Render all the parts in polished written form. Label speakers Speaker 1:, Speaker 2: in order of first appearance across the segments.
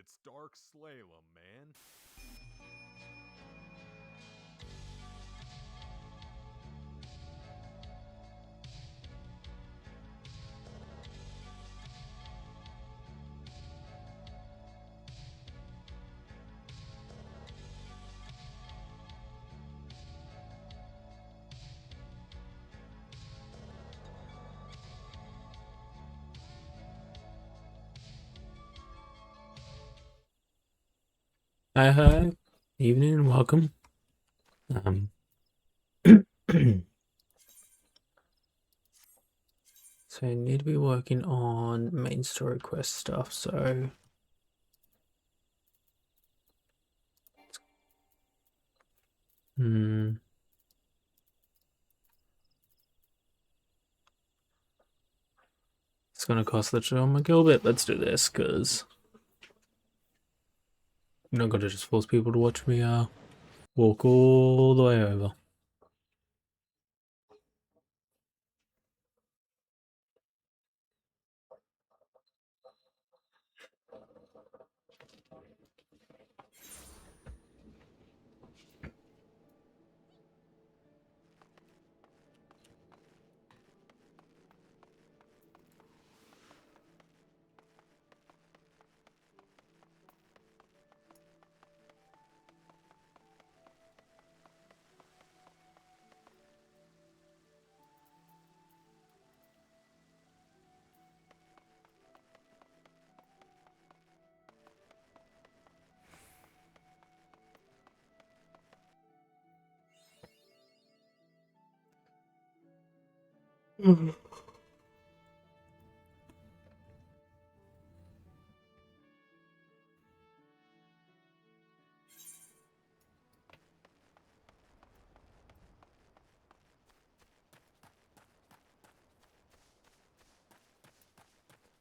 Speaker 1: It's Dark Slalom, man.
Speaker 2: Hi, evening and welcome. Um, so I need to be working on main story quest stuff, so it's gonna cost literally on my guild bit. Let's do this, because I'm not gonna just force people to watch me walk all the way over.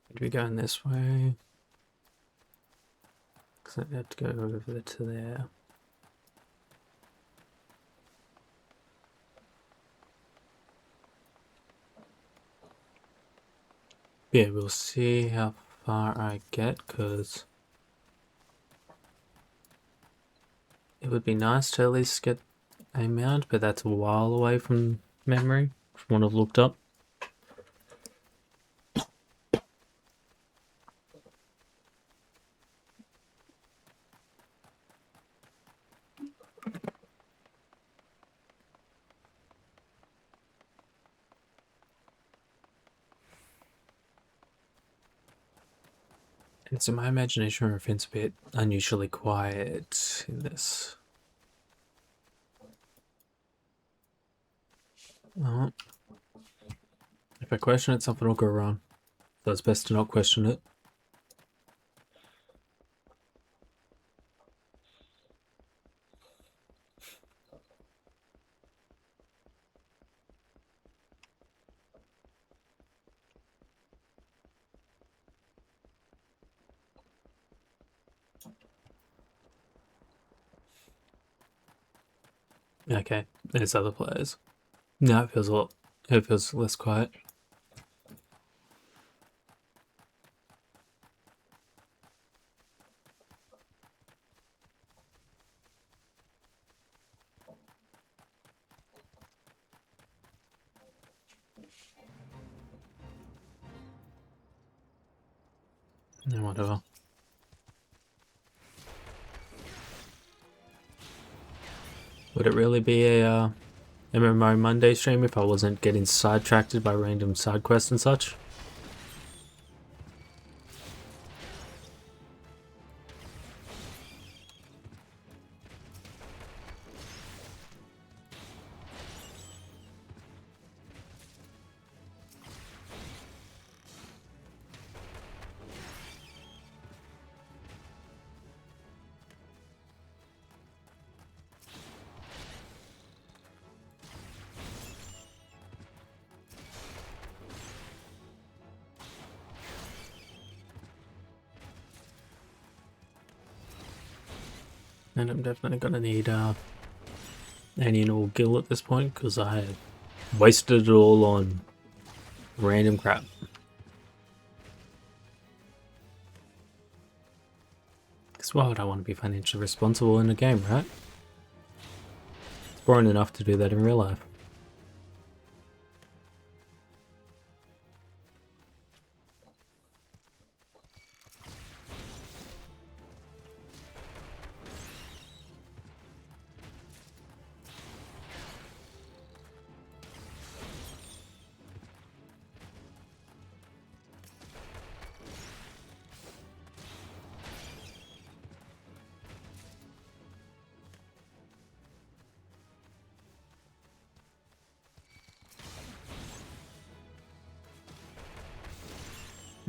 Speaker 2: Should we going this way? Because I have to go over to there. Yeah, we'll see how far I get, because it would be nice to at least get a mount, but that's a while away from memory, from what I've looked up. And so my imagination remains a bit unusually quiet in this. Well, if I question it, something will go wrong. So it's best to not question it. Okay, there's other players. No, it feels less quiet. No, whatever. Would it really be a MMO Monday stream if I wasn't getting sidetracked by random side quests and such? And I'm definitely gonna need any and all gil at this point, because I have wasted it all on random crap. So why would I want to be financially responsible in a game, right? It's boring enough to do that in real life.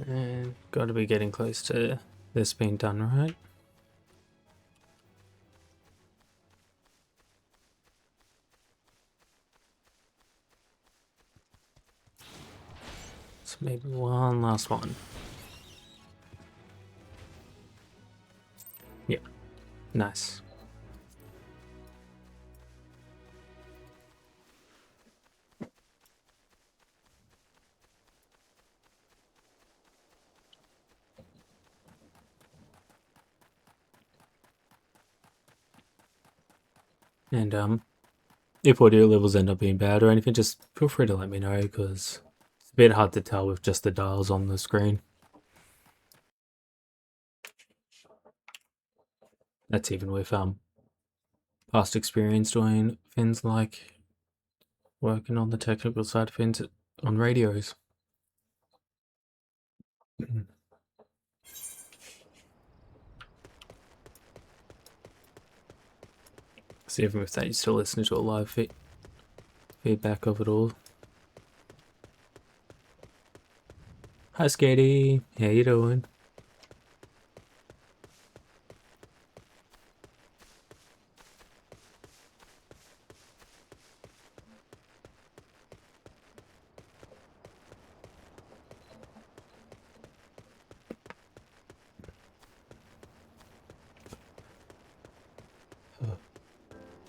Speaker 2: And gotta be getting close to this being done, right? So maybe one last one. Yeah, nice. And if audio levels end up being bad or anything, just feel free to let me know, because it's a bit hard to tell with just the dials on the screen. That's even with past experience doing things like working on the technical side of things on radios. So even with that, you still listen to a live feedback of it all. Hi, Skatey. How you doing?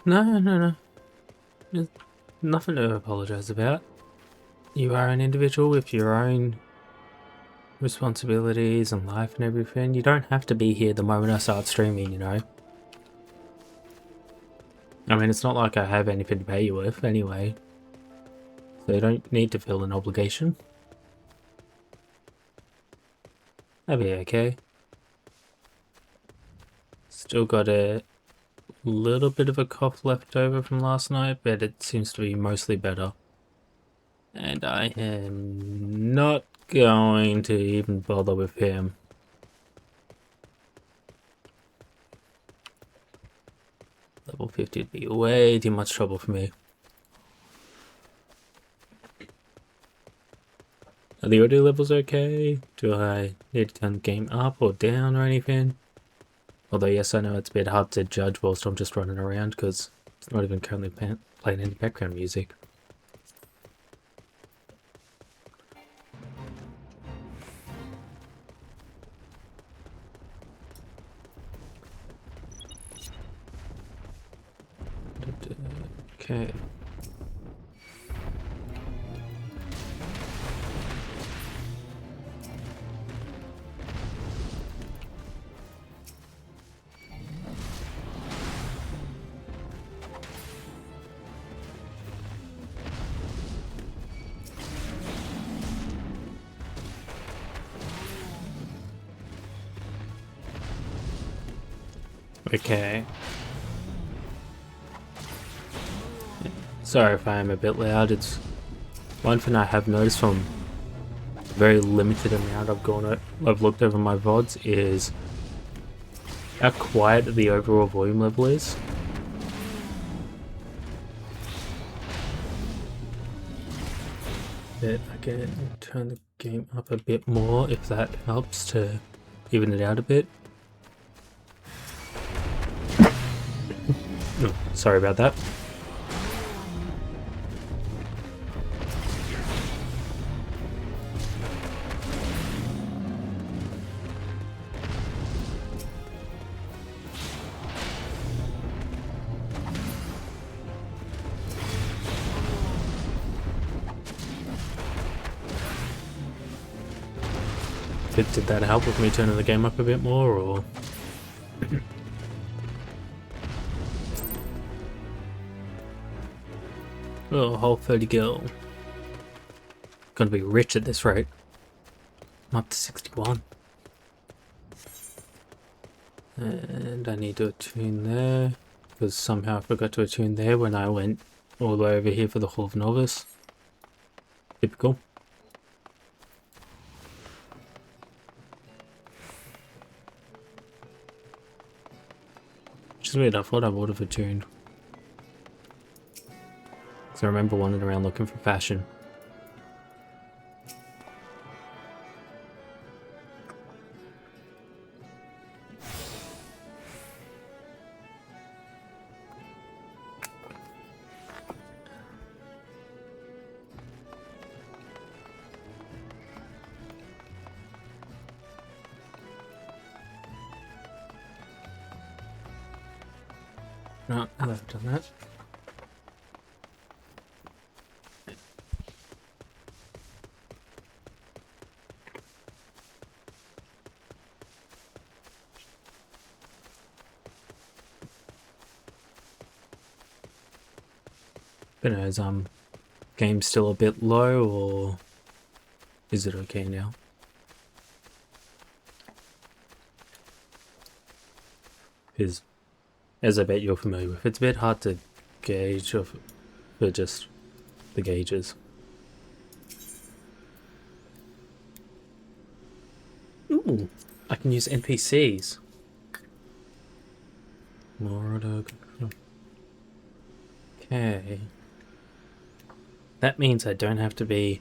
Speaker 2: No. There's nothing to apologize about. You are an individual with your own responsibilities and life and everything. You don't have to be here the moment I start streaming, you know? I mean, it's not like I have anything to pay you with anyway. So you don't need to feel an obligation. That'll be okay. Still got a little bit of a cough left over from last night, but it seems to be mostly better. And I am not going to even bother with him. Level 50 would be way too much trouble for me. Are the audio levels okay? Do I need to turn the game up or down or anything? Although yes, I know it's a bit hard to judge whilst I'm just running around, because it's not even currently playing any background music. Okay. Okay. Sorry if I am a bit loud. It's one thing I have noticed from the very limited amount I've looked over my VODs is how quiet the overall volume level is. But I can turn the game up a bit more if that helps to even it out a bit. Oh, sorry about that. Did that help with me turning the game up a bit more, or? Oh, whole 30 gil. Gonna be rich at this rate. I'm up to 61. And I need to attune there, because somehow I forgot to attune there when I went all the way over here for the Hall of Novice. Typical. Which is weird, I thought I would have attuned. Because I remember wandering around looking for fashion. No, I've done that. But is game still a bit low, or is it okay now? Because, as I bet you're familiar with, it's a bit hard to gauge for just the gauges. Ooh, I can use NPCs. Okay. That means I don't have to be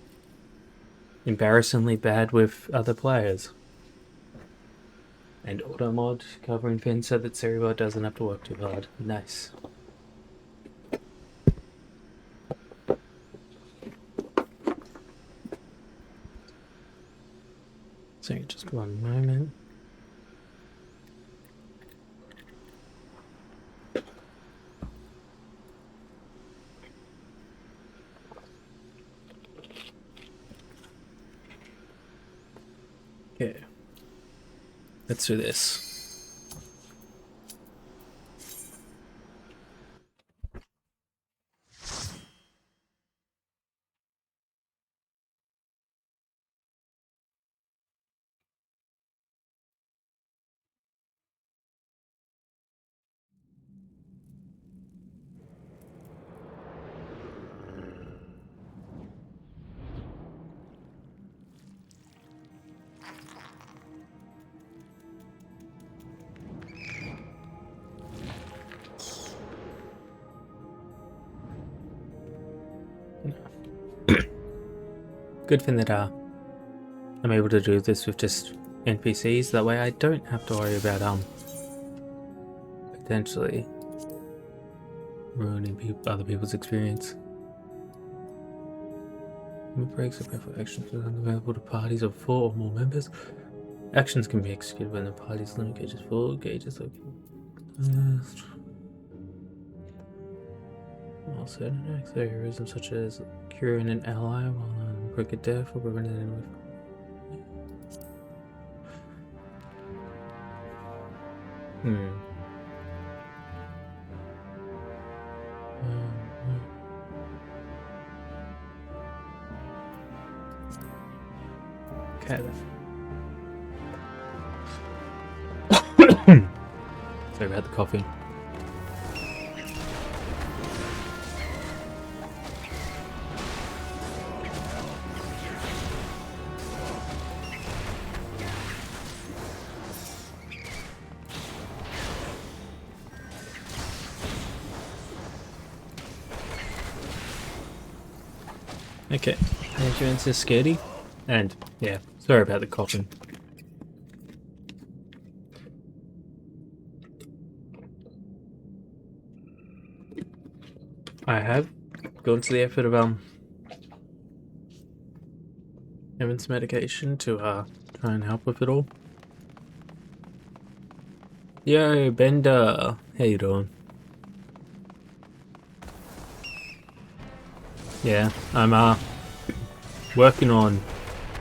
Speaker 2: embarrassingly bad with other players. And auto mod covering pins so that Cerebro doesn't have to work too hard. Nice. So just one moment. Okay. Let's do this. Good thing that I'm able to do this with just NPCs, that way I don't have to worry about potentially ruining other people's experience. Breaks are for actions that are available to parties of 4 or more members. Actions can be executed when the party's limit gauge is full. Gauges are also heroism such as curing an ally while on break of death or preventing an enemy. Okay then. Sorry about the coffee. Okay, entrance is scary, and yeah, sorry about the coughing. I have gone to the effort of having some medication to try and help with it all. Yo, Bender, how you doing? Yeah, I'm working on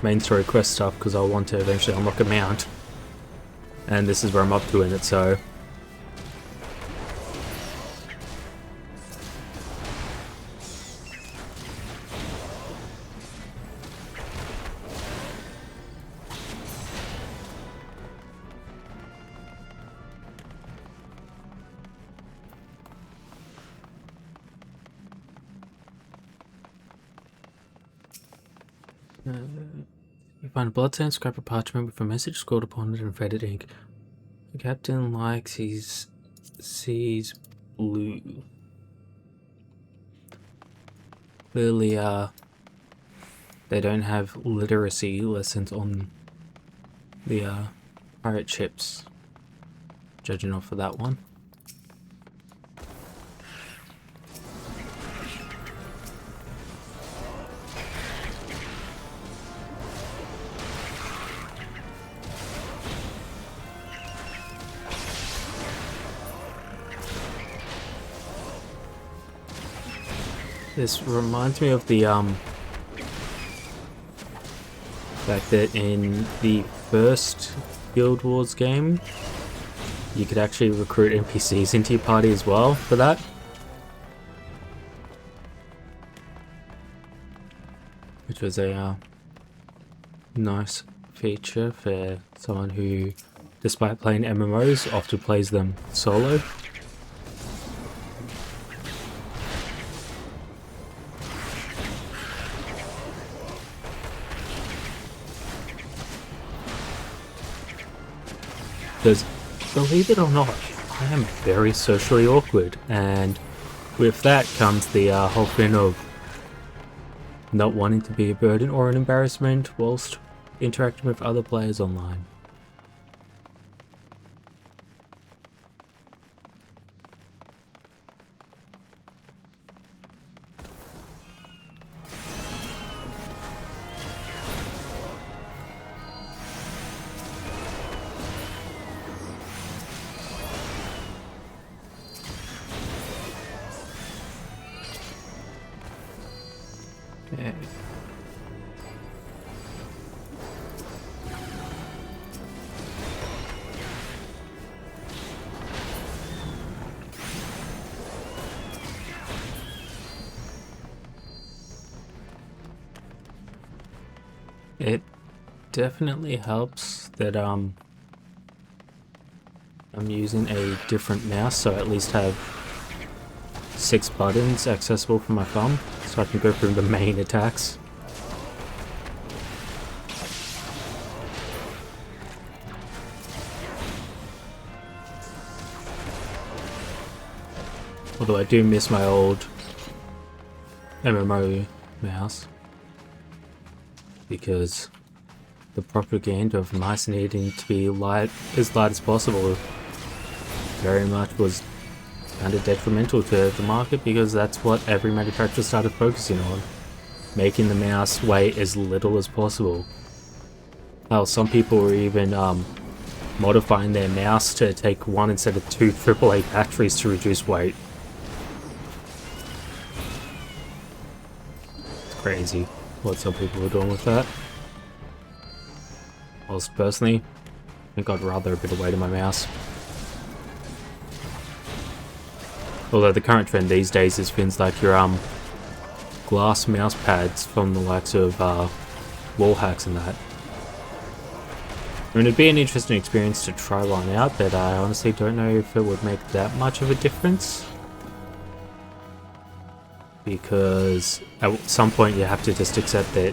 Speaker 2: main story quest stuff because I want to eventually unlock a mount, and this is where I'm up to in it. So You find a bloodstained scrap of parchment with a message scrawled upon it in faded ink. The captain likes his seas blue. Clearly, they don't have literacy lessons on the pirate ships. Judging off of that one. This reminds me of the fact that in the first Guild Wars game, you could actually recruit NPCs into your party as well for that. Which was a nice feature for someone who, despite playing MMOs, often plays them solo. Because, believe it or not, I am very socially awkward, and with that comes the whole thing of not wanting to be a burden or an embarrassment whilst interacting with other players online. Okay. It definitely helps that I'm using a different mouse, so I at least have 6 buttons accessible from my thumb, so I can go through the main attacks. Although I do miss my old MMO mouse, because the propaganda of mice needing to be as light as possible very much was kind of detrimental to the market, because that's what every manufacturer started focusing on, making the mouse weigh as little as possible. Hell, some people were even modifying their mouse to take 1 instead of 2 AAA batteries to reduce weight. It's crazy what some people were doing with that. Whilst personally, I think I'd rather a bit of weight in my mouse. Although the current trend these days is things like your glass mouse pads from the likes of wall hacks and that. I mean, it'd be an interesting experience to try one out, but I honestly don't know if it would make that much of a difference. Because at some point you have to just accept that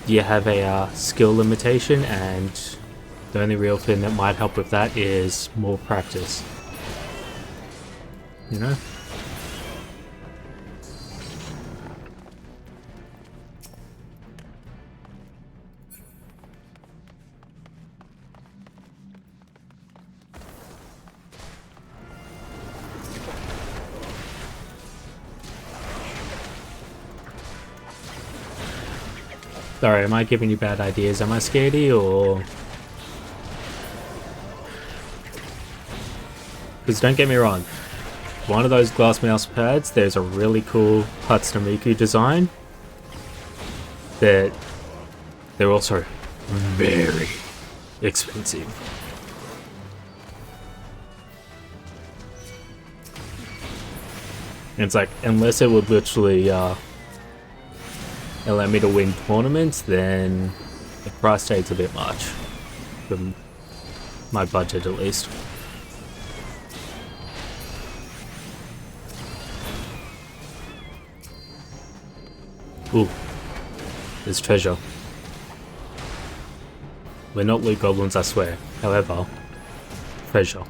Speaker 2: you have a skill limitation, and the only real thing that might help with that is more practice. You know? Sorry, am I giving you bad ideas? Am I scaredy, or...? Because don't get me wrong, one of those glass mouse pads, there's a really cool Hatsune Miku design that they're also very expensive. And it's like, unless it would literally allow me to win tournaments, then the price tag's a bit much, for my budget at least. Ooh, There's treasure. We're not loot goblins, I swear. However, treasure.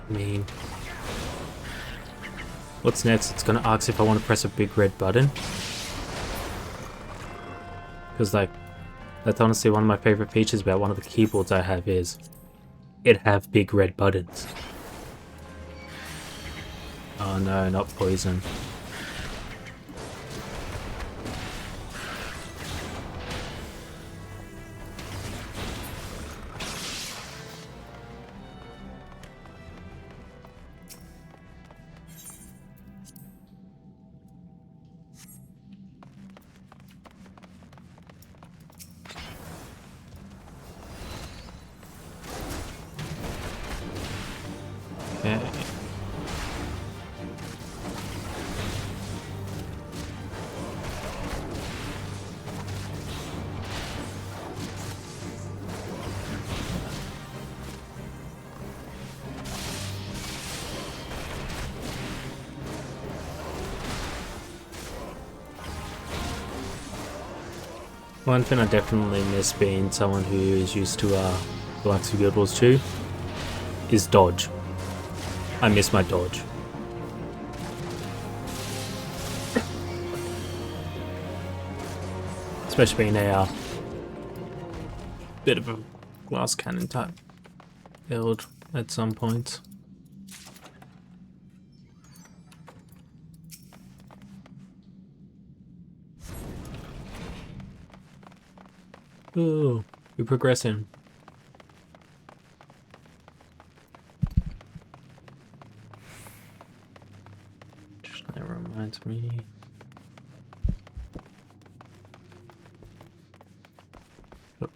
Speaker 2: I mean, what's next? It's gonna ask if I want to press a big red button. Because, like, that's honestly one of my favorite features about one of the keyboards I have is it have big red buttons. Oh no, not poison. Okay. One thing I definitely miss being someone who is used to the likes of Guild Wars 2 is dodge. I miss my dodge. Especially being a bit of a glass cannon type build at some points. Ooh, we're progressing. That reminds me. Oh,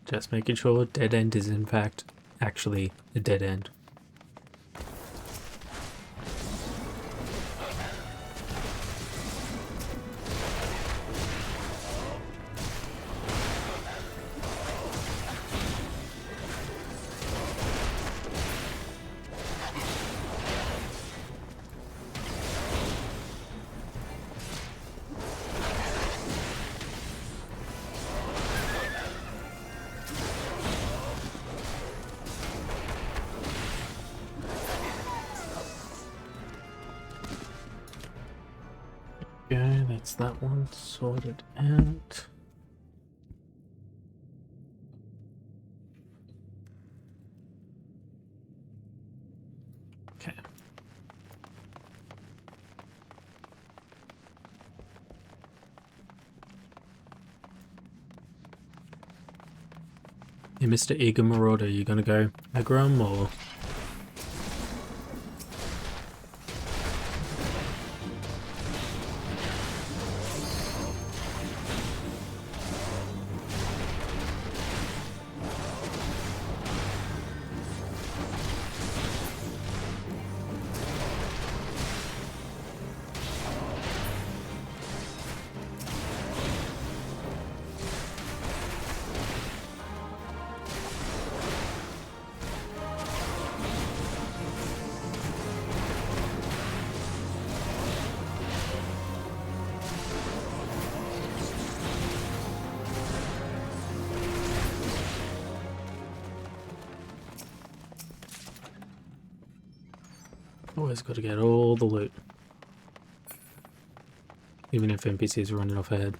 Speaker 2: just making sure dead end is in fact actually a dead end. Okay, that's that one sorted out. Okay. Hey, Mr. Eager Marauder, you gonna go aggro or? Always got to get all the loot. even if NPCs are running off ahead.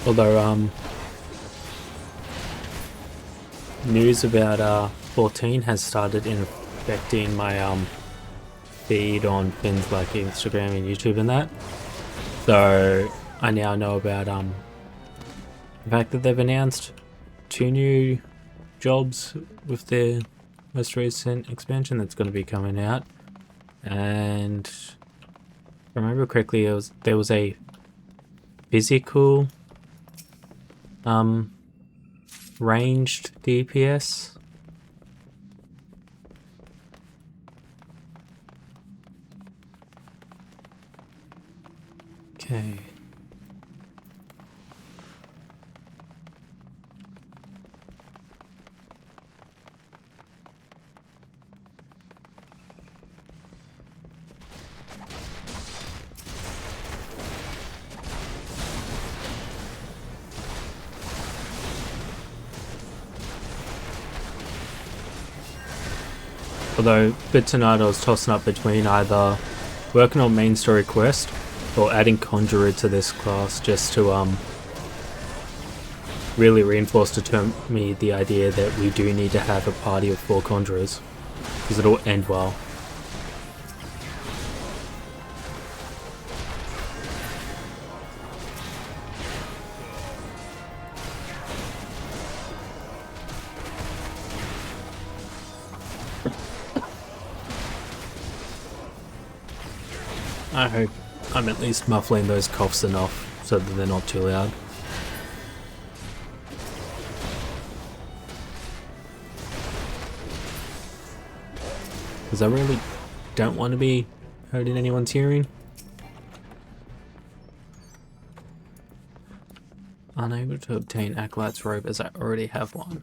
Speaker 2: Although, news about 14 has started infecting my feed on things like Instagram and YouTube and that. So I now know about the fact that they've announced 2 new jobs with their most recent expansion that's going to be coming out. And if I remember correctly, there was a physical ranged DPS. Okay. Although, for tonight I was tossing up between either working on main story quest or adding Conjurer to this class just to really reinforce to me the idea that we do need to have a party of 4 Conjurers, because it'll end well. I hope I'm at least muffling those coughs enough so that they're not too loud. Because I really don't want to be hurting anyone's hearing. Unable to obtain Acolyte's robe as I already have one.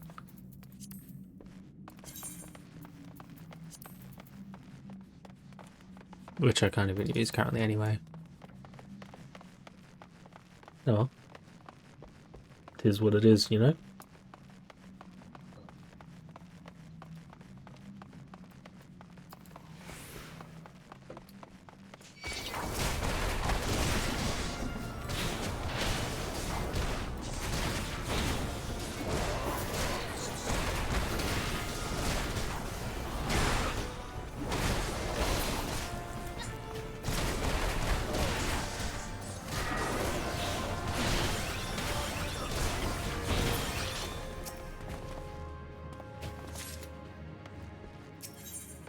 Speaker 2: Which I can't even use currently anyway. Oh. It is what it is, you know?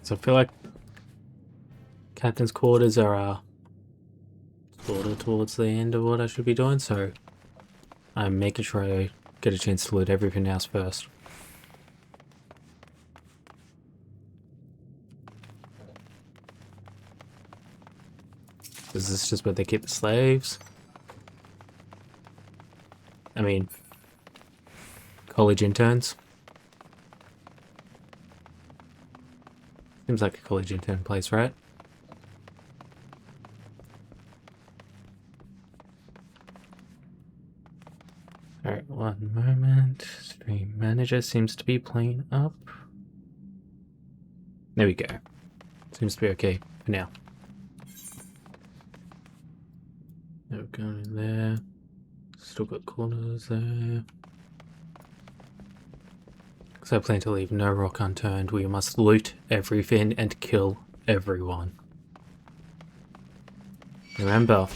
Speaker 2: So I feel like Captain's quarters are sort of towards the end of what I should be doing, so I'm making sure I get a chance to loot everything else first. Is this just where they keep the slaves? I mean, college interns? Seems like a college intern place, right? Alright, one moment. Stream manager seems to be playing up. There we go. Seems to be okay for now. No going there. Still got corners there. Because I plan to leave no rock unturned. We must loot everything and kill everyone. Remember,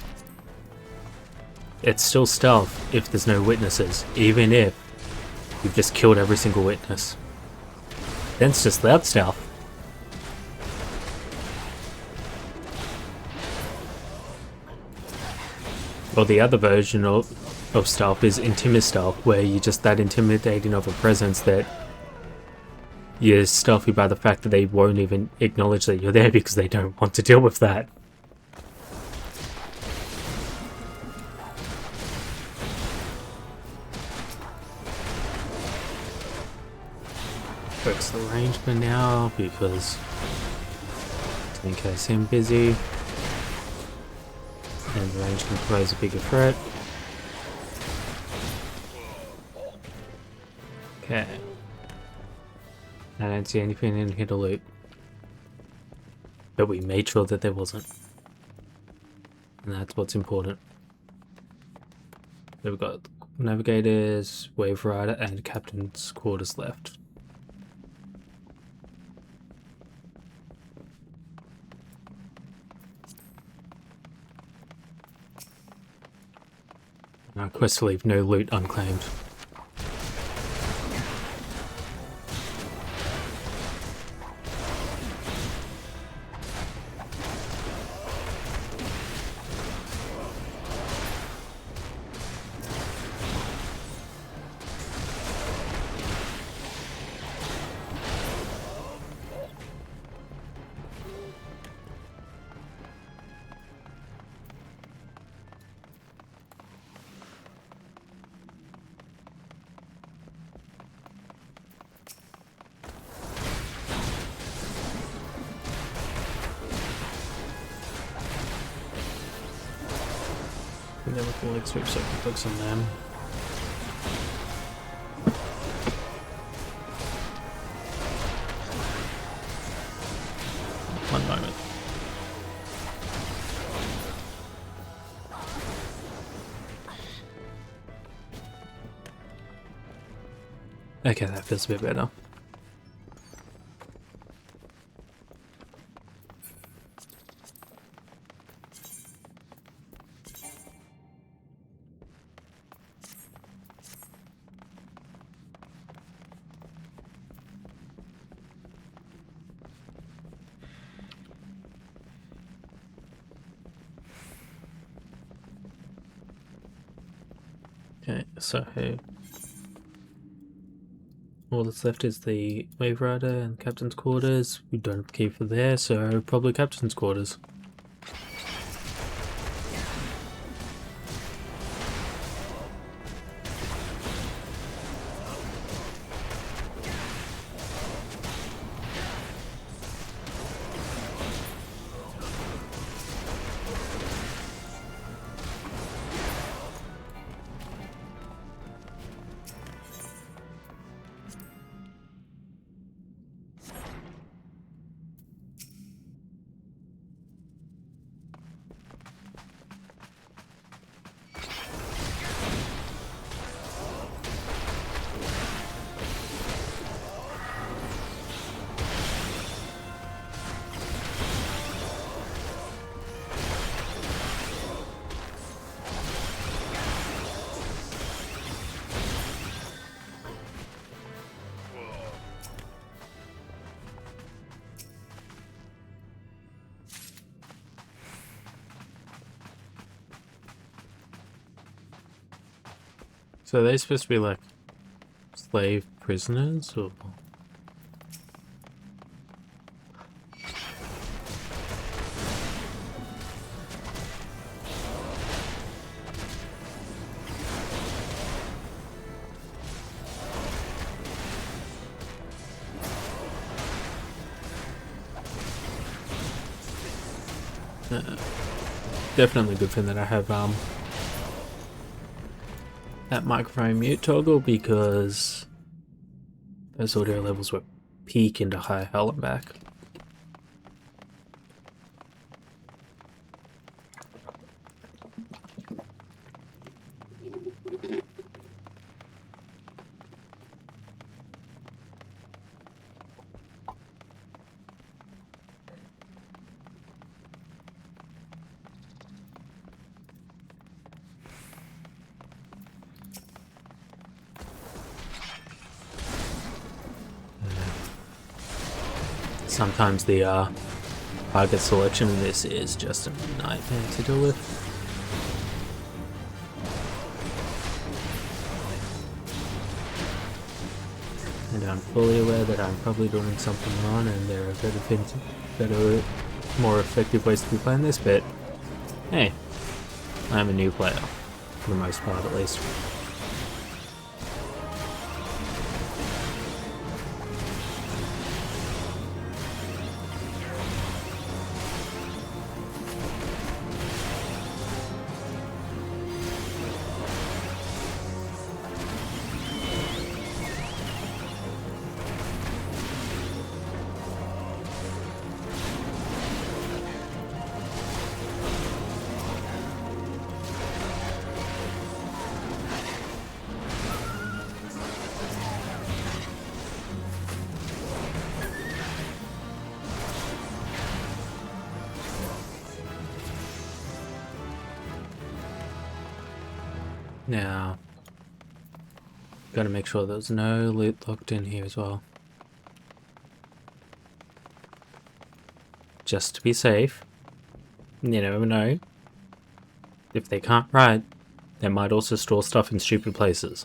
Speaker 2: it's still stealth if there's no witnesses, even if you've just killed every single witness. Then it's just loud stealth. Or the other version of stealth is intimid stealth, where you're just that intimidating of a presence that you're stealthy by the fact that they won't even acknowledge that you're there because they don't want to deal with that. Focus the range for now because tank has him busy and the range can pose a bigger threat. Okay. I don't see anything in here to loot. But we made sure that there wasn't. And that's what's important. So we've got navigators, wave rider, and captain's quarters left. Quest to leave no loot unclaimed. And then with the leg sweep, so I can focus on them. One moment. Okay, that feels a bit better. Okay, so all that's left is the wave rider and captain's quarters. We don't have a key for there, so probably captain's quarters. So are they supposed to be like slave prisoners or? Definitely a good thing that I have that microphone mute toggle, because those audio levels were peak into high hell and back. sometimes the target selection in this is just a nightmare to deal with. And I'm fully aware that I'm probably doing something wrong and there are better things, more effective ways to be playing this, but hey, I'm a new player, for the most part at least. Now, gotta make sure there's no loot locked in here as well. Just to be safe. You never know. If they can't write, they might also store stuff in stupid places.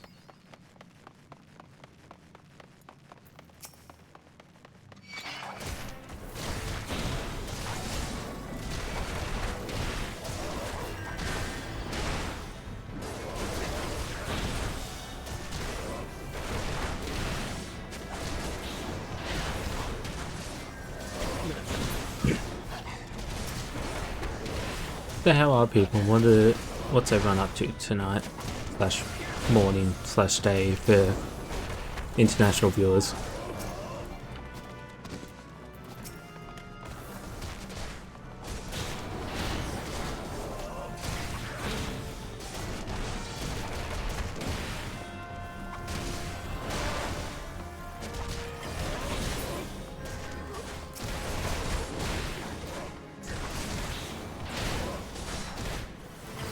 Speaker 2: The hell are people? What's everyone up to tonight? Slash morning slash day for international viewers.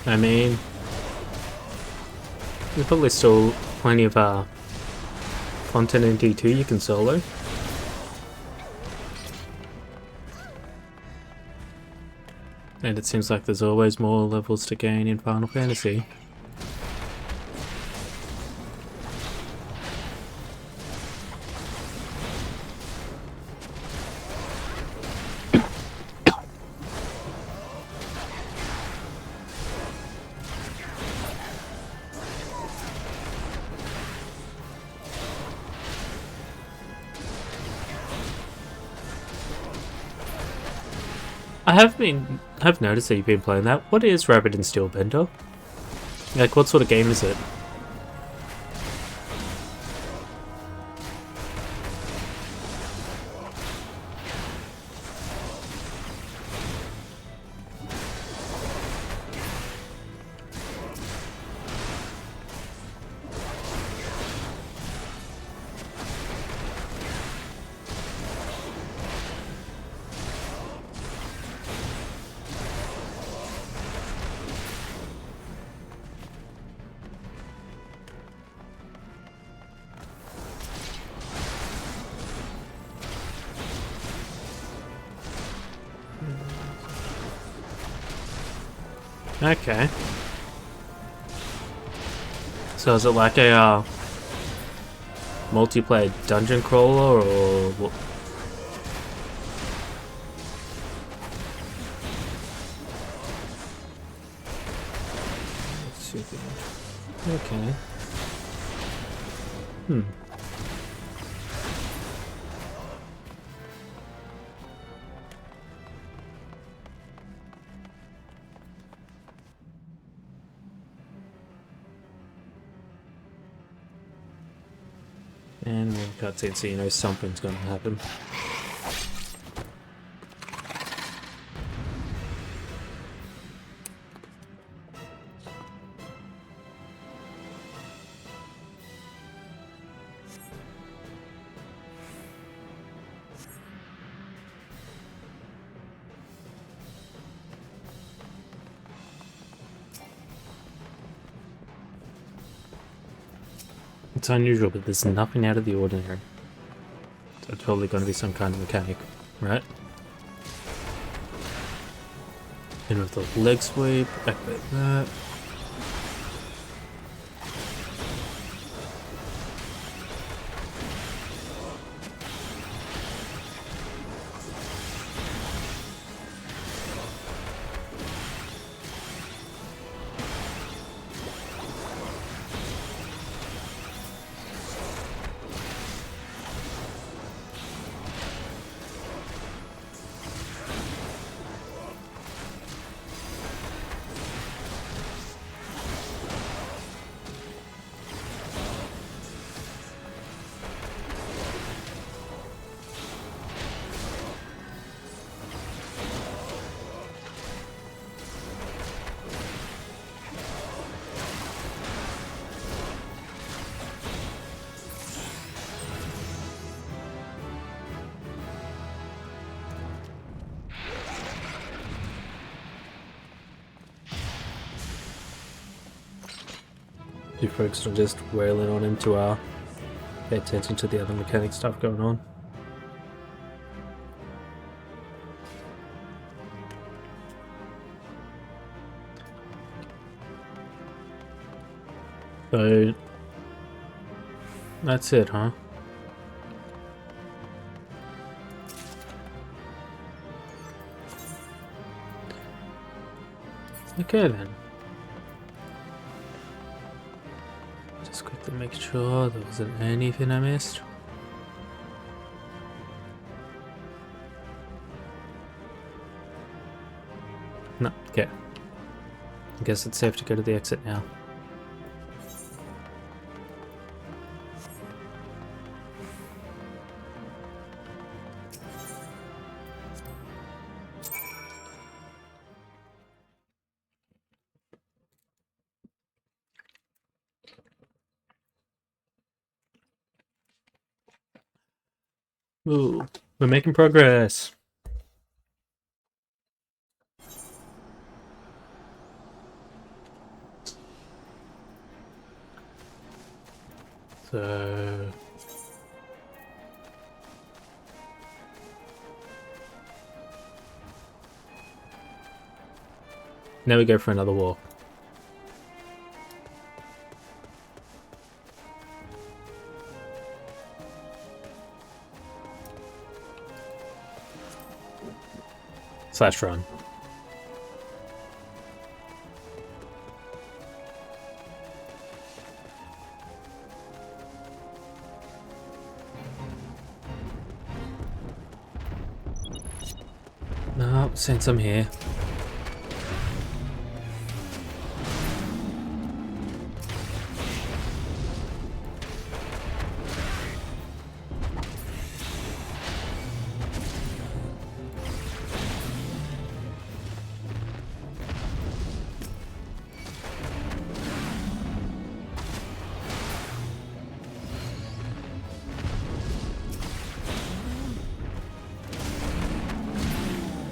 Speaker 2: I mean, there's probably still plenty of content in D2 you can solo. And it seems like there's always more levels to gain in Final Fantasy. I've noticed that you've been playing that. What is Rabbit and Steelbender? Like, what sort of game is it? Okay. So is it like a multiplayer dungeon crawler or what? Okay. And one cutscene, so you know something's gonna happen. It's unusual, but there's nothing out of the ordinary. So it's probably going to be some kind of mechanic. Right. In with the leg sweep, activate that. You folks are just wailing on him to pay attention to the other mechanic stuff going on. So that's it, huh? Okay then. Just quickly make sure there wasn't anything I missed. No, okay. I guess it's safe to go to the exit now. Ooh, we're making progress. So now we go for another walk. Slash run. No, since I'm here.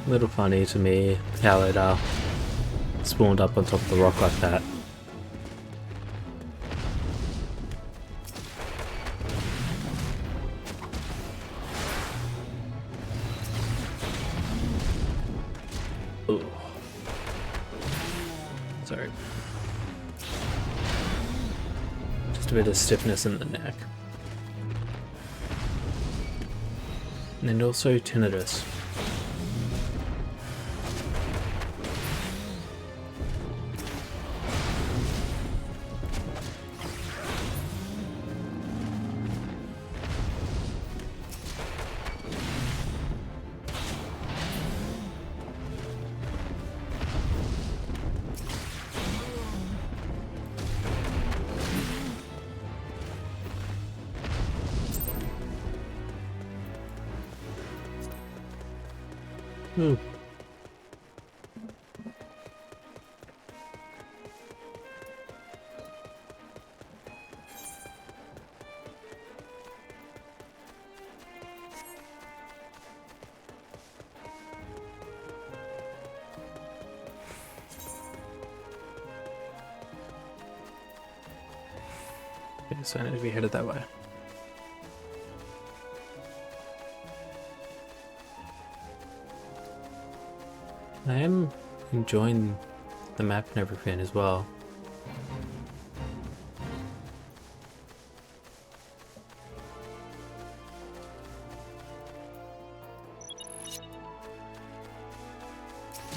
Speaker 2: Little funny to me how it spawned up on top of the rock like that. Ooh. Sorry. Just a bit of stiffness in the neck. And also tinnitus. Ooh. Okay, so I need to be headed that way. I am enjoying the map and everything as well.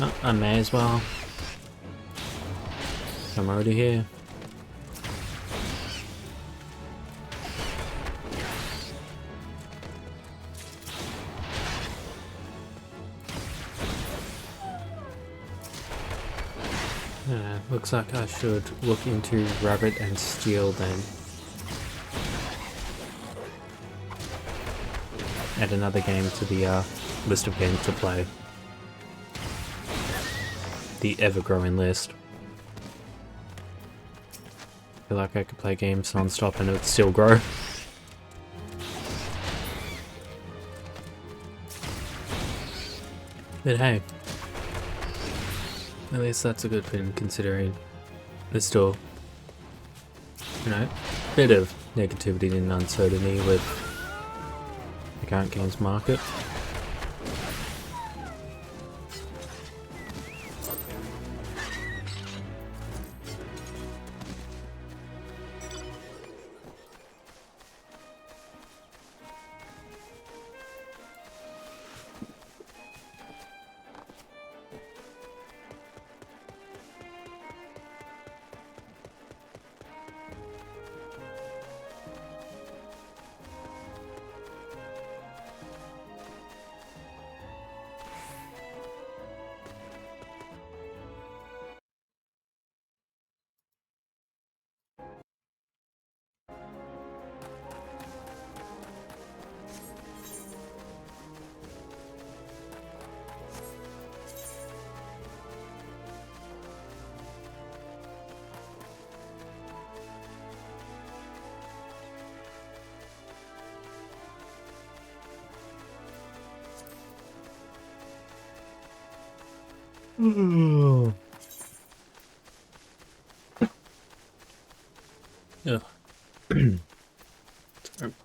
Speaker 2: Oh, I may as well. I'm already here. Looks like I should look into Rabbit and Steel then. Add another game to the list of games to play. The ever-growing list. I feel like I could play games non-stop and it would still grow. But hey, at least that's a good thing considering there's still, you know, a bit of negativity and uncertainty with the current games market. Ugh.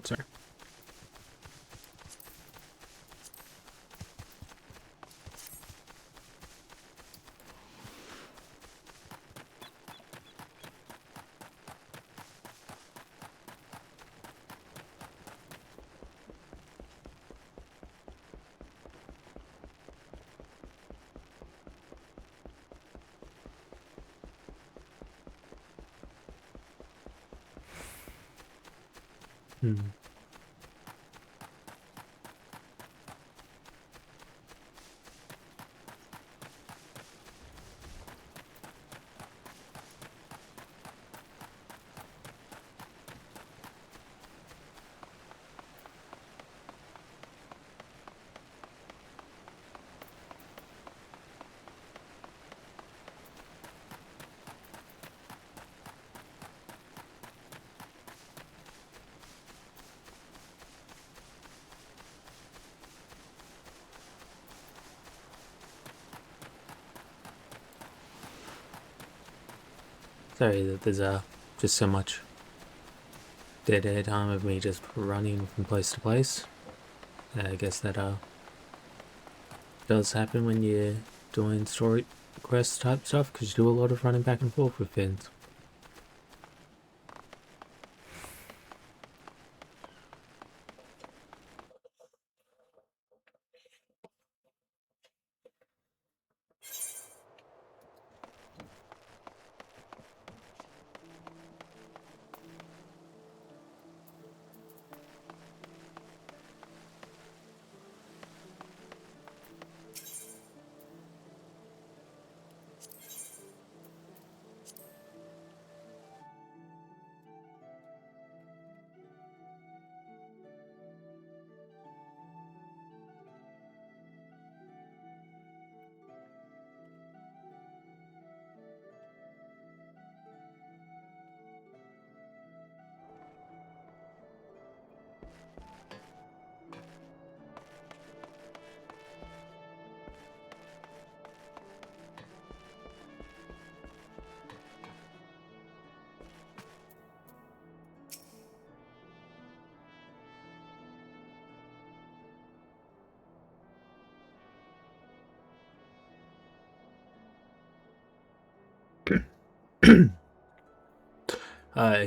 Speaker 2: Sorry. Sorry that there's just so much dead air time of me just running from place to place. I guess that does happen when you're doing story quest type stuff, because you do a lot of running back and forth with things.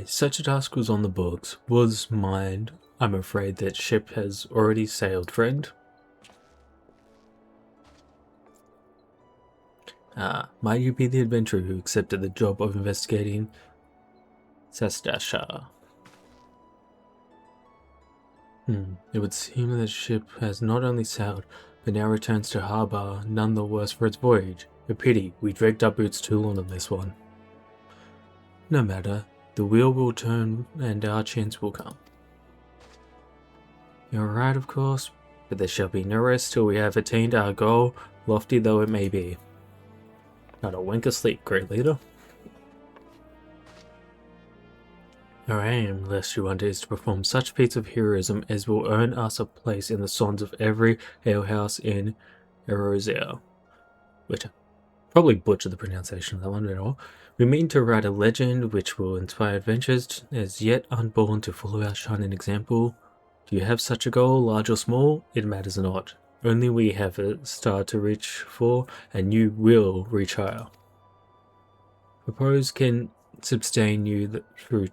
Speaker 2: Such a task was on the books. Was mine. I'm afraid that ship has already sailed, friend. Might you be the adventurer who accepted the job of investigating Sastasha? It would seem that the ship has not only sailed, but now returns to harbour, none the worse for its voyage. A pity, we dragged our boots too long on this one. No matter, the wheel will turn and our chance will come. You're right, of course, but there shall be no rest till we have attained our goal, lofty though it may be. Not a wink of sleep, great leader. Our aim, lest you wonder, is to perform such feats of heroism as will earn us a place in the songs of every alehouse in Erosea. Which I probably butchered the pronunciation of that one at all. We mean to write a legend which will inspire adventures as yet unborn to follow our shining example. Do you have such a goal, large or small? It matters not. Only we have a star to reach for, and you will reach higher. Purpose can sustain you through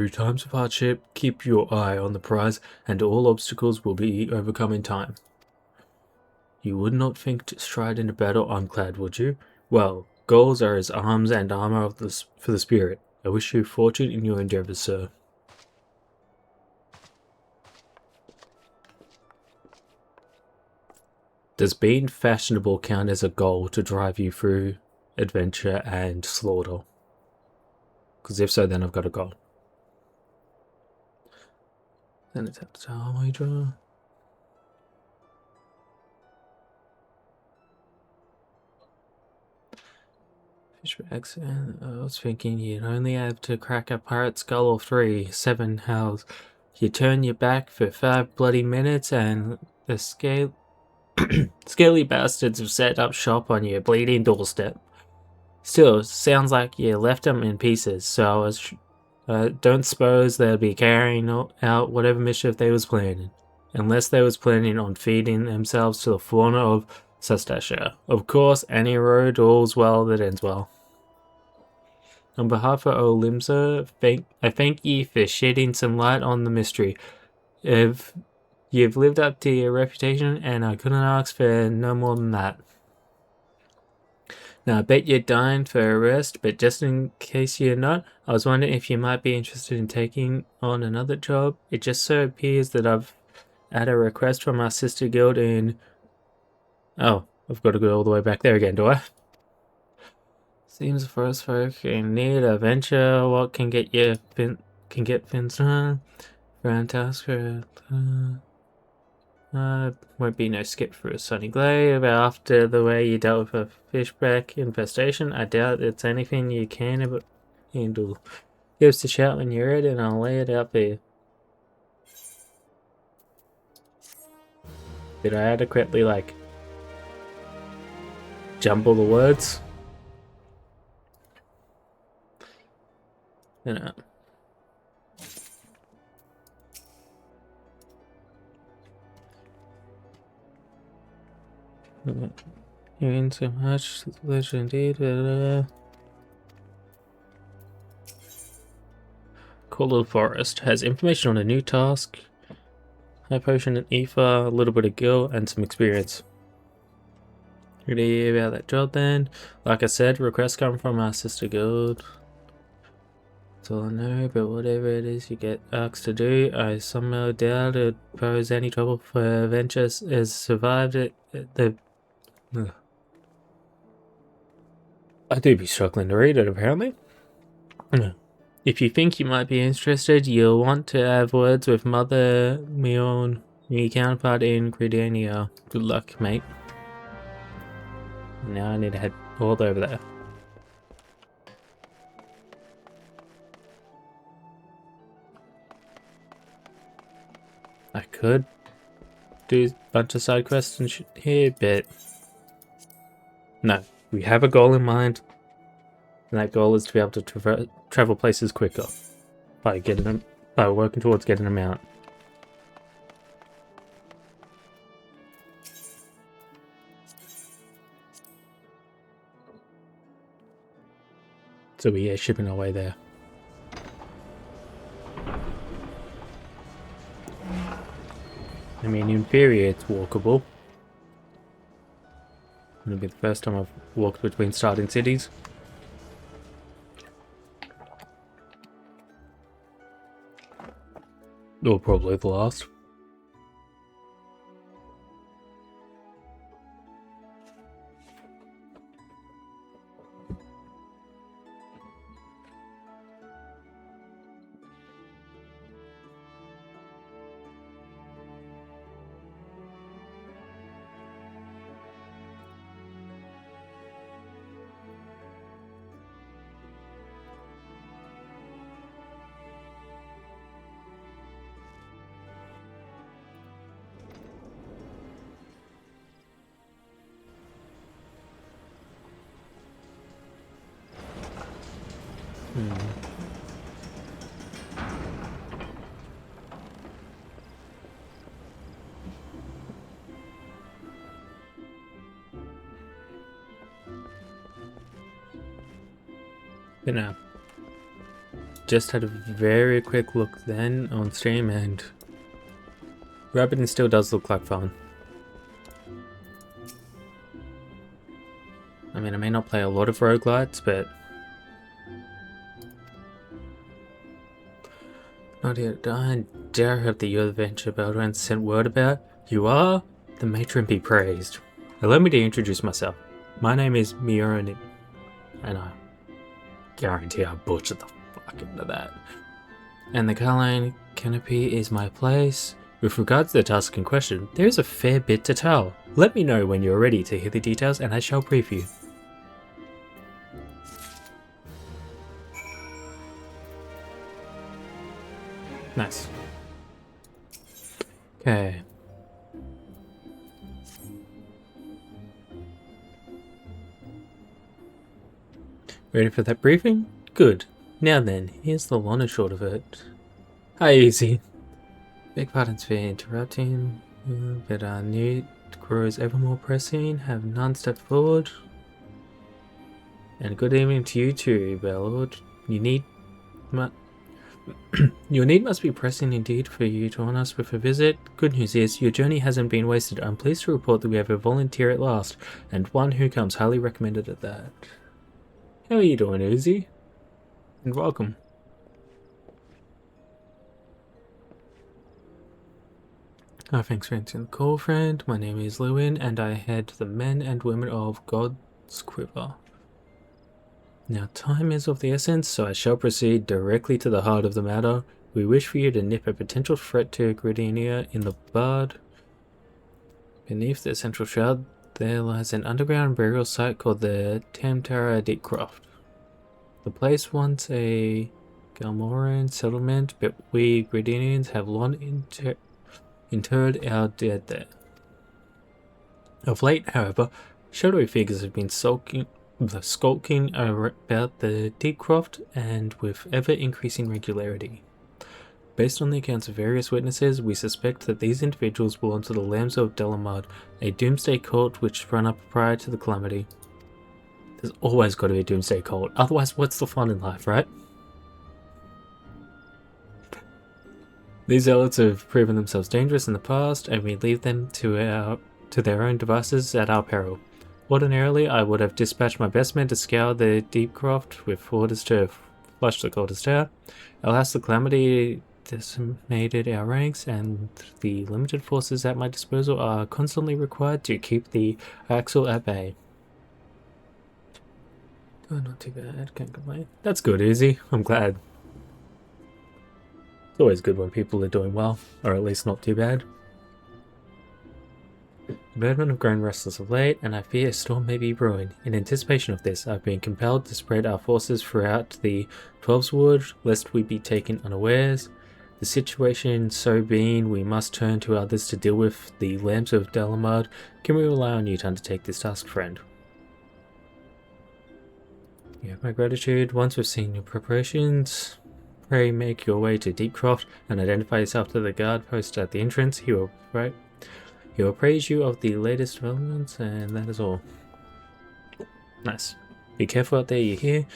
Speaker 2: times of hardship. Keep your eye on the prize, and all obstacles will be overcome in time. You would not think to stride into battle unclad, would you? Well, goals are as arms and armor for the spirit. I wish you fortune in your endeavors, sir. Does being fashionable count as a goal to drive you through adventure and slaughter? Because if so, then I've got a goal. Then it's up to Hydra. Fishbacks, and I was thinking you'd only have to crack a pirate skull or 3, 7 howls. You turn your back for 5 bloody minutes and the scaly bastards have set up shop on your bleeding doorstep. Still, sounds like you left them in pieces, so I don't suppose they'll be carrying out whatever mischief they was planning. Unless they was planning on feeding themselves to the fauna of Sastasha. Of course, any road all's well that ends well. On behalf of Olimsa, I thank ye for shedding some light on the mystery. If you've lived up to your reputation, and I couldn't ask for no more than that. Now, I bet you're dying for a rest, but just in case you're not, I was wondering if you might be interested in taking on another job. It just so appears that I've had a request from our sister guild in... Oh, I've got to go all the way back there again, do I? Seems for us folk in need of venture. What can get fins done? Fantastic. Won't be no skip for a sunny glade. After the way you dealt with a fishback infestation, I doubt it's anything you can handle. Give us a shout when you're ready, and I'll lay it out for you. Did I adequately, jumble the words? You know. You're in so much pleasure indeed. Cool little forest has information on a new task. High potion and ether, a little bit of gil, and some experience. Ready about that job then? Like I said, requests come from our sister guild. That's all I know, but whatever it is you get asked to do, I somehow doubt it pose any trouble for Ventures has survived it. I do be struggling to read it, apparently. If you think you might be interested, you'll want to have words with Mother Mion, your counterpart in Gridania. Good luck, mate. Now I need to head all over there. I could do a bunch of side quests and shit here, but no, we have a goal in mind, and that goal is to be able to travel places quicker by working towards getting them out. So we are shipping our way there. I mean, in theory, it's walkable. It'll be the first time I've walked between starting cities. Or probably the last. You know, just had a very quick look then on stream, and Rabbiting still does look like fun. I mean, I may not play a lot of roguelites, but not yet. I dare hope that your adventure Beltran sent word about. You are the matron be praised. Allow me to introduce myself. My name is Miorani, and I guarantee I butchered the fuck into that. And the Carline Canopy is my place. With regards to the task in question, there is a fair bit to tell. Let me know when you're ready to hear the details, and I shall brief you. Nice. Okay. Ready for that briefing? Good. Now then, here's the long and short of it. Hi, Easy. Beg pardons for interrupting, but our need grows ever more pressing. Have none step forward. And good evening to you too, Bellord. Your need must be pressing indeed for you to honour us with a visit. Good news is, your journey hasn't been wasted. I'm pleased to report that we have a volunteer at last, and one who comes highly recommended at that. How are you doing, Uzi? And welcome. Thanks for answering the call, friend. My name is Lewin, and I head the men and women of God's Quiver. Now, time is of the essence, so I shall proceed directly to the heart of the matter. We wish for you to nip a potential threat to Gridania in the bud. Beneath the central shroud, there lies an underground burial site called the Tamtara Deepcroft. The place once a Galmoran settlement, but we Gridanians have long interred our dead there. Of late, however, shadowy figures have been skulking about the Deepcroft, and with ever-increasing regularity. Based on the accounts of various witnesses, we suspect that these individuals belong to the Lambs of Delamad, a doomsday cult which sprung up prior to the calamity. There's always got to be a doomsday cult, otherwise what's the fun in life, right? These zealots have proven themselves dangerous in the past, and we leave them to their own devices at our peril. Ordinarily, I would have dispatched my best men to scour the Deepcroft with orders to flush the cultists out. Alas, the calamity decimated our ranks, and the limited forces at my disposal are constantly required to keep the Axel at bay. Oh, not too bad, can't complain. That's good, Izzy. I'm glad. It's always good when people are doing well, or at least not too bad. The birdmen have grown restless of late, and I fear a storm may be brewing. In anticipation of this, I've been compelled to spread our forces throughout the Twelveswood, lest we be taken unawares. The situation so being, we must turn to others to deal with the Lambs of Delamad. Can we rely on you to undertake this task, friend? You have my gratitude. Once we've seen your preparations, pray make your way to Deepcroft and identify yourself to the guard post at the entrance. He will praise you of the latest developments, and that is all. Nice. Be careful out there, you hear?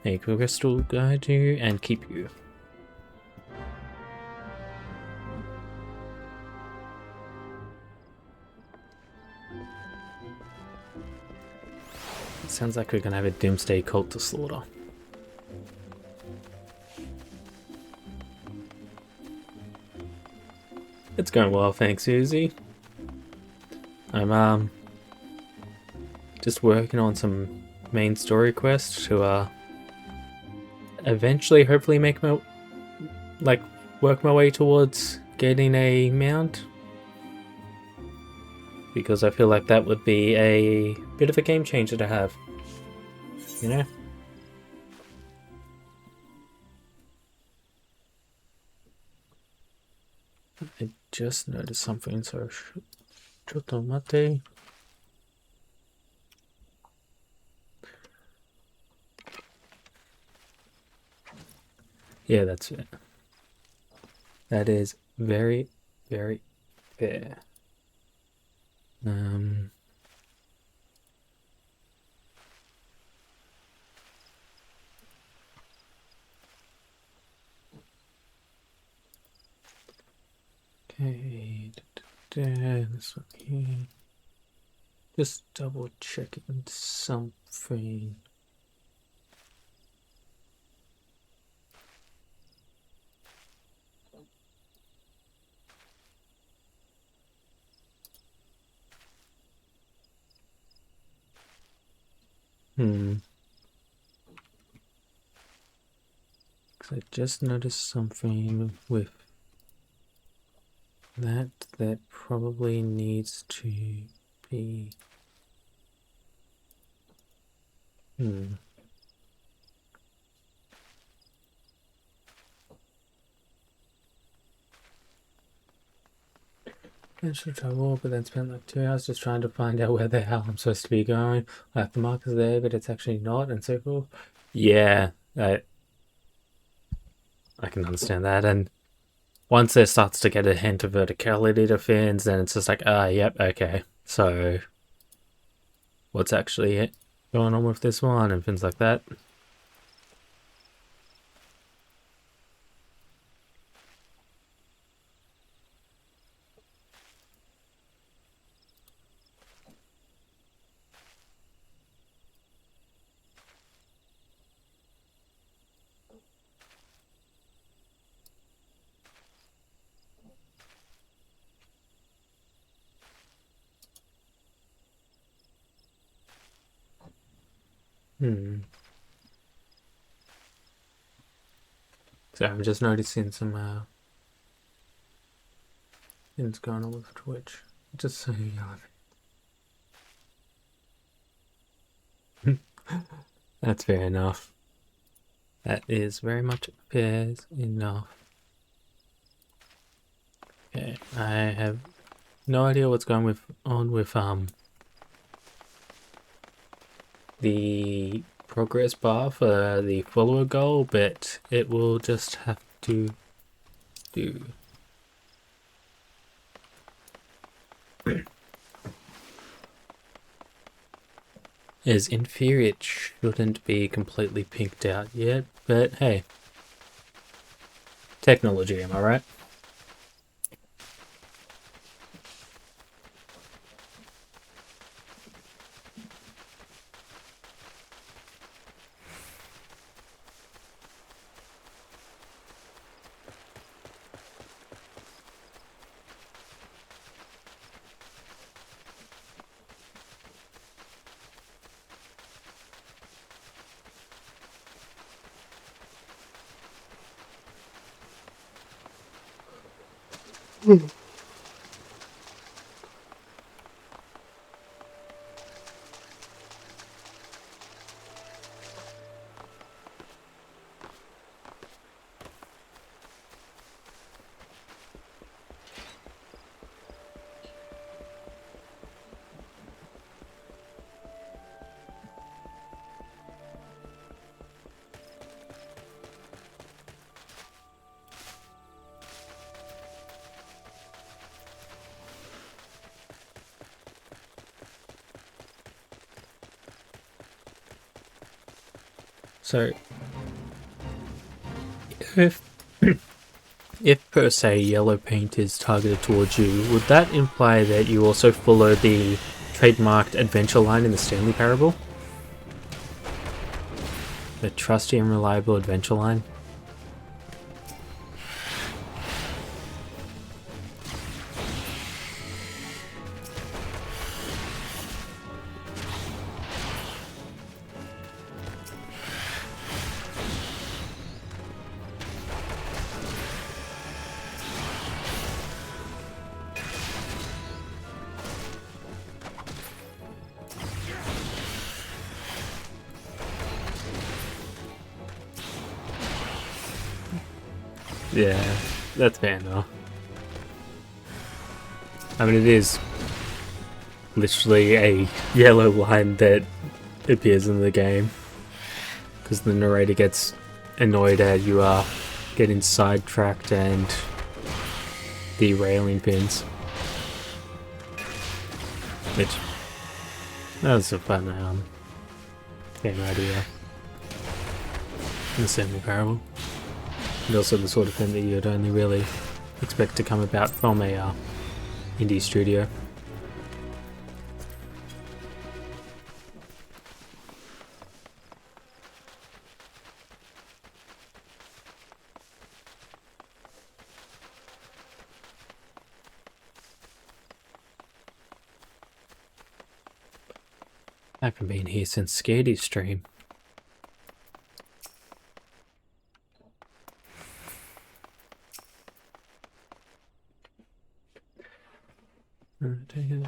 Speaker 2: a crystal guide you and keep you. Sounds like we're gonna have a doomsday cult to slaughter. It's going well, thanks, Susie. I'm just working on some main story quests to eventually hopefully work my way towards getting a mount, because I feel like that would be a bit of a game changer to have, you know? I just noticed something, so chotomate. Yeah, that's it. That is very, very fair. Okay, this one here. Just double checking something. Because I just noticed something with that probably needs to be... Mentioned trouble, but then spent like 2 hours just trying to find out where the hell I'm supposed to be going. Like the marker's there, but it's actually not, and so forth. Yeah, I can understand that, and once there starts to get a hint of verticality to fins, then it's just like, yep, okay. So, what's actually going on with this one, and things like that. So I'm just noticing some things going on with Twitch. Just so you know. That's fair enough. That is very much fair enough. Okay, I have no idea what's going on with the progress bar for the follower goal, but it will just have to do. As in theory, it shouldn't be completely pinked out yet, but hey. Technology, am I right? So if if per se yellow paint is targeted towards you, would that imply that you also follow the trademarked adventure line in the Stanley Parable? The trusty and reliable adventure line? Yeah, that's fair enough. I mean, it is literally a yellow line that appears in the game, because the narrator gets annoyed at you getting sidetracked and derailing pins. Which, that was a fun game idea in the Stanley Parable. And also the sort of thing that you'd only really expect to come about from a indie studio. I haven't been here since Skady's stream.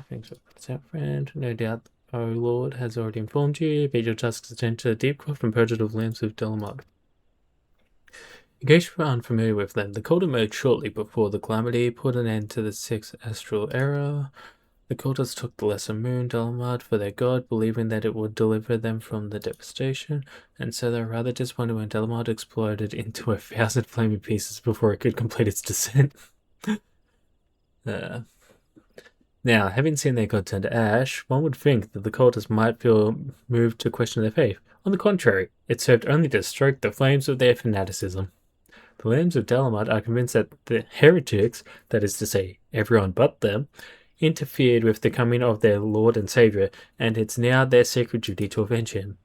Speaker 2: Thanks for that, friend. No doubt, oh Lord has already informed you. Bid your tasks attend to the deep craft and purge of lamps of Delamod. In case you are unfamiliar with them, the cult emerged shortly before the calamity put an end to the sixth astral era. The cultists took the lesser moon, Delamod, for their god, believing that it would deliver them from the devastation, and so they were rather disappointed when Delamod exploded into 1,000 flaming pieces before it could complete its descent. Now, having seen their god turn to ash, one would think that the cultists might feel moved to question their faith. On the contrary, it served only to stoke the flames of their fanaticism. The Lambs of Delamod are convinced that the heretics, that is to say, everyone but them, interfered with the coming of their Lord and Saviour, and it's now their sacred duty to avenge him.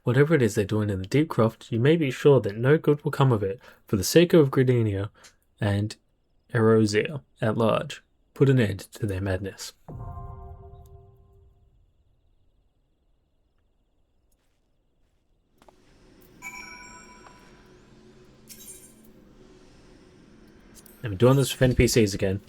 Speaker 2: Whatever it is they're doing in the Deep Croft, you may be sure that no good will come of it, for the sake of Gridania and Erosia at large. Put an end to their madness. I'm doing this with NPCs again.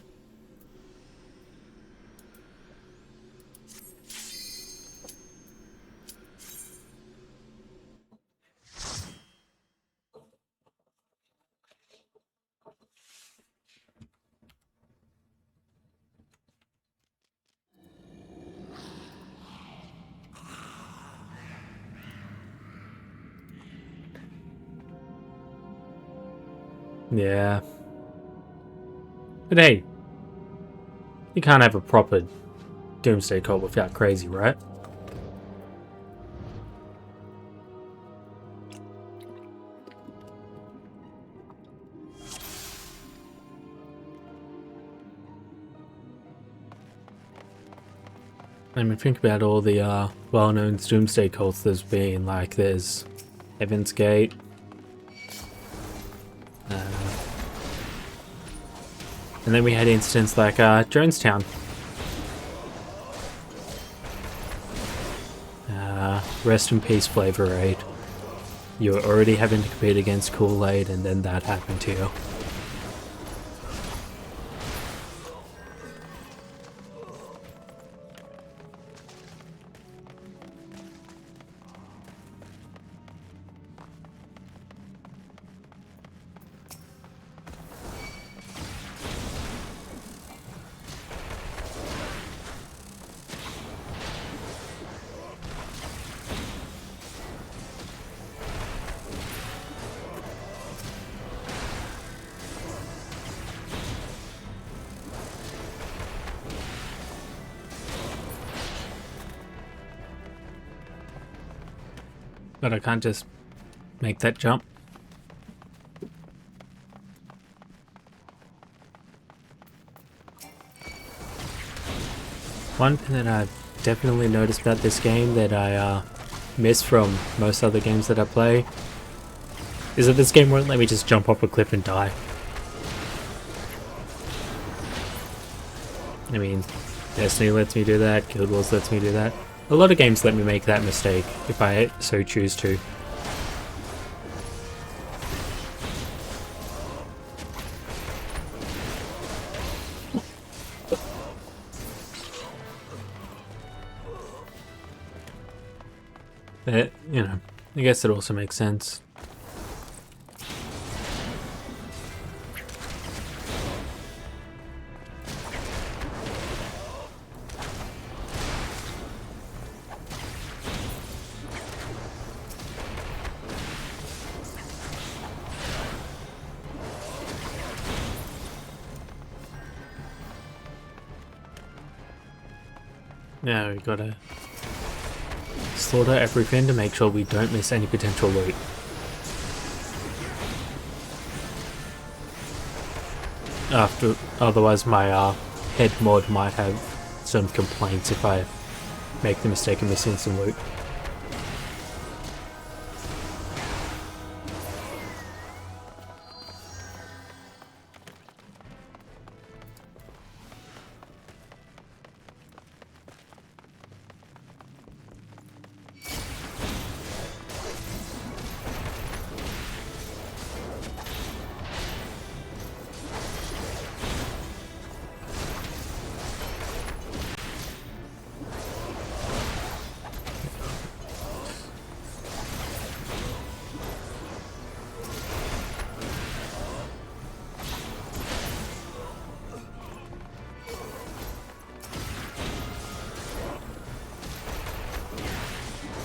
Speaker 2: Yeah. But hey, you can't have a proper Doomsday cult without crazy, right? I mean, think about all the well-known Doomsday cults there's been. Like, there's Heaven's Gate. And then we had incidents like Jonestown. Rest in peace, Flavor Aid. You were already having to compete against Kool-Aid, and then that happened to you. But I can't just make that jump. One thing that I've definitely noticed about this game that I miss from most other games that I play is that this game won't let me just jump off a cliff and die. I mean, Destiny lets me do that, Guild Wars lets me do that. A lot of games let me make that mistake if I so choose to. But, you know, I guess it also makes sense. Now we gotta slaughter everything to make sure we don't miss any potential loot. Otherwise my head mod might have some complaints if I make the mistake of missing some loot.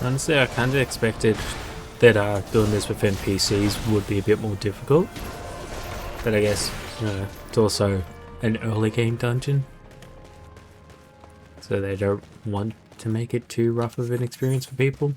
Speaker 2: Honestly, I kind of expected that doing this with NPCs would be a bit more difficult. But I guess, you know, it's also an early game dungeon. So they don't want to make it too rough of an experience for people.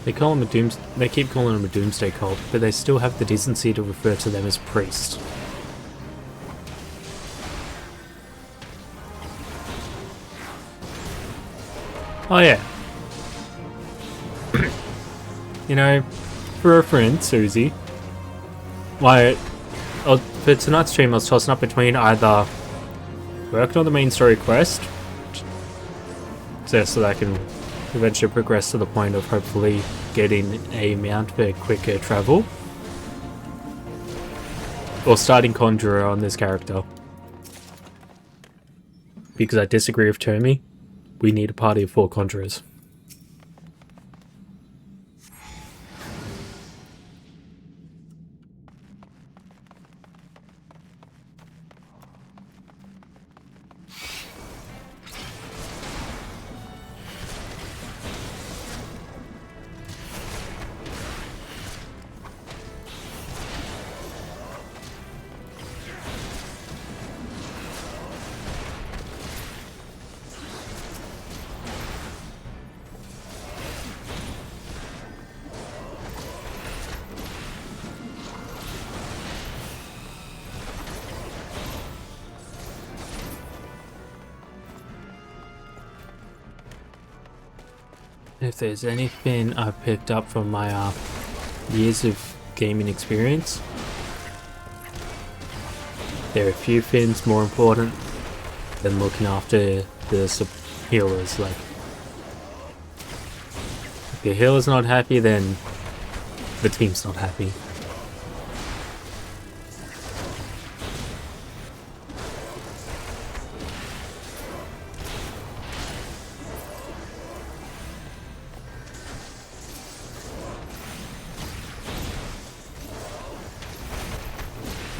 Speaker 2: They call him a they keep calling him a doomsday cult, but they still have the decency to refer to them as priests. Oh yeah. You know, for reference, Susie, for tonight's stream I was tossing up between either working on the main story quest, so that I can eventually progress to the point of hopefully getting a mount for quicker travel, or starting Conjurer on this character. Because I disagree with Tommy, we need a party of 4 Conjurers. If there's anything I've picked up from my years of gaming experience, there are a few things more important than looking after the healers. Like, if the healer's not happy, then the team's not happy.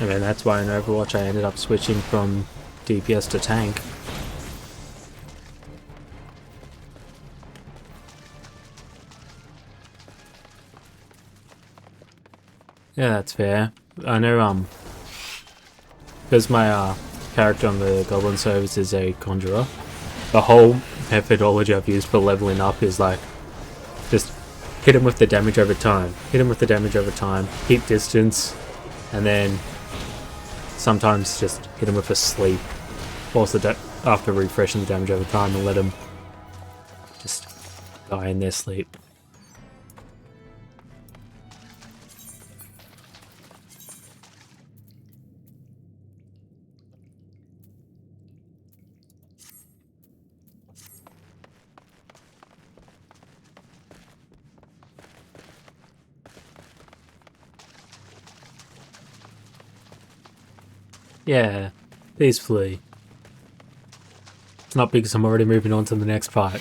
Speaker 2: I mean, that's why in Overwatch I ended up switching from DPS to tank. Yeah, that's fair. I know, because my character on the Goblin service is a conjurer, the whole methodology I've used for leveling up is like, just hit him with the damage over time, hit him with the damage over time, keep distance, and then sometimes just hit him with a sleep, force the after refreshing the damage over time and let him just die in their sleep. Yeah, peacefully. It's not because I'm already moving on to the next part.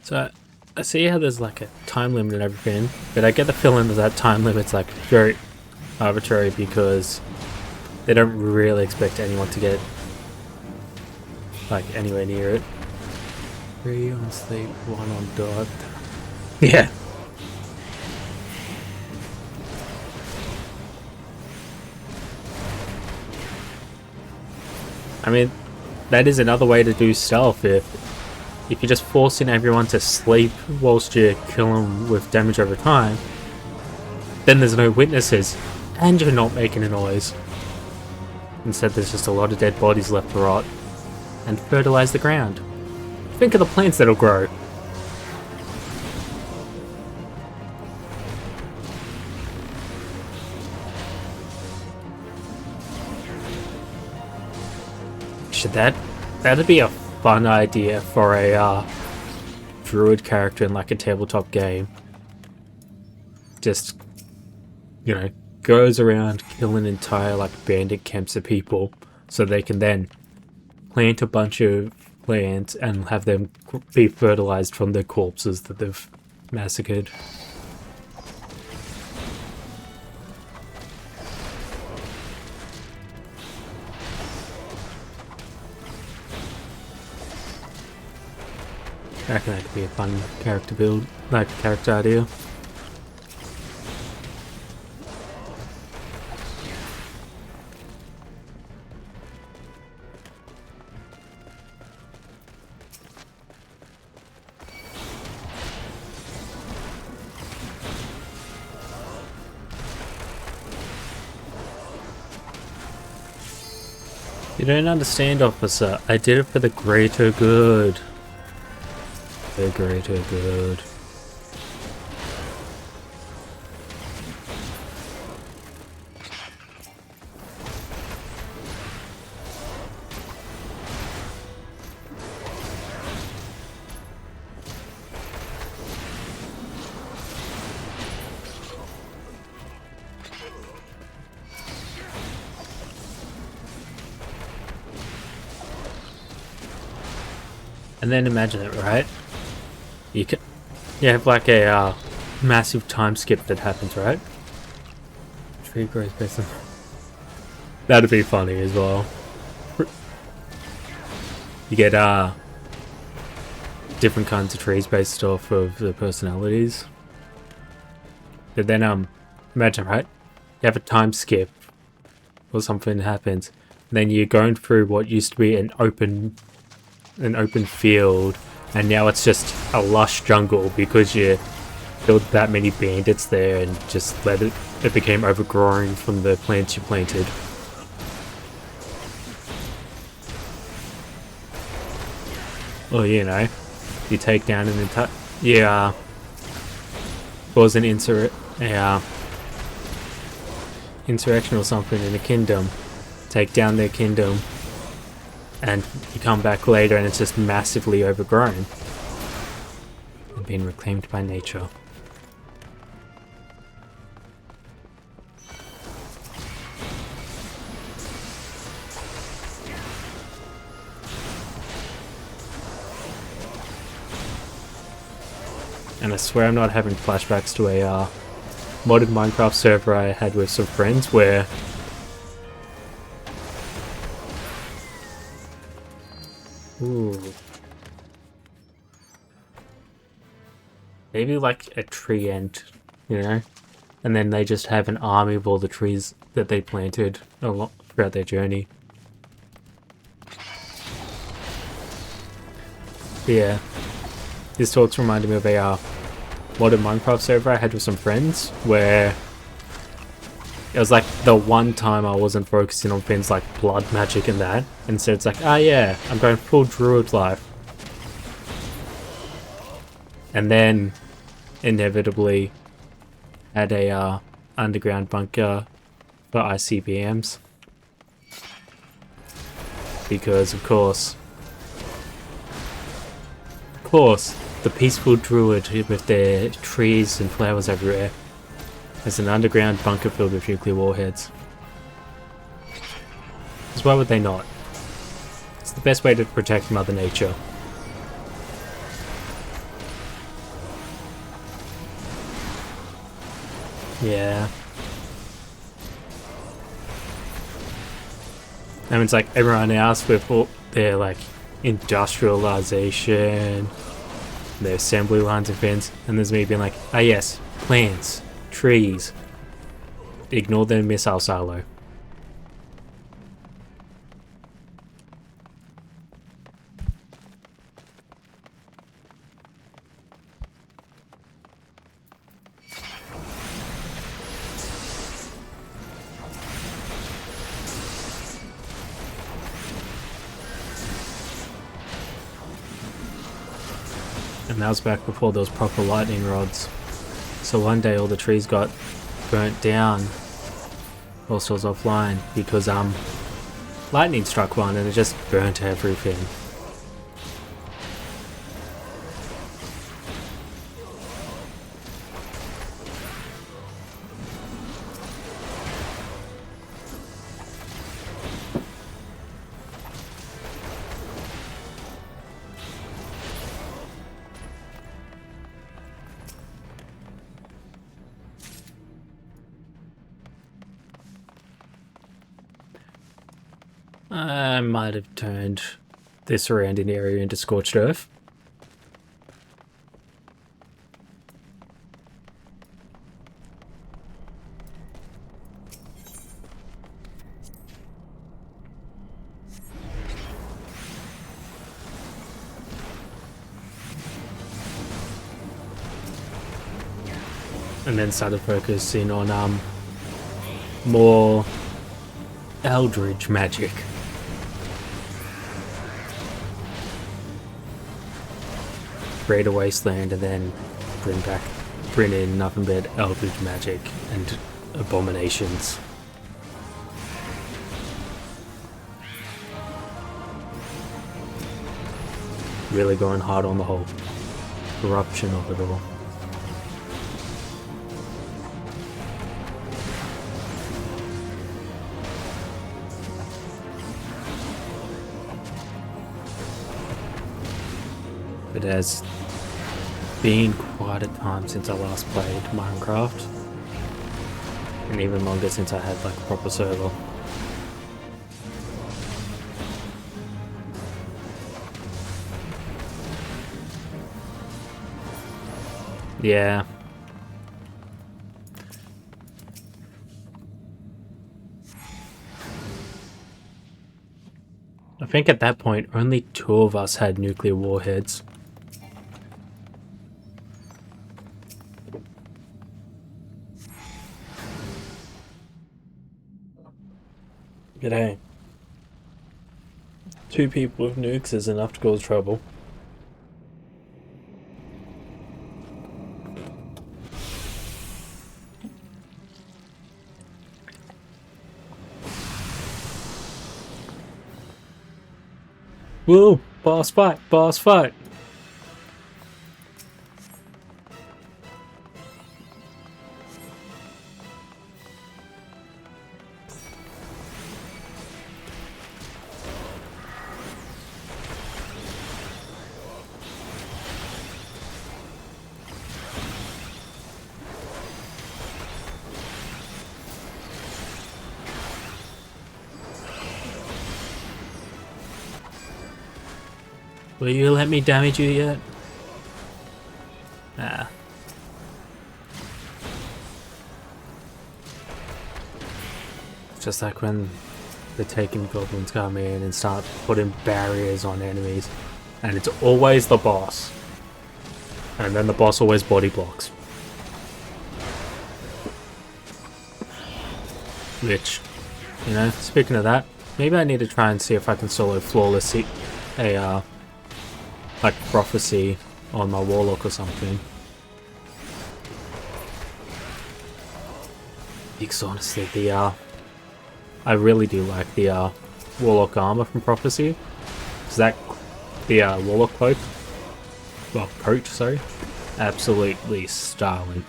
Speaker 2: So I see how there's like a time limit and everything, but I get the feeling that time limit's like very arbitrary because they don't really expect anyone to get like anywhere near it. 3 on sleep, 1 on dot. Yeah. I mean, that is another way to do stealth. If you're just forcing everyone to sleep whilst you kill them with damage over time, then there's no witnesses, and you're not making a noise. Instead, there's just a lot of dead bodies left to rot and fertilize the ground. Think of the plants that'll grow. That'd be a fun idea for a druid character in like a tabletop game. Just, you know, goes around killing entire like bandit camps of people so they can then plant a bunch of plants and have them be fertilized from the corpses that they've massacred. I reckon that could be a fun character build, like character idea. You don't understand, officer. I did it for the greater good. The greater good. And then imagine it, right? You have like a massive time skip that happens, right? Tree grows based on... That'd be funny as well. You get different kinds of trees based off of the personalities. But then imagine, right? You have a time skip or something happens. And then you're going through what used to be an open field, and now it's just a lush jungle because you killed that many bandits there and just it became overgrown from the plants you planted. Or, you know, you take down an entire... Yeah. cause an insurrection or something in a kingdom, take down their kingdom, and you come back later and it's just massively overgrown and being reclaimed by nature. And I swear I'm not having flashbacks to a modded Minecraft server I had with some friends where maybe like a tree end, you know? And then they just have an army of all the trees that they planted a lot throughout their journey. Yeah. This talks reminded me of a modded Minecraft server I had with some friends where it was like the one time I wasn't focusing on things like blood magic and that. And so it's like, ah yeah, I'm going full druid life. And then inevitably had a underground bunker for ICBMs. Because of course, the peaceful druid with their trees and flowers everywhere has an underground bunker filled with nuclear warheads. Because why would they not? It's the best way to protect Mother Nature. Yeah. I mean, it's like everyone else with all their like industrialization, their assembly lines and things, and there's me being like, ah yes, plants, trees. Ignore the missile silo. And that was back before there was proper lightning rods. So one day all the trees got burnt down whilst I was offline because lightning struck one and it just burnt everything. I might have turned this surrounding area into scorched earth. And then started focusing on more eldritch magic. Create a wasteland and then bring in nothing but eldritch magic and abominations. Really going hard on the whole corruption of it all. It has been quite a time since I last played Minecraft, and even longer since I had like a proper server. Yeah. I think at that point only 2 of us had nuclear warheads. But hey, 2 people with nukes is enough to cause trouble. Whoa! Boss fight! Boss fight! Will you let me damage you yet? Ah. It's just like when the Taken goblins come in and start putting barriers on enemies, and it's always the boss. And then the boss always body blocks. Which, you know, speaking of that, maybe I need to try and see if I can solo flawless like prophecy on my warlock or something. Because honestly, I really do like the warlock armor from prophecy. Is that the warlock cloak? Well, coat, sorry. Absolutely styling.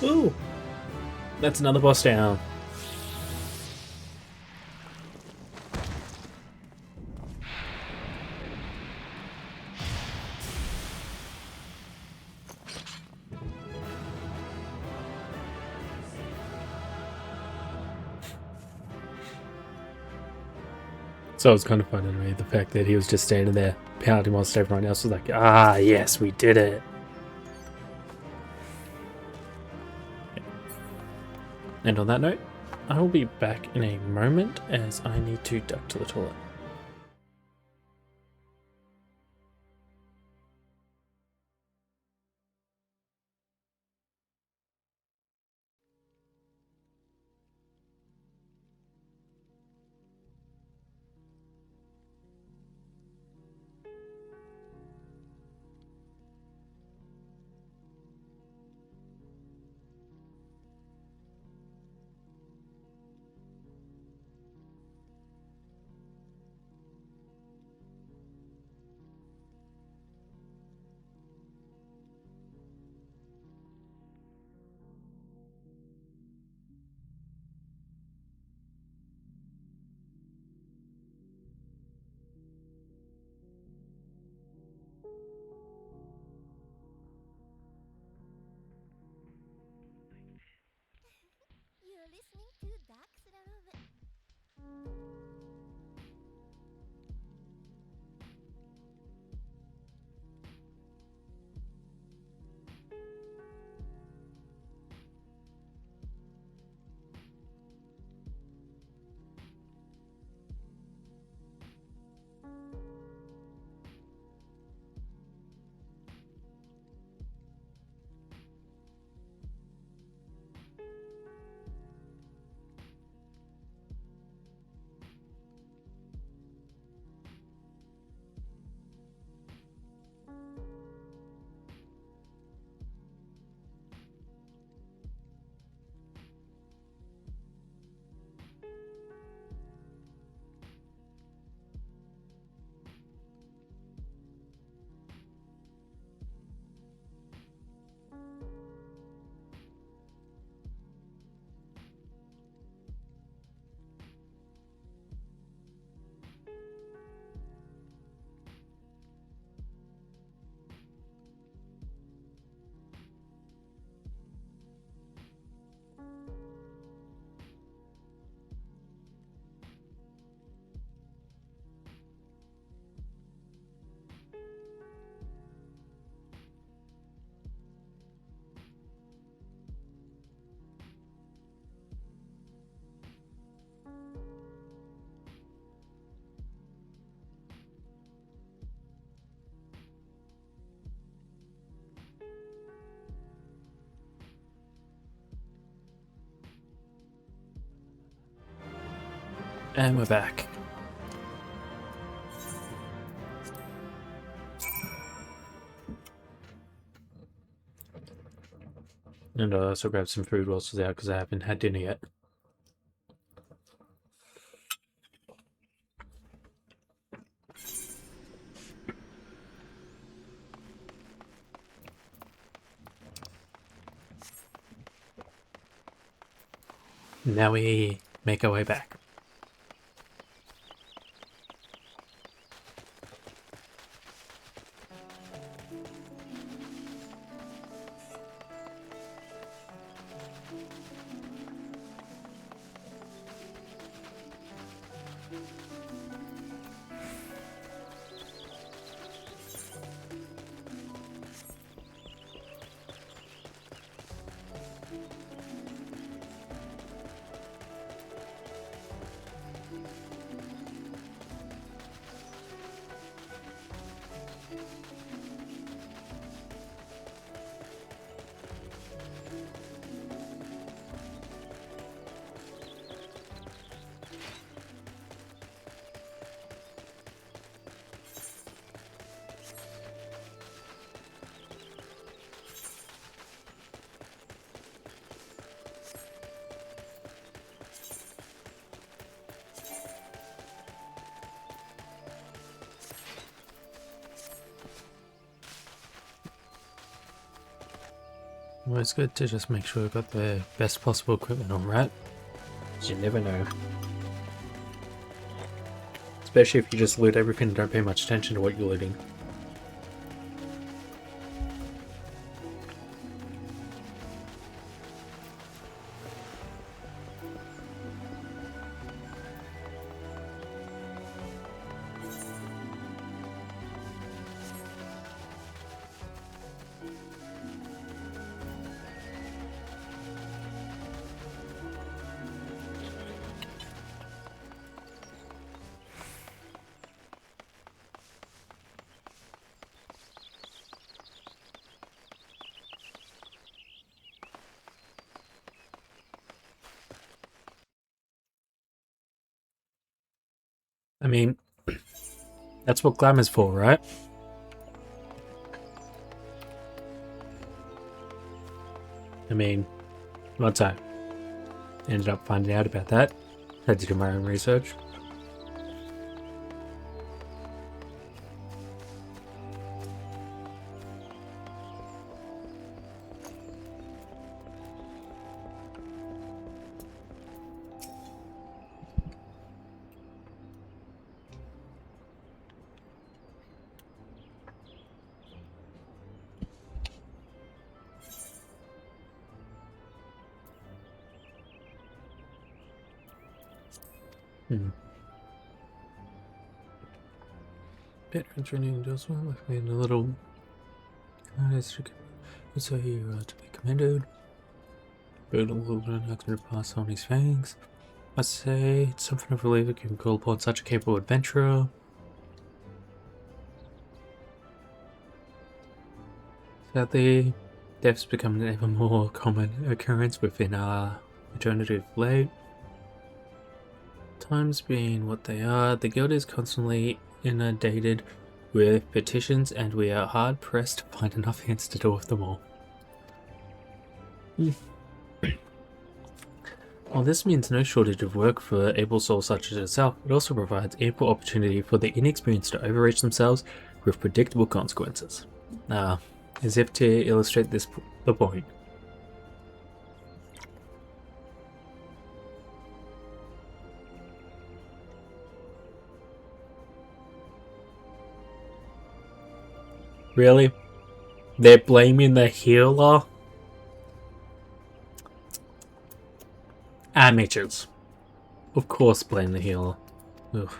Speaker 2: Ooh! That's another boss down. So it was kind of funny to me, the fact that he was just standing there pounding whilst everyone else was like, ah, yes, we did it. And on that note, I will be back in a moment as I need to duck to the toilet. And we're back. And I also grabbed some food whilst I was out because I haven't had dinner yet. Now we make our way back. Well, it's good to just make sure we've got the best possible equipment on, right? Because you never know. Especially if you just loot everything and don't pay much attention to what you're looting. I mean, that's what glamour's for, right? I mean, once I ended up finding out about that, I had to do my own research. Veterans training does well. I've made a little. So you to be commended. But a little bit not going to pass on his fangs. I say it's something of a reliever you can call upon such a capable adventurer. Sadly, death's become an ever more common occurrence within our eternity of late. Times being what they are, the guild is constantly inundated with petitions and we are hard pressed to find enough hands to deal with them all. While this means no shortage of work for able souls such as yourself, it also provides ample opportunity for the inexperienced to overreach themselves with predictable consequences. As if to illustrate the point. Really? They're blaming the healer? Amateurs. Of course blame the healer. Ugh.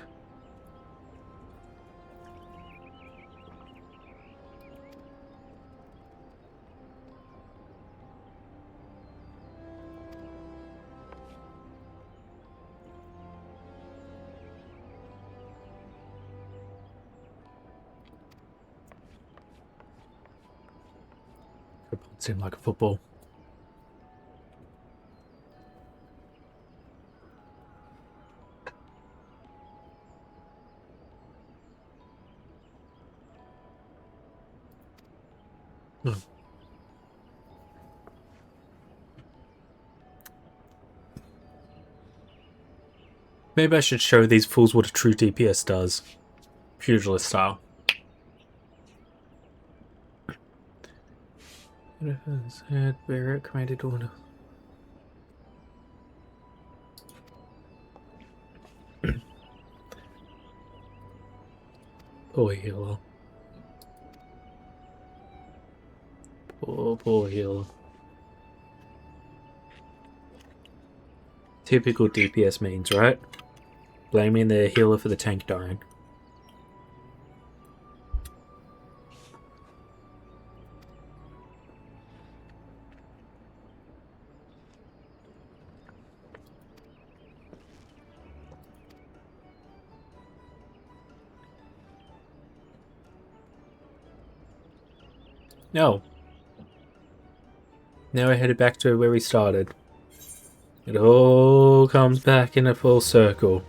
Speaker 2: It seemed like a football. Hmm. Maybe I should show these fools what a true DPS does. Pugilist style. Head, bear it, commanded order. Poor healer. Poor healer. Typical DPS means, right? Blaming the healer for the tank dying. No. Now we're headed back to where we started. It all comes back in a full circle.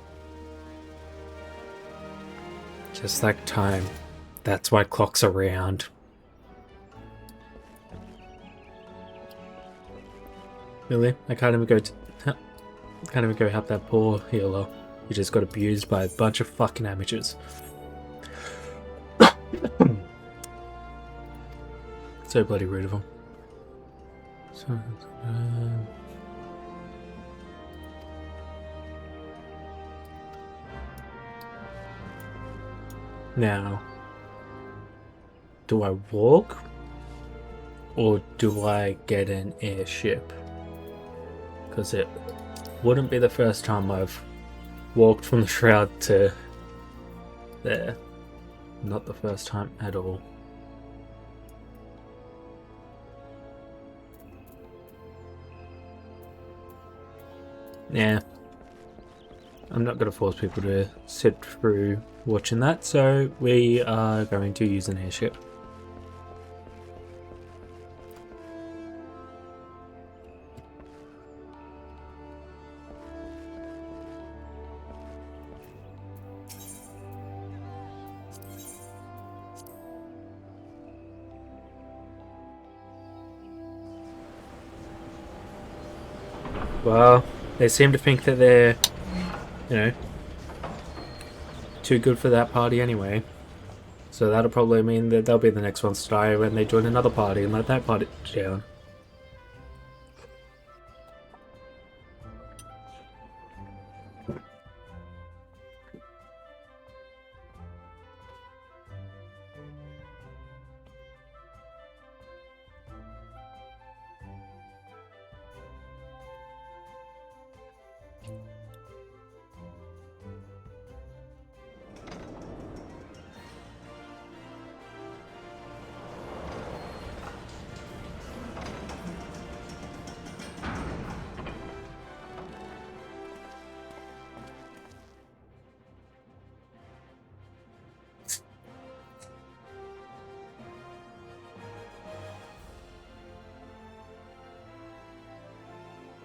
Speaker 2: Just like time. That's why clocks are round. Really? I can't even go help that poor healer. He just got abused by a bunch of fucking amateurs. So bloody rude of him. So, now, do I walk? Or do I get an airship? Because it wouldn't be the first time I've walked from the shroud to there. Not the first time at all. Yeah. I'm not going to force people to sit through watching that, so we are going to use an airship. Well, they seem to think that they're, you know, too good for that party anyway. So that'll probably mean that they'll be the next ones to die when they join another party and let that party down.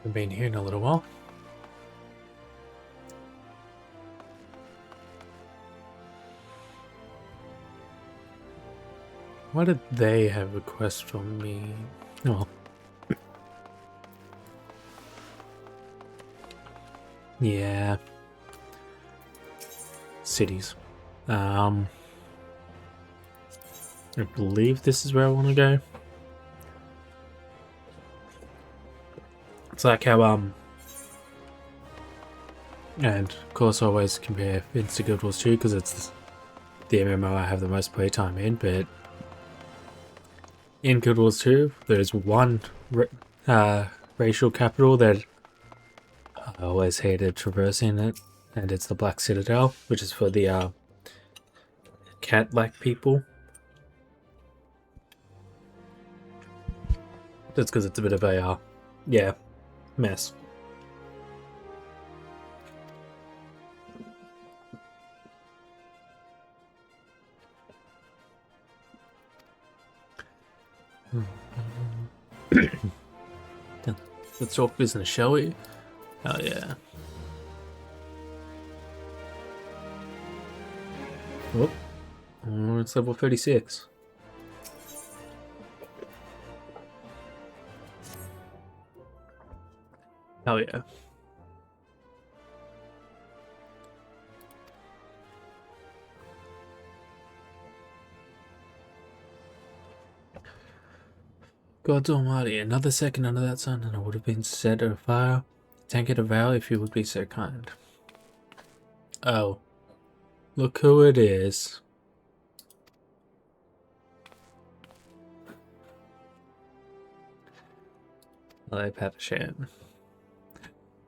Speaker 2: I've been here in a little while. Why did they have a quest from me? Oh. Yeah. Cities. I believe this is where I want to go. It's like how, and of course I always compare Vince to Guild Wars 2 because it's the MMO I have the most playtime in, but in Guild Wars 2 there's one racial capital that I always hated traversing it, and it's the Black Citadel, which is for the cat-like people. That's because it's a bit of a, yeah, mess. Let's talk business, shall we? Oh yeah. Oh, it's level 36. Hell yeah. God almighty, another second under that sun and I would have been set afire. Tank it a vow if you would be so kind. Oh. Look who it is. Hello, Patacham.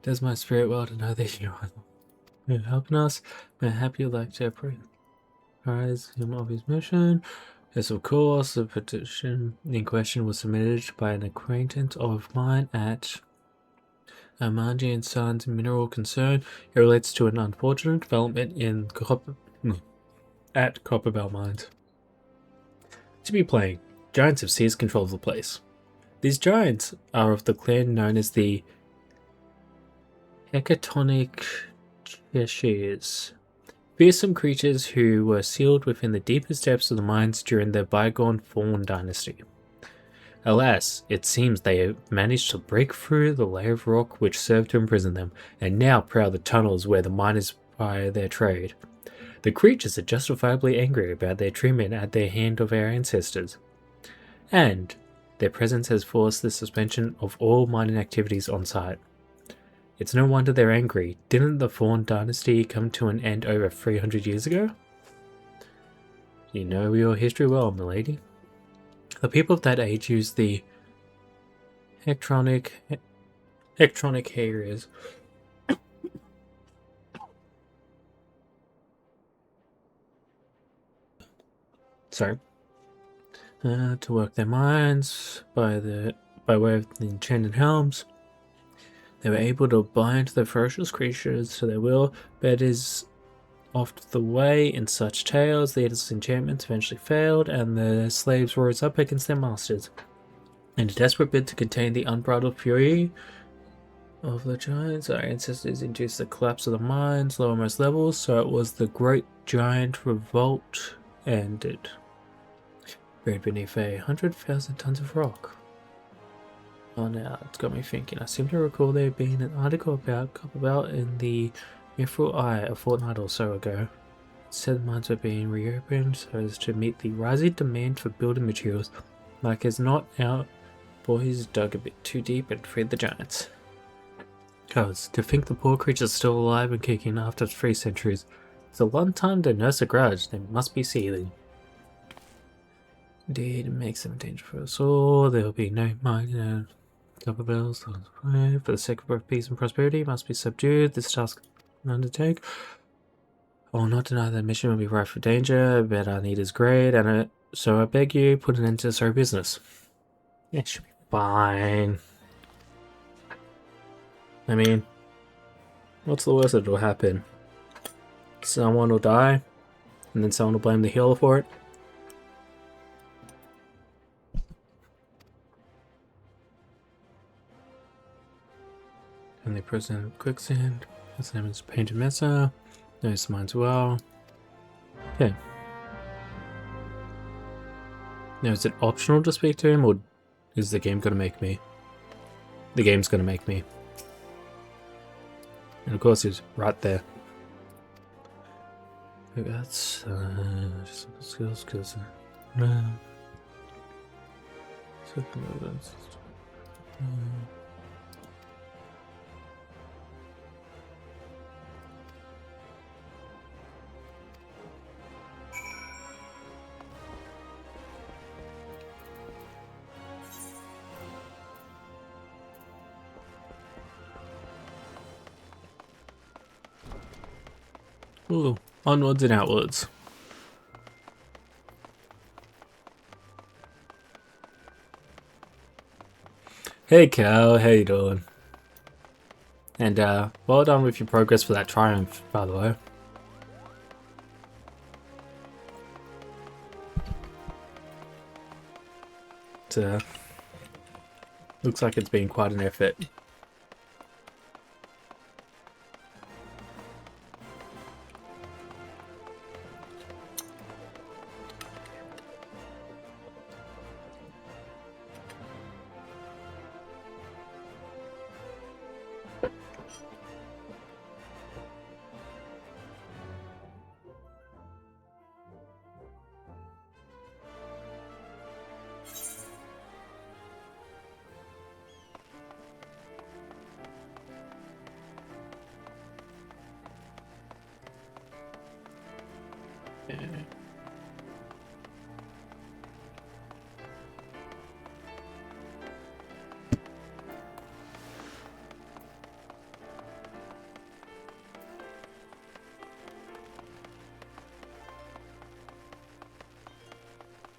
Speaker 2: Does my spirit well to know that you are helping us? May I help you like to apprise him of his mission? Yes, of course. The petition in question was submitted by an acquaintance of mine at Amanji and Sons Mineral Concern. It relates to an unfortunate development in at Copperbell Mines. To be plain, giants have seized control of the place. These giants are of the clan known as the Hecatonic Cheshires, fearsome creatures who were sealed within the deepest depths of the mines during the bygone Fawn dynasty. Alas, it seems they have managed to break through the layer of rock which served to imprison them, and now prowl the tunnels where the miners ply their trade. The creatures are justifiably angry about their treatment at the hand of our ancestors, and their presence has forced the suspension of all mining activities on site. It's no wonder they're angry. Didn't the Fawn dynasty come to an end over 300 years ago? You know your history well, milady. The people of that age used the hectronic areas to work their mines by way of the enchanted helms. They were able to bind the ferocious creatures to their will, but it is oft the way in such tales. The disenchantments eventually failed, and the slaves rose up against their masters. In a desperate bid to contain the unbridled fury of the giants, our ancestors induced the collapse of the mines, lowermost levels, so it was the Great Giant Revolt ended. Buried beneath 100,000 tons of rock. Oh, now it's got me thinking. I seem to recall there being an article about Copperbelt in the Mithril Eye a fortnight or so ago. It said the mines were being reopened so as to meet the rising demand for building materials. Like as not, our boys dug a bit too deep and freed the giants. Cause to think the poor creature's still alive and kicking after 3 centuries. It's a long time to nurse a grudge. They must be seething. Indeed, it makes them dangerous for us all. There will be no mining Copperbells for the sake of both peace and prosperity must be subdued. This task can undertake. I will not deny that mission will be rife for danger, but our need is great, and so I beg you, put an end to this business. It should be fine. I mean, what's the worst that will happen? Someone will die, and then someone will blame the healer for it. And the president of Quicksand. His name is Painted Mesa. Knows mine as well. Okay. Now, is it optional to speak to him, or is the game gonna make me? The game's gonna make me. And of course, he's right there. That's just skills, because ooh, onwards and outwards. Hey Cal, how you doing? And well done with your progress for that triumph, by the way. It looks like it's been quite an effort.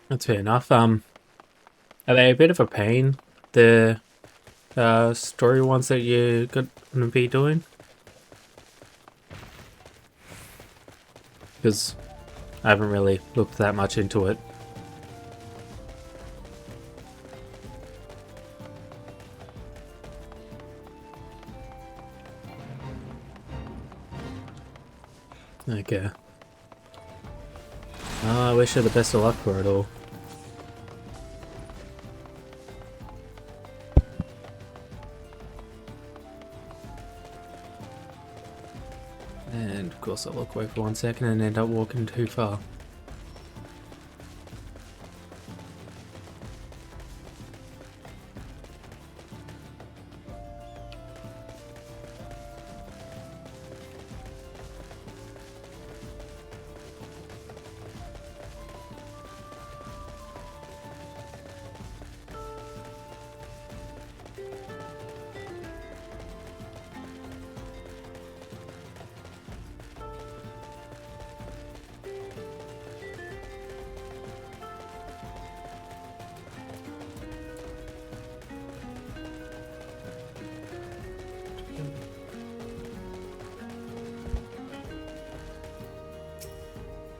Speaker 2: That's fair enough. Are they a bit of a pain, the story ones that you're gonna be doing? Because I haven't really looked that much into it. Okay. Oh, I wish you the best of luck for it all. And of course I'll look away for 1 second and end up walking too far.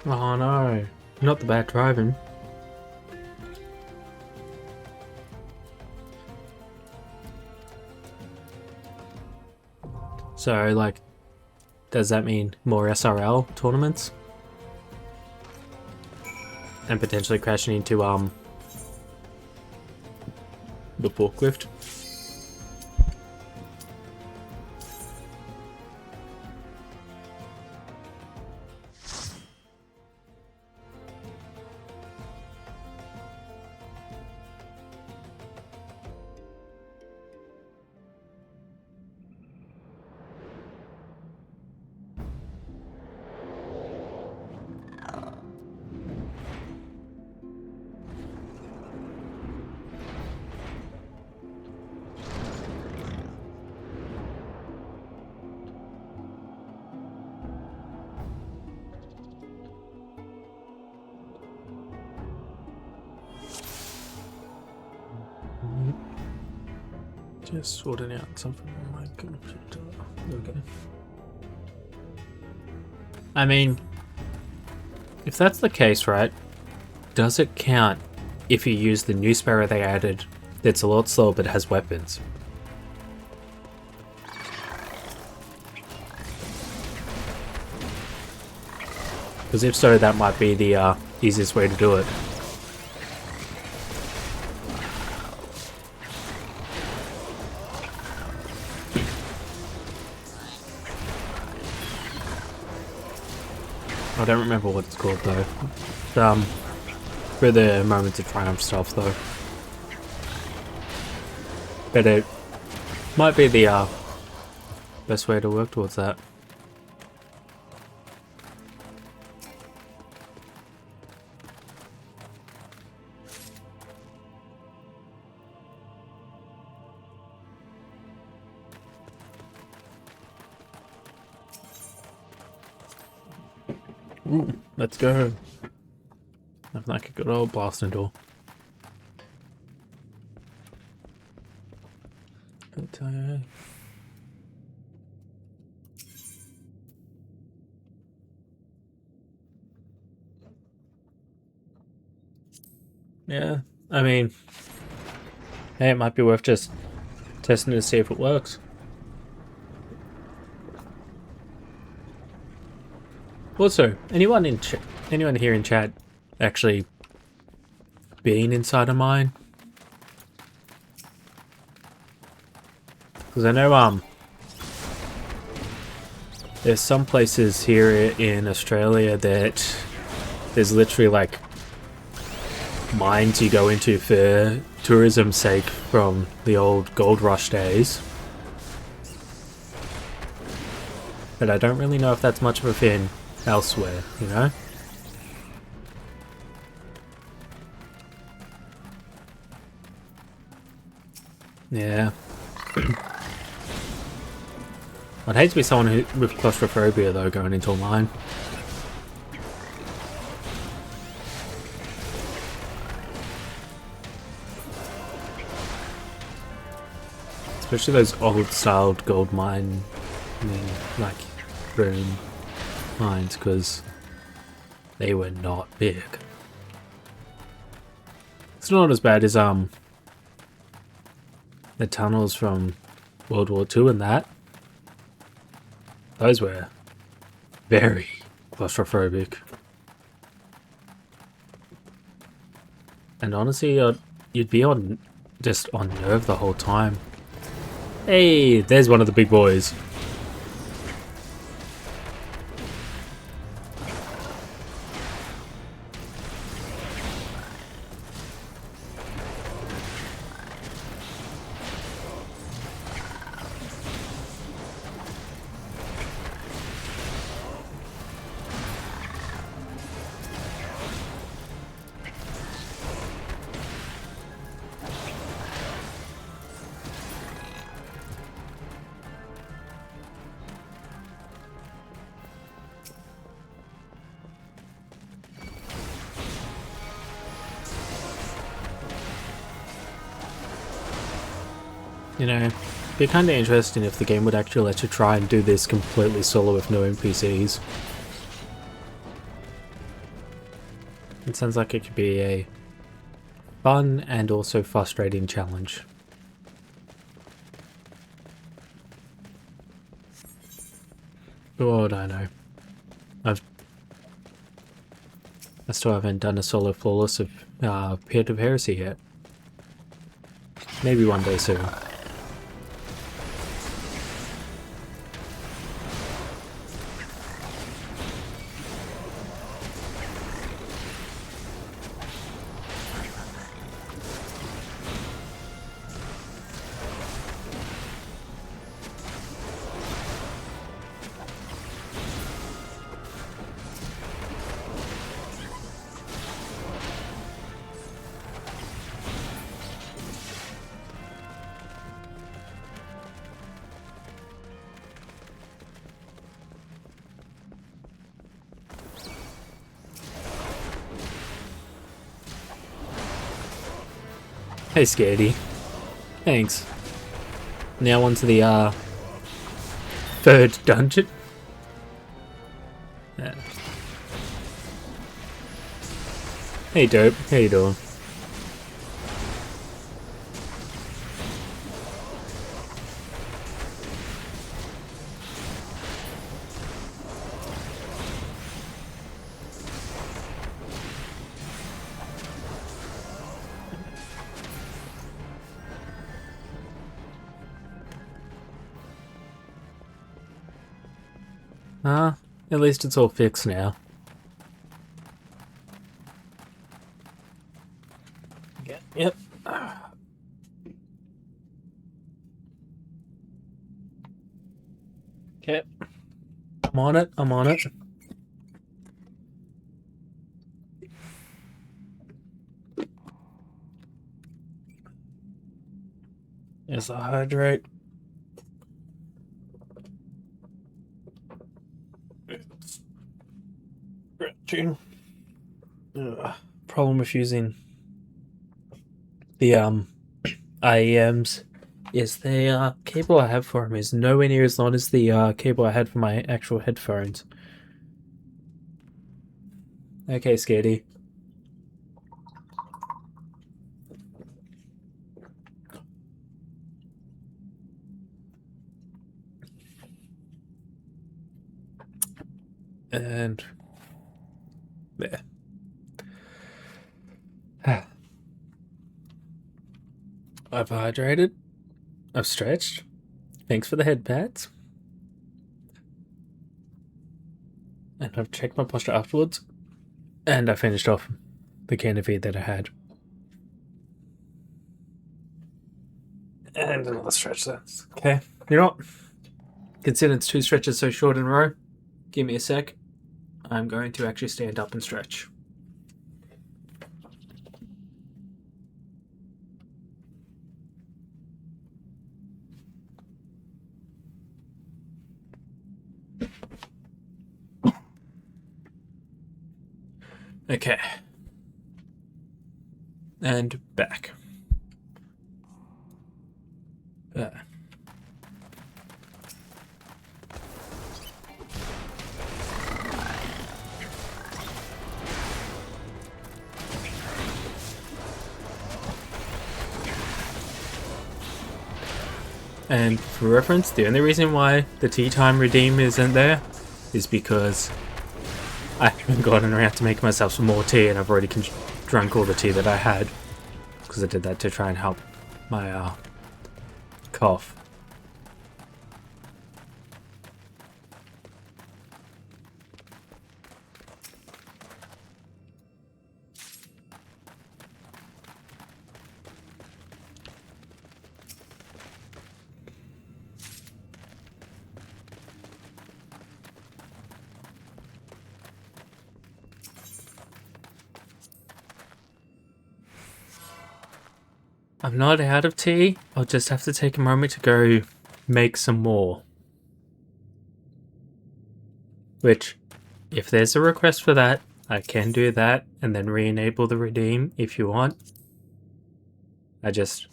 Speaker 2: Oh no, not the bad driving. So, like, does that mean more SRL tournaments? And potentially crashing into, the forklift? Just sorting out something on my computer. Okay. I mean, if that's the case, right, does it count if you use the new sparrow they added that's a lot slower but has weapons? Because if so, that might be the easiest way to do it. I don't remember what it's called though. For the Moments of Triumph stuff though. But it might be the best way to work towards that. Ooh, let's go. Nothing like a good old blasting door. Yeah, I mean, hey, it might be worth just testing to see if it works. Also, anyone here in chat actually been inside a mine? Because I know there's some places here in Australia that there's literally like mines you go into for tourism's sake from the old gold rush days. But I don't really know if that's much of a thing elsewhere, you know? Yeah. I'd hate to be someone with claustrophobia though going into a mine. Especially those old-styled gold mine, like room mines, because they were not big. It's not as bad as the tunnels from World War II and that. Those were very claustrophobic. And honestly, you'd be just on nerve the whole time. Hey, there's one of the big boys. You know, it'd be kind of interesting if the game would actually let you try and do this completely solo with no NPCs. It sounds like it could be a fun and also frustrating challenge. God, I know. I still haven't done a solo flawless of Pit of Heresy yet. Maybe one day soon. Hey, Scaredy. Thanks. Now on to the third dungeon. Yeah. Hey, Dope. How you doing? At least it's all fixed now. Yep. Okay. I'm on it. I'm on it. There's the hydrate. Problem with using the IEMs is the cable I have for them is nowhere near as long as the cable I had for my actual headphones. Okay, Scaredy. And there. I've hydrated. I've stretched. Thanks for the head pats. And I've checked my posture afterwards. And I finished off the can of feed that I had. And another stretch there. Okay. You know what? Considering it's 2 stretches so short in a row, give me a sec. I'm going to actually stand up and stretch. Okay. And back. And for reference, the only reason why the tea time redeem isn't there is because I haven't gotten around to making myself some more tea, and I've already drunk all the tea that I had, because I did that to try and help my cough. I'm not out of tea, I'll just have to take a moment to go make some more. Which, if there's a request for that, I can do that and then re-enable the redeem if you want. I just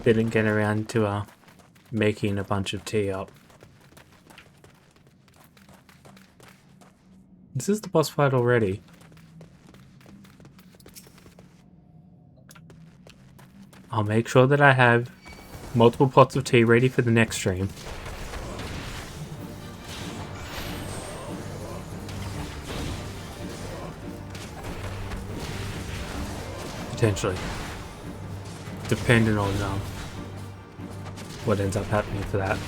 Speaker 2: didn't get around to making a bunch of tea up. This is the boss fight already. I'll make sure that I have multiple pots of tea ready for the next stream. Potentially. Depending on what ends up happening for that.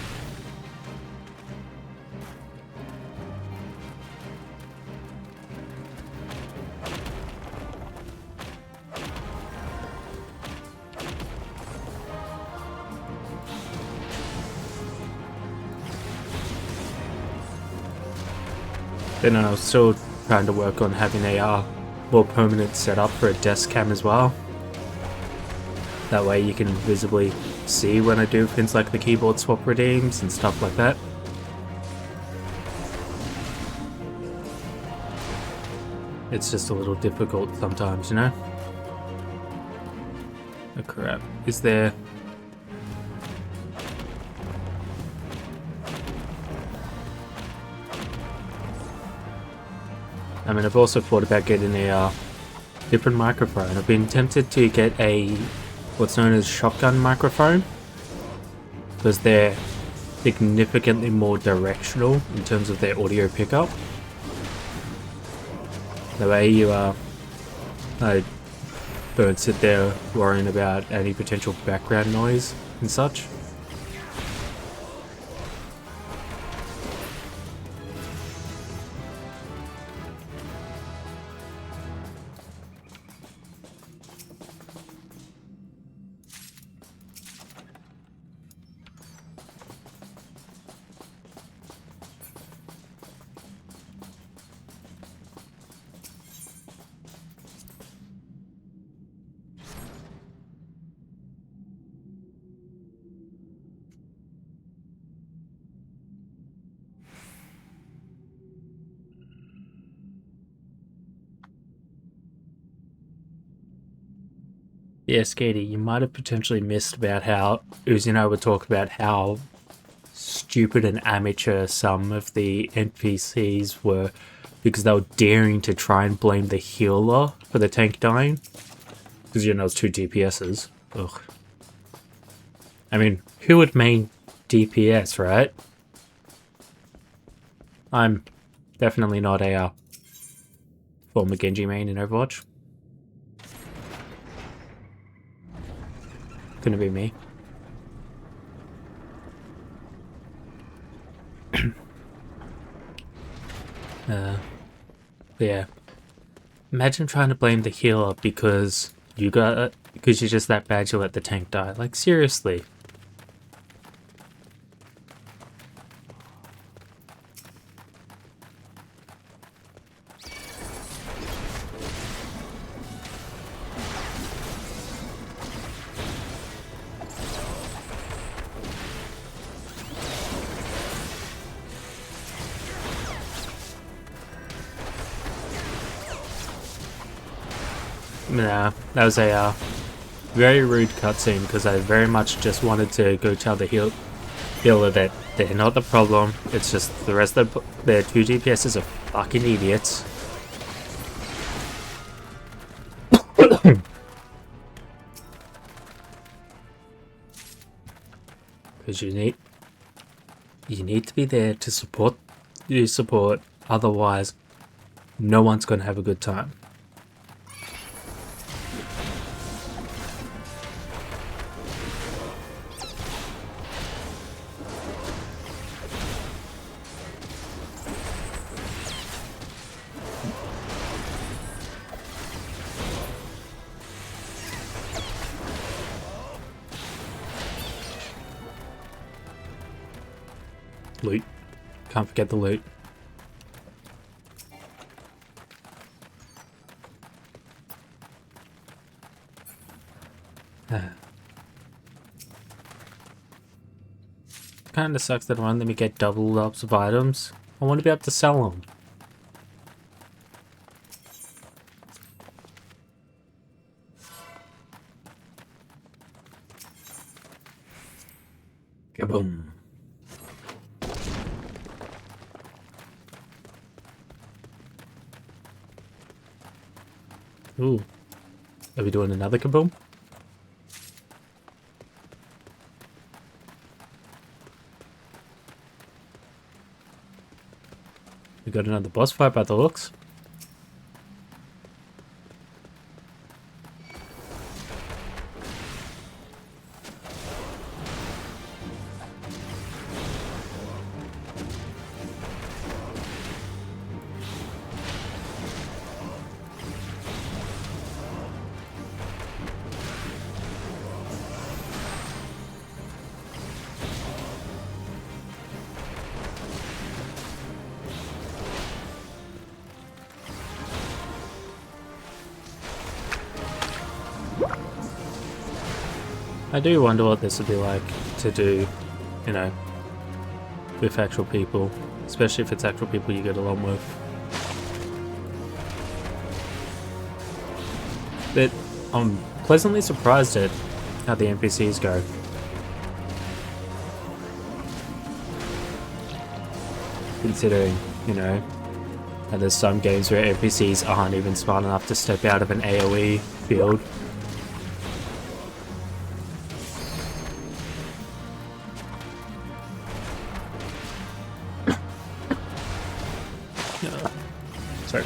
Speaker 2: Then I was still trying to work on having a more permanent setup for a desk cam as well. That way you can visibly see when I do things like the keyboard swap redeems and stuff like that. It's just a little difficult sometimes, you know? Oh crap. Is there... I mean, I've also thought about getting a different microphone. I've been tempted to get a what's known as shotgun microphone, because they're significantly more directional in terms of their audio pickup. The way you don't sit there worrying about any potential background noise and such. Yeah, Skatey, you might have potentially missed about how Uzi and I would talk about how stupid and amateur some of the NPCs were, because they were daring to try and blame the healer for the tank dying. Because, you know, it's 2 DPSs. Ugh. I mean, who would main DPS, right? I'm definitely not a former Genji main in Overwatch. Gonna be me. Yeah. Imagine trying to blame the healer because you're just that bad you let the tank die. Like, seriously. Nah, that was a very rude cutscene because I very much just wanted to go tell the healer that they're not the problem. It's just the rest of their 2 DPSs are fucking idiots. Because you need to be there to support your support. Otherwise, no one's gonna have a good time. Loot. Can't forget the loot. Kinda sucks that one let me get double ups of items. I want to be able to sell them. Kaboom. Ooh. Are we doing another kaboom? We got another boss fight by the looks. I do wonder what this would be like to do, you know, with actual people, especially if it's actual people you get along with. But I'm pleasantly surprised at how the NPCs go. Considering, you know, how there's some games where NPCs aren't even smart enough to step out of an AoE field. Sorry.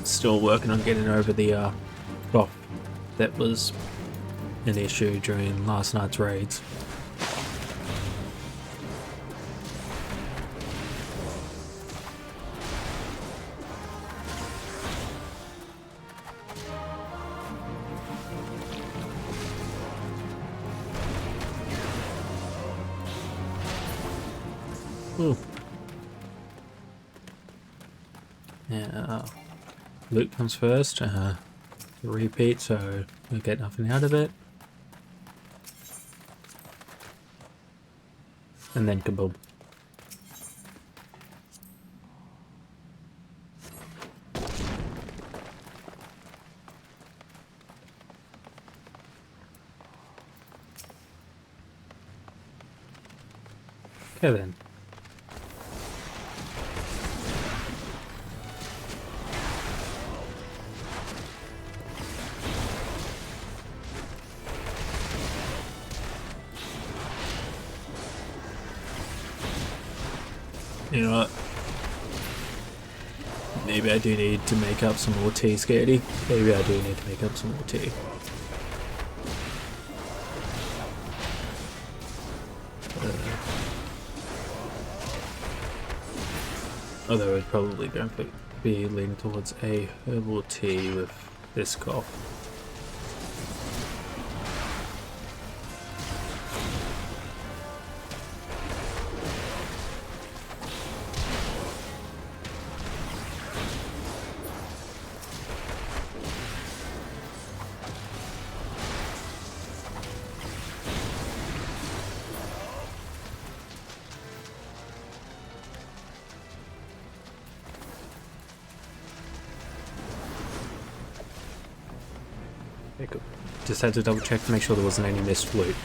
Speaker 2: Still working on getting over the cough that was an issue during last night's raids. Ooh. Yeah, loot comes first. Repeat, so we'll get nothing out of it. And then kaboom. Okay then. You know what? Maybe I do need to make up some more tea, Scaredy. Maybe I do need to make up some more tea. Although I'd probably going to be leaning towards a herbal tea with this cough. Okay, good. Just had to double check to make sure there wasn't any missed loot.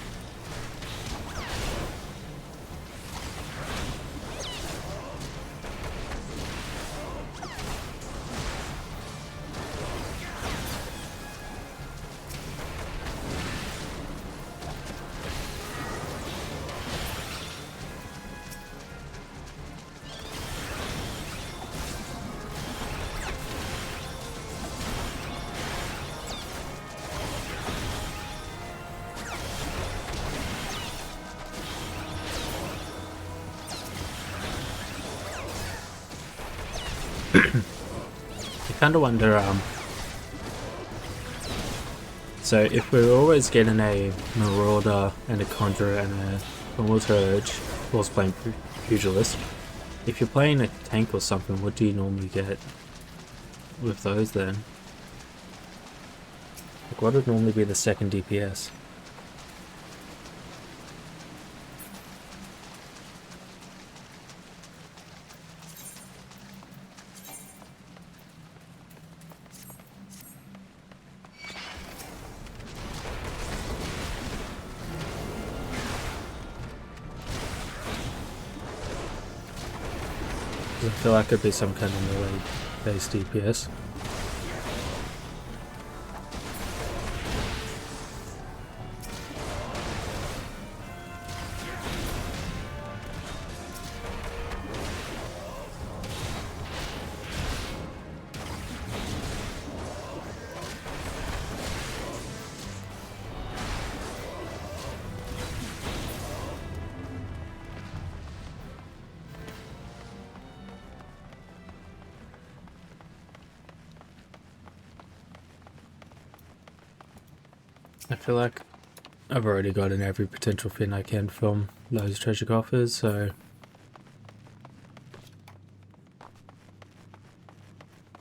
Speaker 2: I kind of wonder, so if we're always getting a Marauder and a Conjurer and a normal Surge whilst playing Pugilist, if you're playing a tank or something, what do you normally get with those then? Like, what would normally be the second DPS? I feel like it'd be some kind of melee based DPS. I feel like I've already gotten every potential fin I can from those treasure coffers, so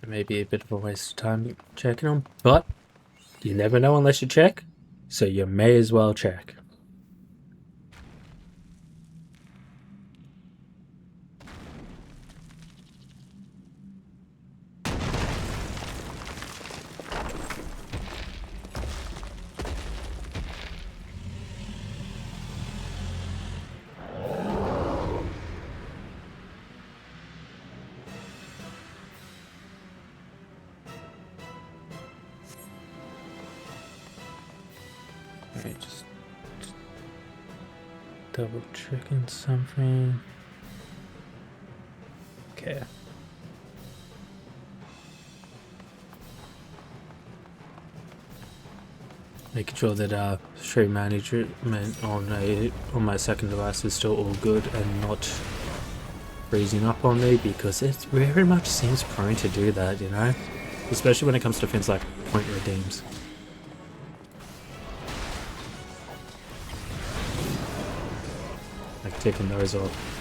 Speaker 2: it may be a bit of a waste of time checking them, but you never know unless you check, so you may as well check. Alright, just double checking something. Okay. Making sure that stream management on my second device is still all good and not freezing up on me, because it very much seems prone to do that, you know? Especially when it comes to things like point redeems. Like taking those off.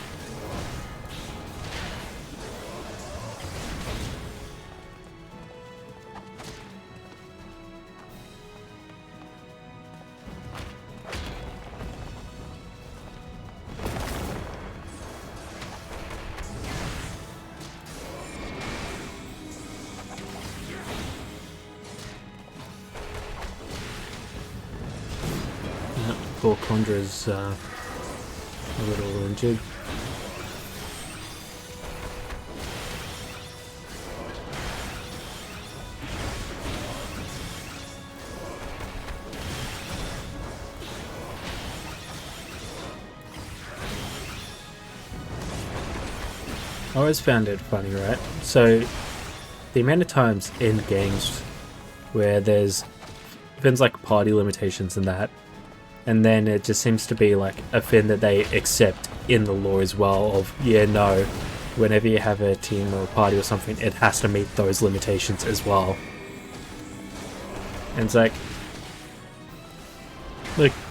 Speaker 2: Poor Conjurer's a little injured. I always found it funny, right? So, the amount of times in games where there's things like party limitations and that, and then it just seems to be like a thing that they accept in the law as well of, yeah, no, whenever you have a team or a party or something, it has to meet those limitations as well. And it's like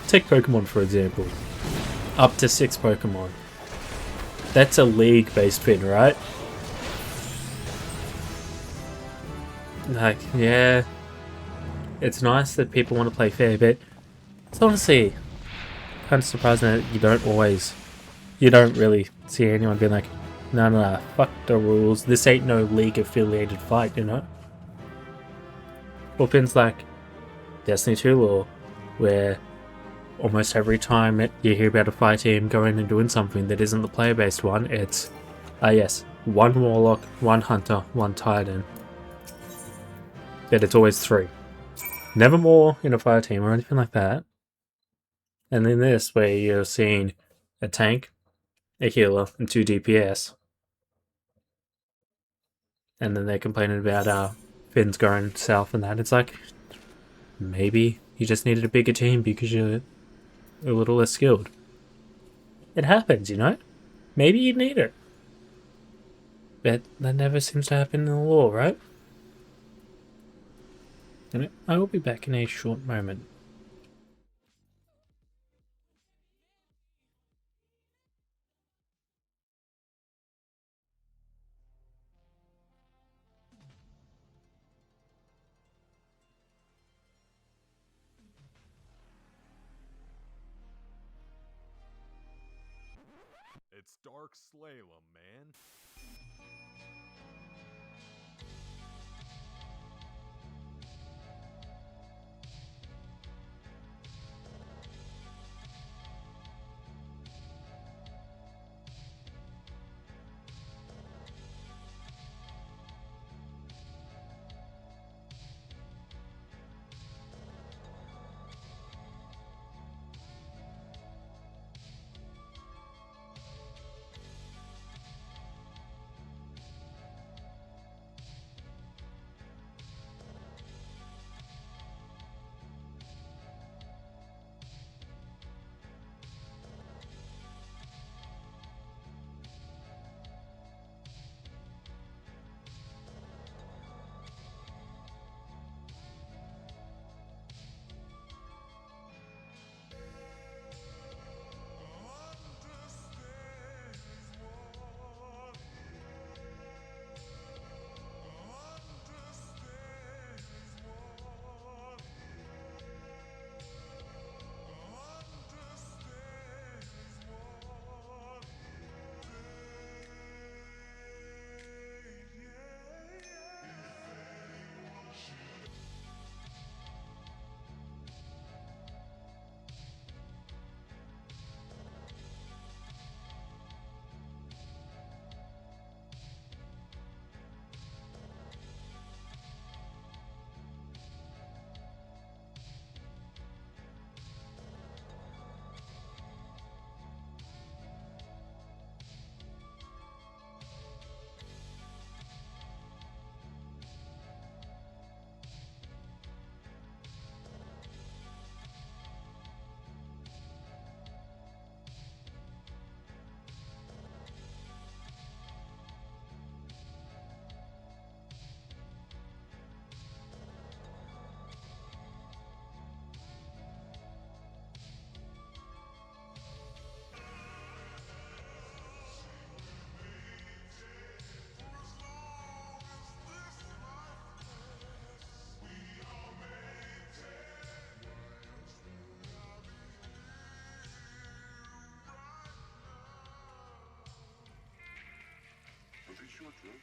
Speaker 2: take Pokemon for example. Up to 6 Pokemon. That's a league-based thing, right? Like, yeah, it's nice that people want to play fair, but it's honestly kind of surprising that you don't really see anyone being like, no, fuck the rules, this ain't no league affiliated fight, you know? Or things like, Destiny 2 lore, where almost every time you hear about a fire team going and doing something that isn't the player-based one, it's, yes, one warlock, one hunter, one titan. But it's always 3. Never more in a fire team or anything like that. And in this, where you're seeing a tank, a healer, and 2 DPS. And then they're complaining about Finn's going south and that. It's like, maybe you just needed a bigger team because you're a little less skilled. It happens, you know? Maybe you need it. But that never seems to happen in the lore, right? And I will be back in a short moment.
Speaker 1: It's Dark Slalom, man.
Speaker 3: Was it your drug?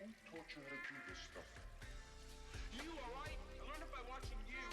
Speaker 3: Who taught you how to do this stuff? You, alright? I learned it by watching you.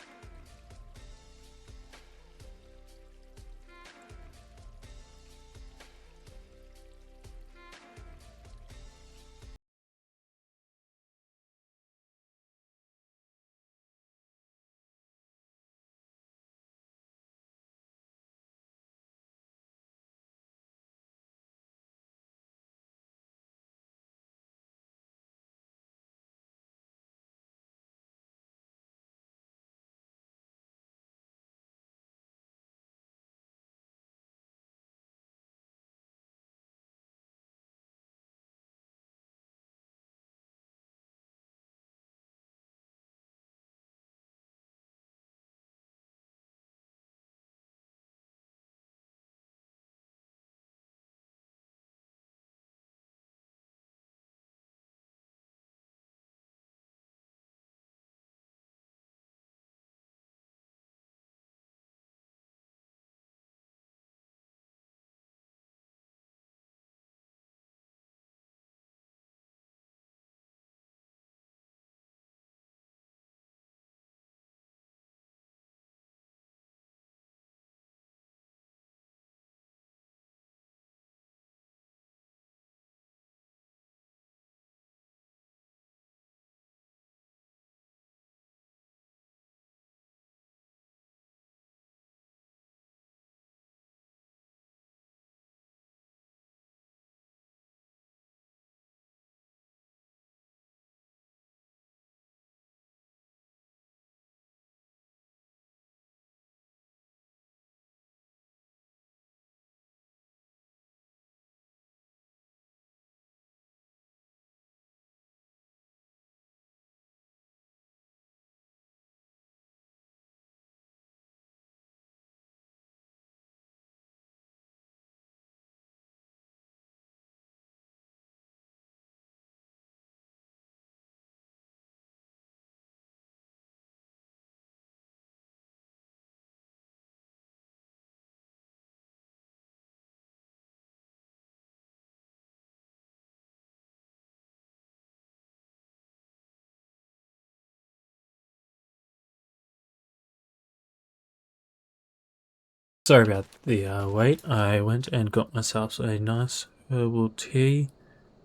Speaker 2: Sorry about the wait. I went and got myself a nice herbal tea.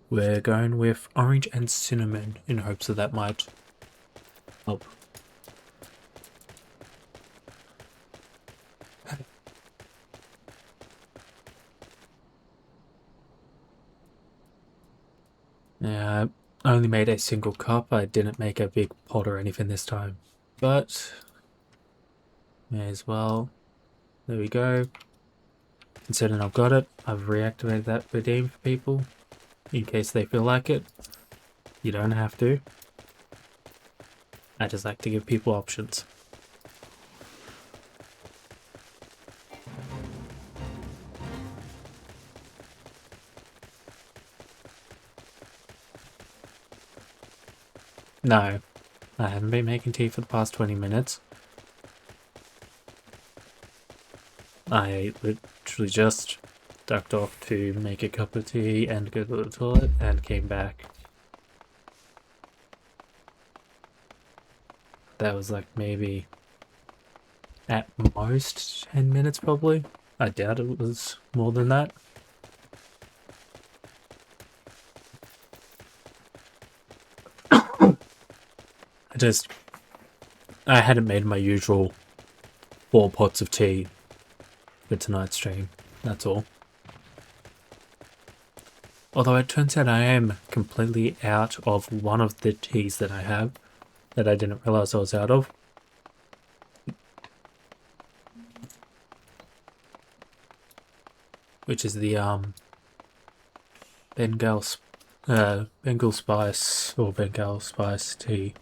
Speaker 2: We're going with orange and cinnamon in hopes that that might help. Yeah, I only made a single cup. I didn't make a big pot or anything this time. But may as well. There we go. Considering I've got it, I've reactivated that redeem for people in case they feel like it. You don't have to. I just like to give people options. No, I haven't been making tea for the past 20 minutes. I literally just ducked off to make a cup of tea and go to the toilet and came back. That was like maybe at most 10 minutes probably. I doubt it was more than that. I hadn't made my usual 4 pots of tea for tonight's stream, that's all. Although it turns out I am completely out of one of the teas that I have that I didn't realize I was out of. Which is the Bengal spice or Bengal spice tea.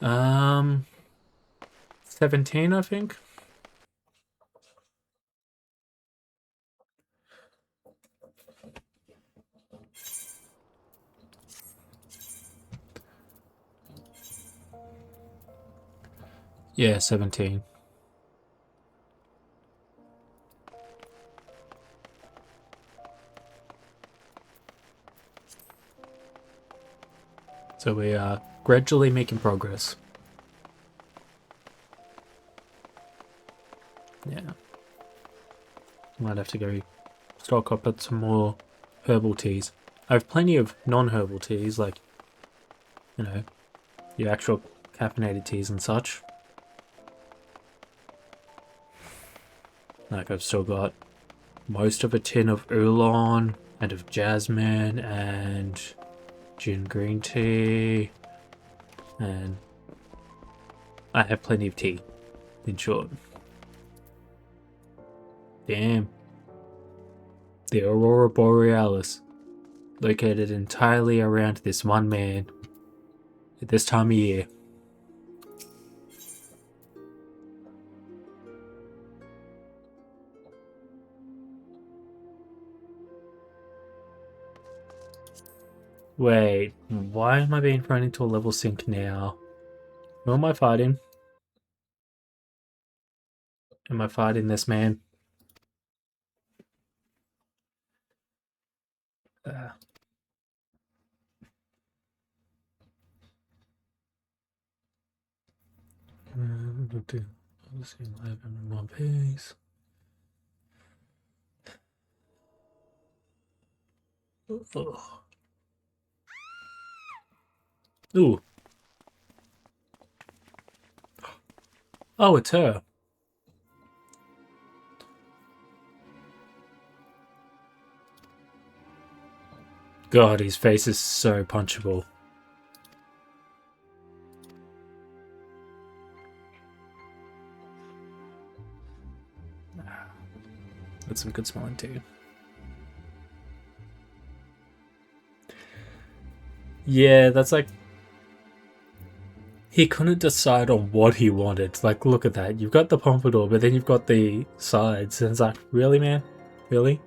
Speaker 2: Um, 17, I think. Yeah, 17. So we are gradually making progress. Yeah. Might have to go stock up at some more herbal teas. I have plenty of non-herbal teas, like, you know, your actual caffeinated teas and such. Like, I've still got most of a tin of oolong and of jasmine and gin green tea, and I have plenty of tea, in short. Damn. The Aurora Borealis, located entirely around this one man at this time of year. Wait, why am I being thrown into a level sync now? Who am I fighting? Am I fighting this man? Let's see, live MMO pace. Ooh. Oh, it's her. God, his face is so punchable. That's some good smelling too. Yeah, that's like... He couldn't decide on what he wanted. Like, look at that. You've got the pompadour, but then you've got the sides. And it's like, really, man? Really?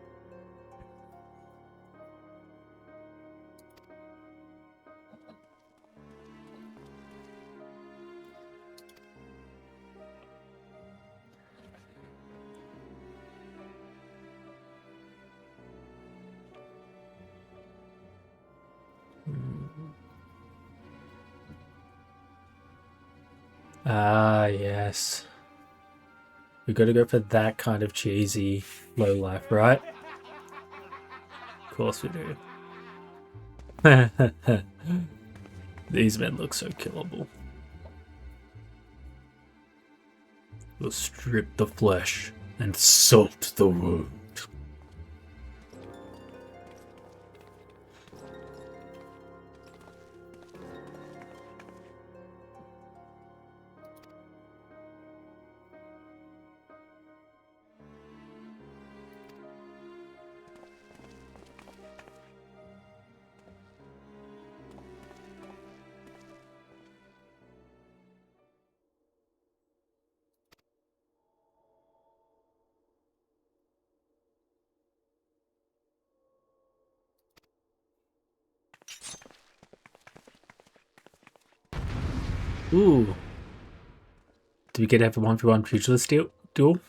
Speaker 2: Ah, yes. We gotta go for that kind of cheesy low life, right? Of course we do. These men look so killable. We'll strip the flesh and salt the wound. Ooh. Do we get to have a 1v1 pugilist duel?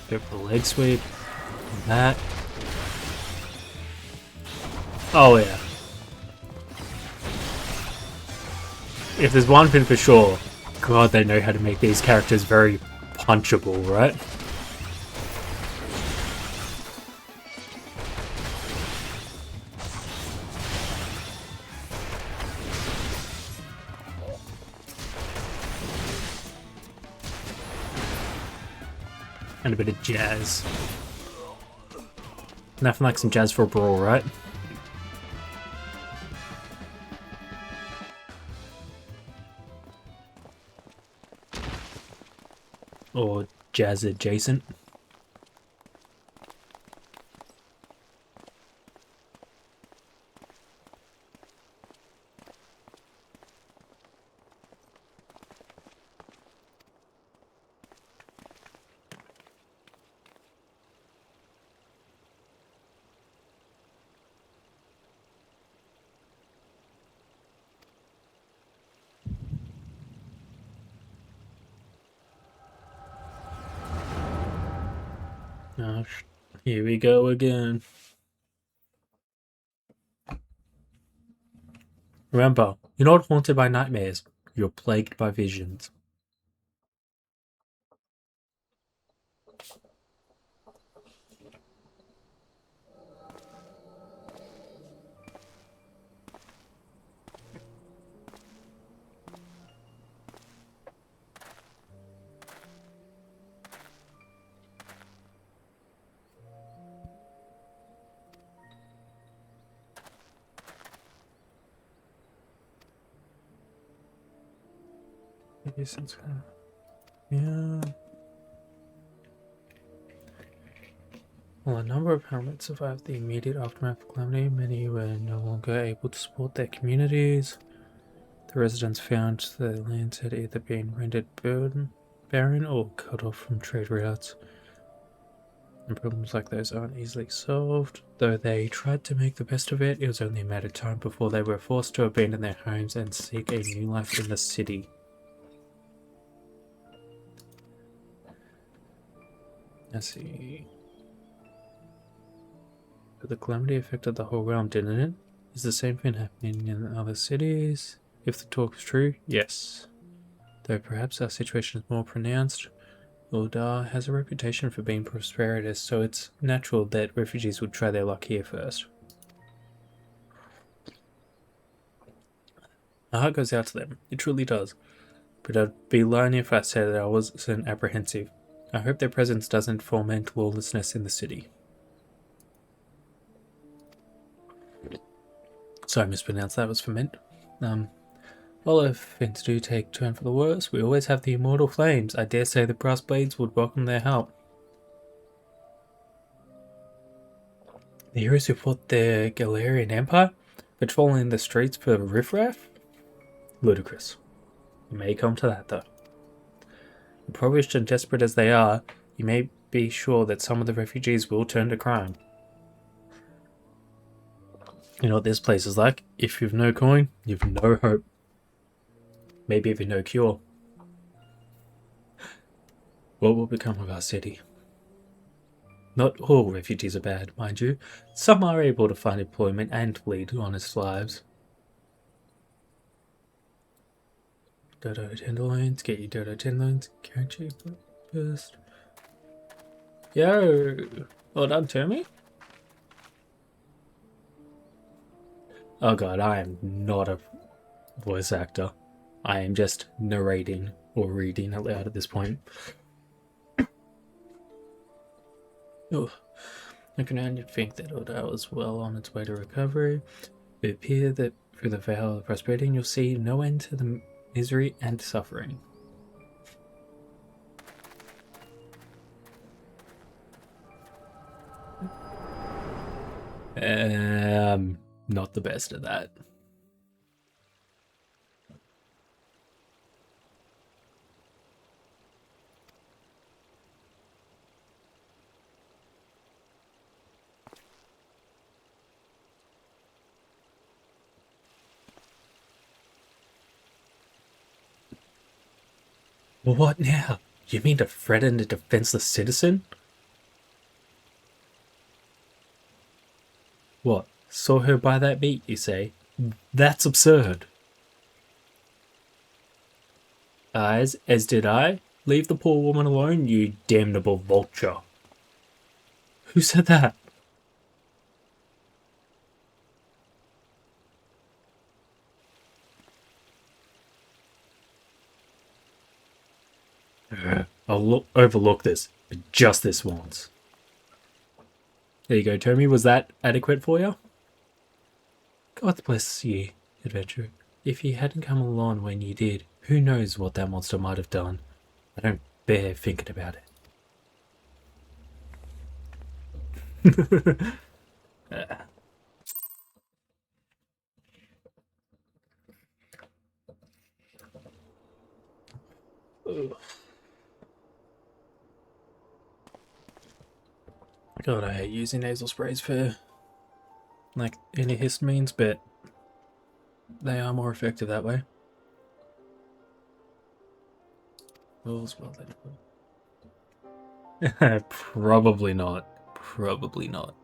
Speaker 2: Go for the leg sweep. That. Oh yeah. If there's one thing for sure, God, they know how to make these characters very punchable, right? And a bit of jazz. Nothing like some jazz for a brawl, right? Or jazz adjacent. Oh, here we go again. Remember, you're not haunted by nightmares. You're plagued by visions. Yeah. While a number of hermits survived the immediate aftermath of calamity, many were no longer able to support their communities. The residents found their lands had either been rendered barren or cut off from trade routes. And problems like those aren't easily solved. Though they tried to make the best of it, it was only a matter of time before they were forced to abandon their homes and seek a new life in the city. Let's see. But the calamity affected the whole realm, didn't it? Is the same thing happening in other cities? If the talk is true, yes. Though perhaps our situation is more pronounced, Uldar has a reputation for being prosperous, so it's natural that refugees would try their luck here first. My heart goes out to them, it truly does. But I'd be lying if I said that I wasn't apprehensive. I hope their presence doesn't foment lawlessness in the city. Sorry, I mispronounced that, was ferment. Well, if things do take a turn for the worse, we always have the immortal flames. I dare say the brass blades would welcome their help. The heroes who fought the Galarian Empire, patrolling the streets for riffraff? Ludicrous. It may come to that, though. Impoverished and desperate as they are, you may be sure that some of the refugees will turn to crime. You know what this place is like? If you've no coin, you've no hope. Maybe even no cure. What will become of our city? Not all refugees are bad, mind you. Some are able to find employment and lead honest lives. Dodo tenderloins, get you dodo tenderloins, guarantee first. Yo! Well done, Tommy. Oh god, I am not a voice actor. I am just narrating or reading out loud at this point. Oh, I can only think that Oda was well on its way to recovery. It appears that through the veil of prosperity you'll see no end to the misery and suffering. Not the best at that. What now? You mean to threaten a defenseless citizen? What? Saw her buy that meat, you say? That's absurd. As did I. Leave the poor woman alone, you damnable vulture. Who said that? I'll overlook this, but just this once. There you go, Tommy. Was that adequate for you? God bless you, adventurer. If you hadn't come along when you did, who knows what that monster might have done. I don't bear thinking about it. God, I hate using nasal sprays for like antihistamines, but they are more effective that way. Rules well then. Probably not. Probably not.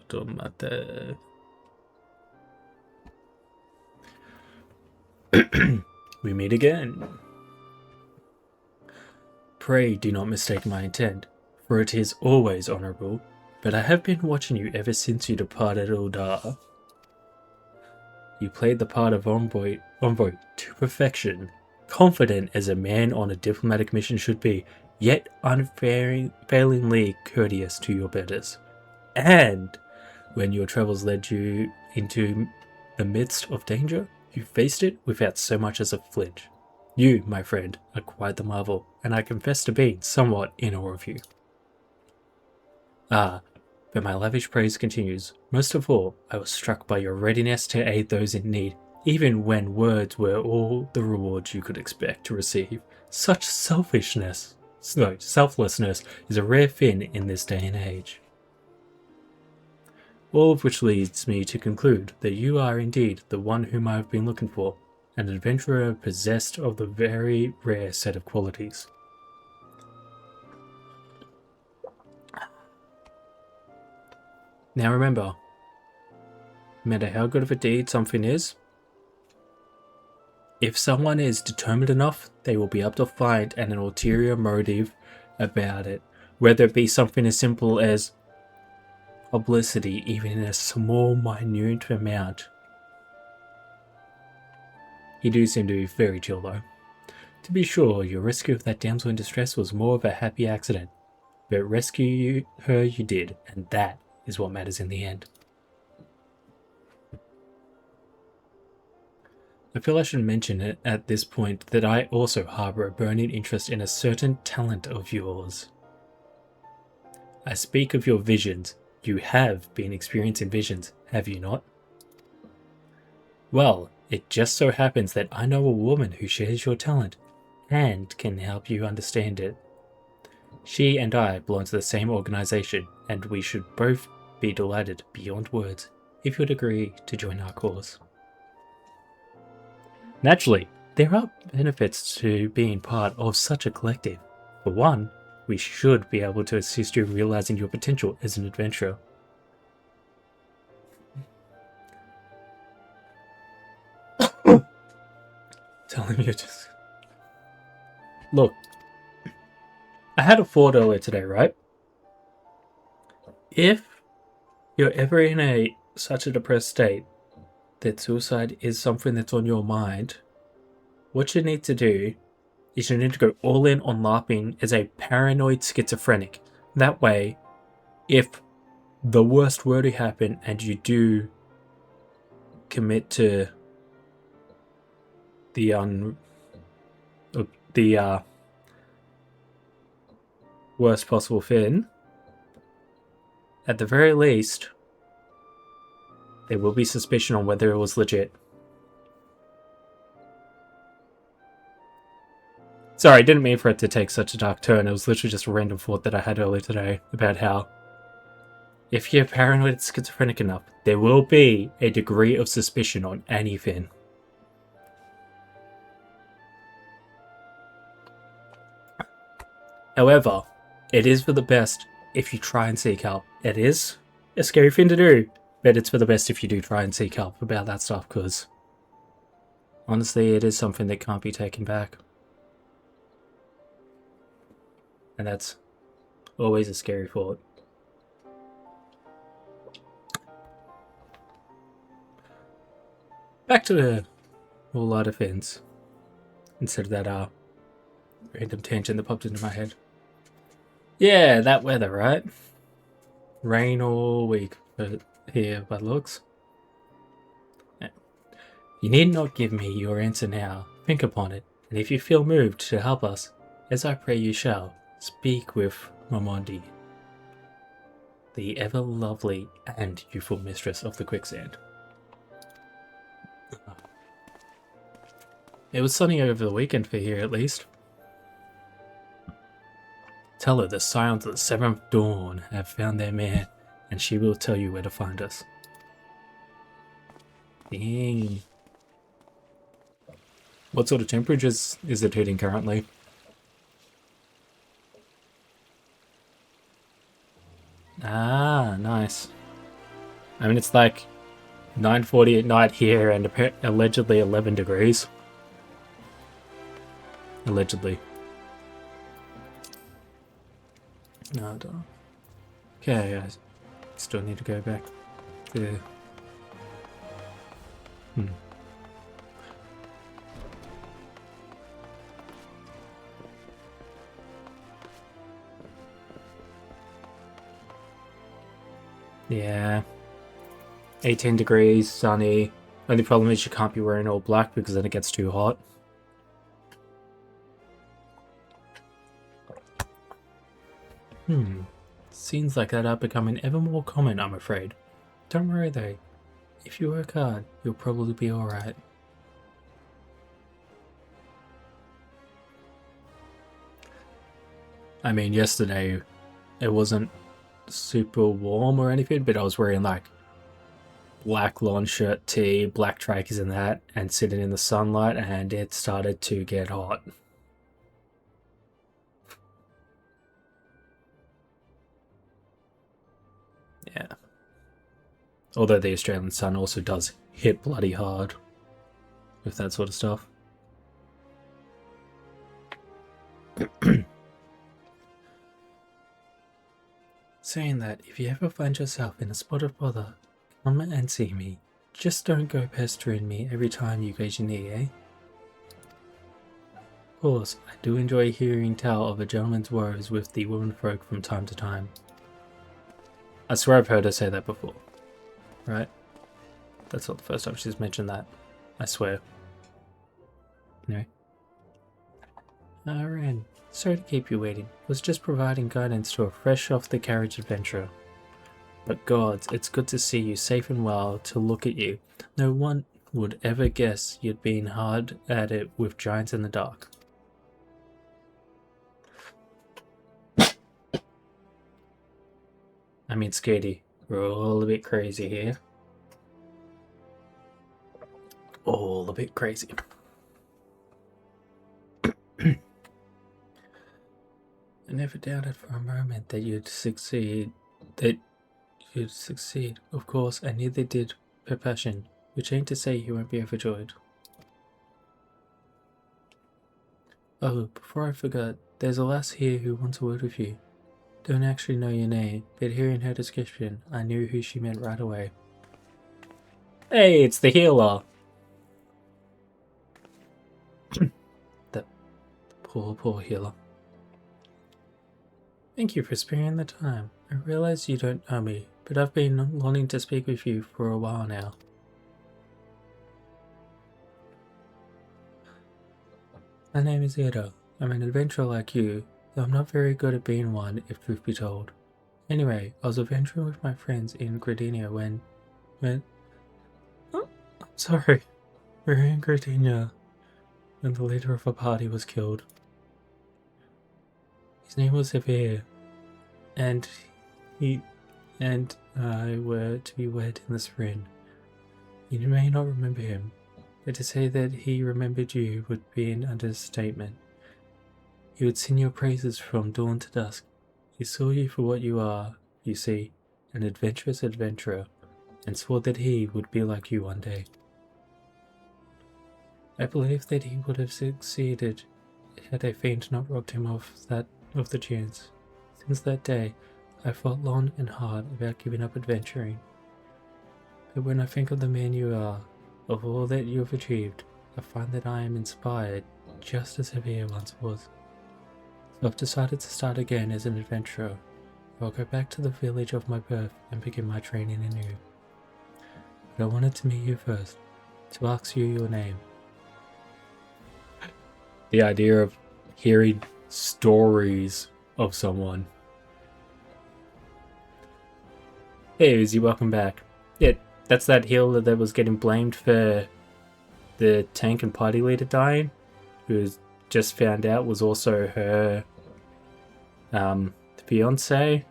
Speaker 2: Tomate. We meet again. Pray do not mistake my intent, for it is always honourable, but I have been watching you ever since you departed Uldar. You played the part of envoy to perfection, confident as a man on a diplomatic mission should be, yet unfailingly courteous to your betters. And when your travels led you into the midst of danger, you faced it without so much as a flinch. You, my friend, are quite the marvel, and I confess to being somewhat in awe of you. Ah, but my lavish praise continues. Most of all, I was struck by your readiness to aid those in need, even when words were all the rewards you could expect to receive. Such selflessness is a rare thing in this day and age. All of which leads me to conclude that you are indeed the one whom I have been looking for, an adventurer possessed of the very rare set of qualities. Now remember, no matter how good of a deed something is, if someone is determined enough, they will be able to find an ulterior motive about it, whether it be something as simple as publicity, even in a small, minute amount. You do seem to be very chill though. To be sure, your rescue of that damsel in distress was more of a happy accident, but rescue her you did, and that is what matters in the end. I feel I should mention it at this point that I also harbour a burning interest in a certain talent of yours. I speak of your visions. You have been experiencing visions, have you not? Well, it just so happens that I know a woman who shares your talent and can help you understand it. She and I belong to the same organisation, and we should both be delighted beyond words if you would agree to join our cause. Naturally, there are benefits to being part of such a collective. For one, we should be able to assist you in realizing your potential as an adventurer. Tell him you just... Look, I had a thought earlier today, right? If you're ever in such a depressed state that suicide is something that's on your mind, what you need to do is you need to go all in on LARPing as a paranoid schizophrenic. That way, if the worst were to happen and you do commit to the worst possible thing, at the very least, there will be suspicion on whether it was legit. Sorry, I didn't mean for it to take such a dark turn. It was literally just a random thought that I had earlier today about how if you're paranoid and schizophrenic enough, there will be a degree of suspicion on anything. However, it is for the best if you try and seek help. It is a scary thing to do, but it's for the best if you do try and seek help about that stuff, because honestly, it is something that can't be taken back. And that's always a scary thought. Back to the whole lot of things. Instead of that random tangent that popped into my head. Yeah, that weather, right? Rain all week here by the looks. You need not give me your answer now. Think upon it, and if you feel moved to help us, as I pray you shall, speak with Monday, the ever lovely and youthful mistress of the quicksand. It was sunny over the weekend for here, at least. Tell her the Scions of the Seventh Dawn have found their man, and she will tell you where to find us. Dang. What sort of temperatures is it hitting currently? Ah, nice. I mean, it's like 9:40 at night here and allegedly 11 degrees. Allegedly. No, I don't. Okay, I still need to go back to... Yeah. 18 degrees, sunny. Only problem is you can't be wearing all black because then it gets too hot. Scenes like that are becoming ever more common, I'm afraid. Don't worry though. If you work hard, you'll probably be alright. I mean, yesterday it wasn't super warm or anything, but I was wearing like black lawn shirt, tee, black trackies and that, and sitting in the sunlight, and it started to get hot. Yeah. Although the Australian sun also does hit bloody hard with that sort of stuff. Saying that, if you ever find yourself in a spot of bother, come and see me. Just don't go pestering me every time you get your knee, eh? Of course, I do enjoy hearing tell of a gentleman's woes with the womenfolk from time to time. I swear I've heard her say that before. Right? That's not the first time she's mentioned that. I swear. Anyway. Ren, sorry to keep you waiting. Was just providing guidance to a fresh off the carriage adventurer. But gods, it's good to see you safe and well, to look at you. No one would ever guess you'd been hard at it with giants in the dark. I mean, Skady, We're all a bit crazy here. All a bit crazy. I never doubted for a moment that you'd succeed. Of course, and neither did Perpassion, which ain't to say you won't be overjoyed. Oh, before I forgot, there's a lass here who wants a word with you. Don't actually know your name, but hearing her description, I knew who she meant right away. Hey, it's the healer! That poor healer. Thank you for sparing the time. I realize you don't know me, but I've been wanting to speak with you for a while now. My name is Ida. I'm an adventurer like you, though I'm not very good at being one, if truth be told. Anyway, I was adventuring with my friends in Gardenia when... Oh, I'm sorry. We were in Gardenia when the leader of a party was killed. His name was Xavier, and he and I were to be wed in the spring. You may not remember him, but to say that he remembered you would be an understatement. He would sing your praises from dawn to dusk. He saw you for what you are, you see, an adventurous adventurer, and swore that he would be like you one day. I believe that he would have succeeded had a fiend not robbed him of the chance. Since that day, I fought long and hard about giving up adventuring. But when I think of the man you are, of all that you have achieved, I find that I am inspired just as Xavier once was. So I've decided to start again as an adventurer. I'll go back to the village of my birth and begin my training anew. But I wanted to meet you first, to ask you your name. The idea of hearing stories of someone. Hey Uzi, welcome back. Yeah, that's that healer that was getting blamed for the tank and party leader dying, who just found out was also her fiance.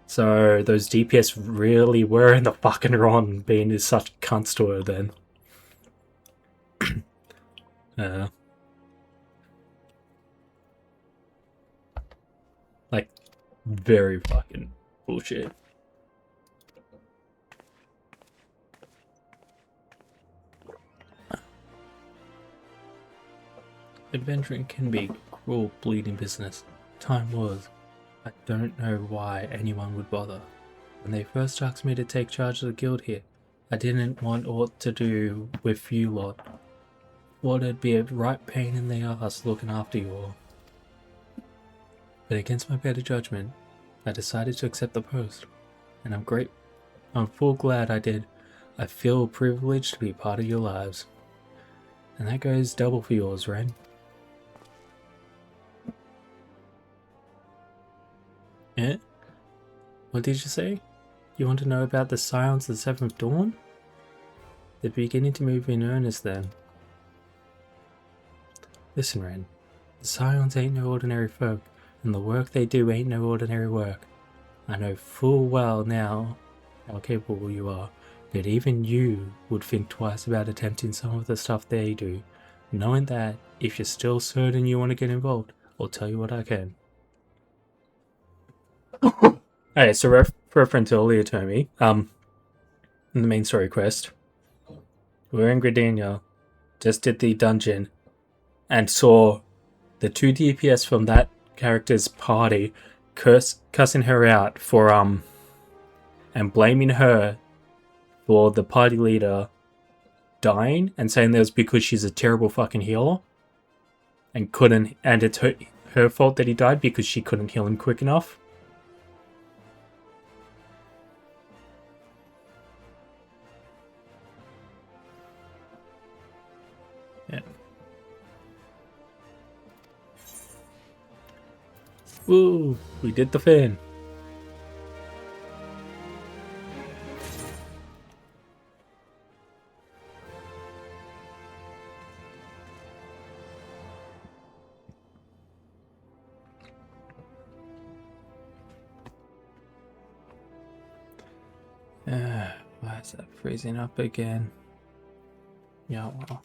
Speaker 2: So those DPS really were in the fucking wrong being such cunts to her then. Like, very fucking bullshit. Adventuring can be cruel, bleeding business. Time was. I don't know why anyone would bother. When they first asked me to take charge of the guild here, I didn't want aught to do with you lot. Thought it'd be a right pain in the ass looking after you all. But against my better judgment, I decided to accept the post, and I'm full glad I did. I feel privileged to be part of your lives. And that goes double for yours, Ren. Eh? What did you say? You want to know about the Scions of the Seventh Dawn? They're beginning to move in earnest then. Listen, Ren. The Scions ain't no ordinary folk, and the work they do ain't no ordinary work. I know full well now how capable you are, but even you would think twice about attempting some of the stuff they do, knowing that if you're still certain you want to get involved, I'll tell you what I can. Hey, so reference earlier to me, in the main story quest, we're in Gardenia, just did the dungeon, and saw the 2 DPS from that character's party cussing her out for, and blaming her for the party leader dying, and saying that it was because she's a terrible fucking healer, and it's her fault that he died because she couldn't heal him quick enough. Yeah. Woo! We did the fin. Why is that freezing up again? Yeah, well.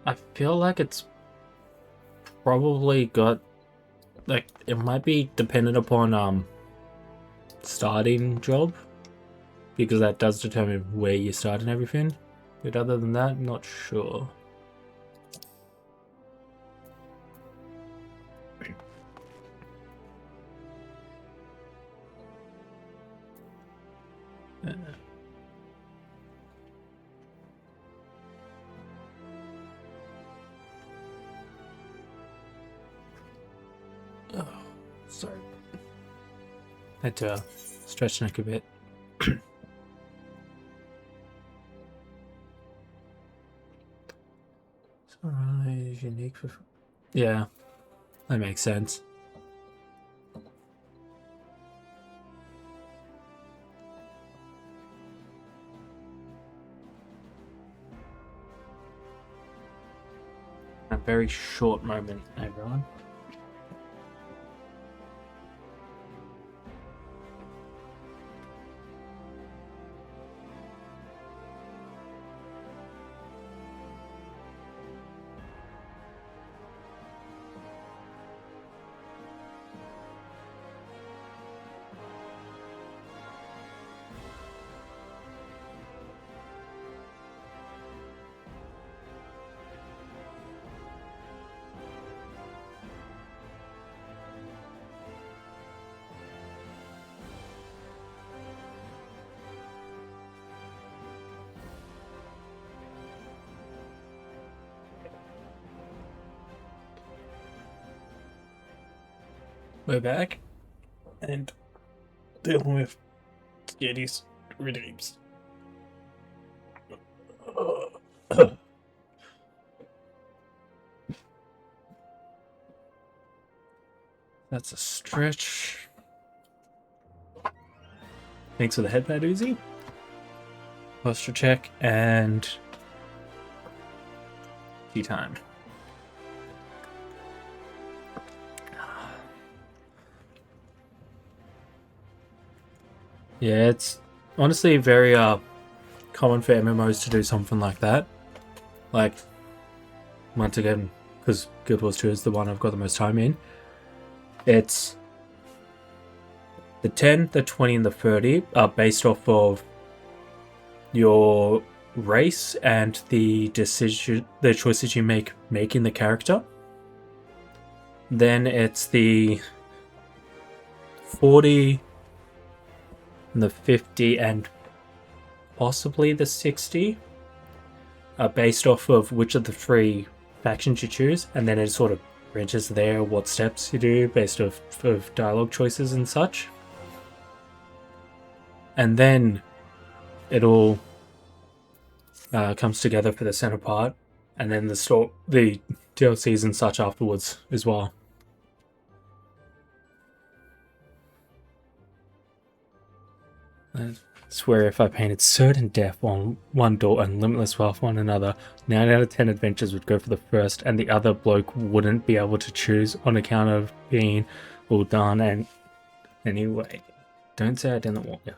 Speaker 2: I feel like it's probably got, like, it might be dependent upon starting job, because that does determine where you start and everything. But other than that, not sure. Oh, sorry. Had to stretch neck a bit. Sunrise unique for. Yeah, that makes sense. A very short moment, everyone. We're back and dealing with Yeti's redeems. That's a stretch. Thanks for the headpad, Uzi. Posture check and tea time. Yeah, it's honestly very common for MMOs to do something like that. Like, once again, because Guild Wars 2 is the one I've got the most time in, it's the 10, the 20, and the 30 are based off of your race and the choices you make making the character. Then it's the 40, and the 50, and possibly the 60 are based off of which of the three factions you choose, and then it sort of branches there what steps you do based off of dialogue choices and such. And then it all comes together for the center part, and then the DLCs and such afterwards as well. I swear if I painted certain death on one door and limitless wealth on another, 9 out of 10 adventures would go for the first, and the other bloke wouldn't be able to choose on account of being all done. And anyway, don't say I didn't want you.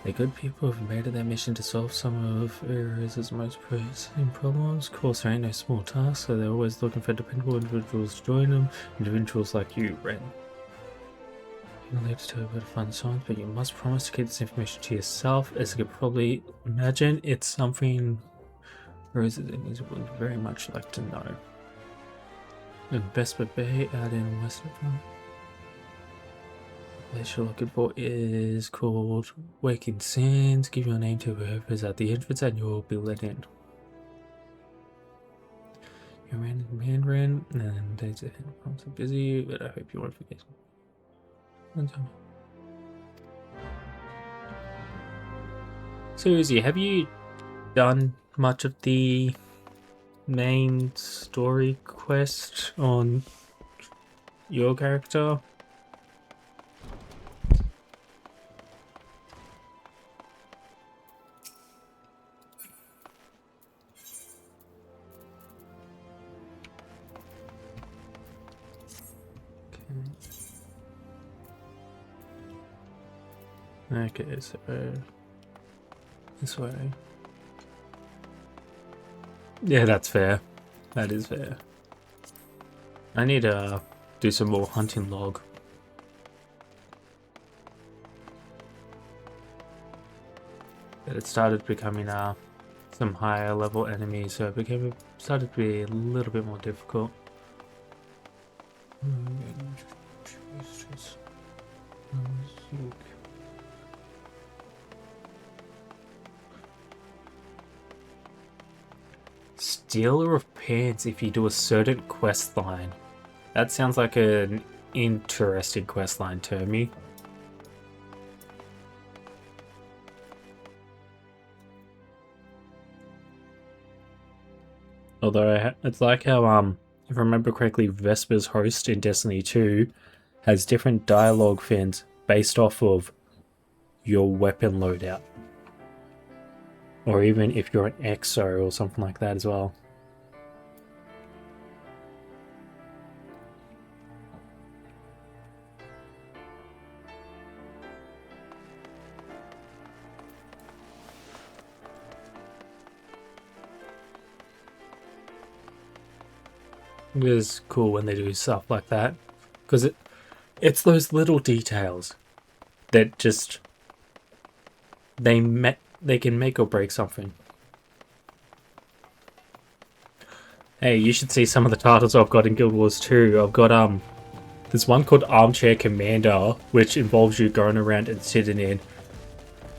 Speaker 2: The good people have made it their mission to solve some of Ares' most pressing problems. Of course, there ain't no small task, so they're always looking for dependable individuals to join them. Individuals like you, Ren. You'll need to tell you where to find the songs, but you must promise to keep this information to yourself. As you could probably imagine, it's something Ares would very much like to know. In Vesper Bay, out in Western. What you're looking for is called Waking Sands. Give your name to whoever is at the entrance and you'll be let in. You ran in Mandarin and days ahead. I'm so busy, but I hope you won't forget. So, Izzy, have you done much of the main story quest on your character? Okay, so this way. Yeah, that's fair. That is fair. I need to do some more hunting log. But it started becoming some higher level enemies, so it started to be a little bit more difficult. Stealer of pants if you do a certain quest line. That sounds like an interesting quest line to me. Although it's like how if I remember correctly, Vesper's host in Destiny 2 has different dialogue fins based off of your weapon loadout. Or even if you're an EXO or something like that as well. It is cool when they do stuff like that, because it's those little details that just they can make or break something. Hey, you should see some of the titles I've got in Guild Wars 2. I've got there's one called Armchair Commander, which involves you going around and sitting in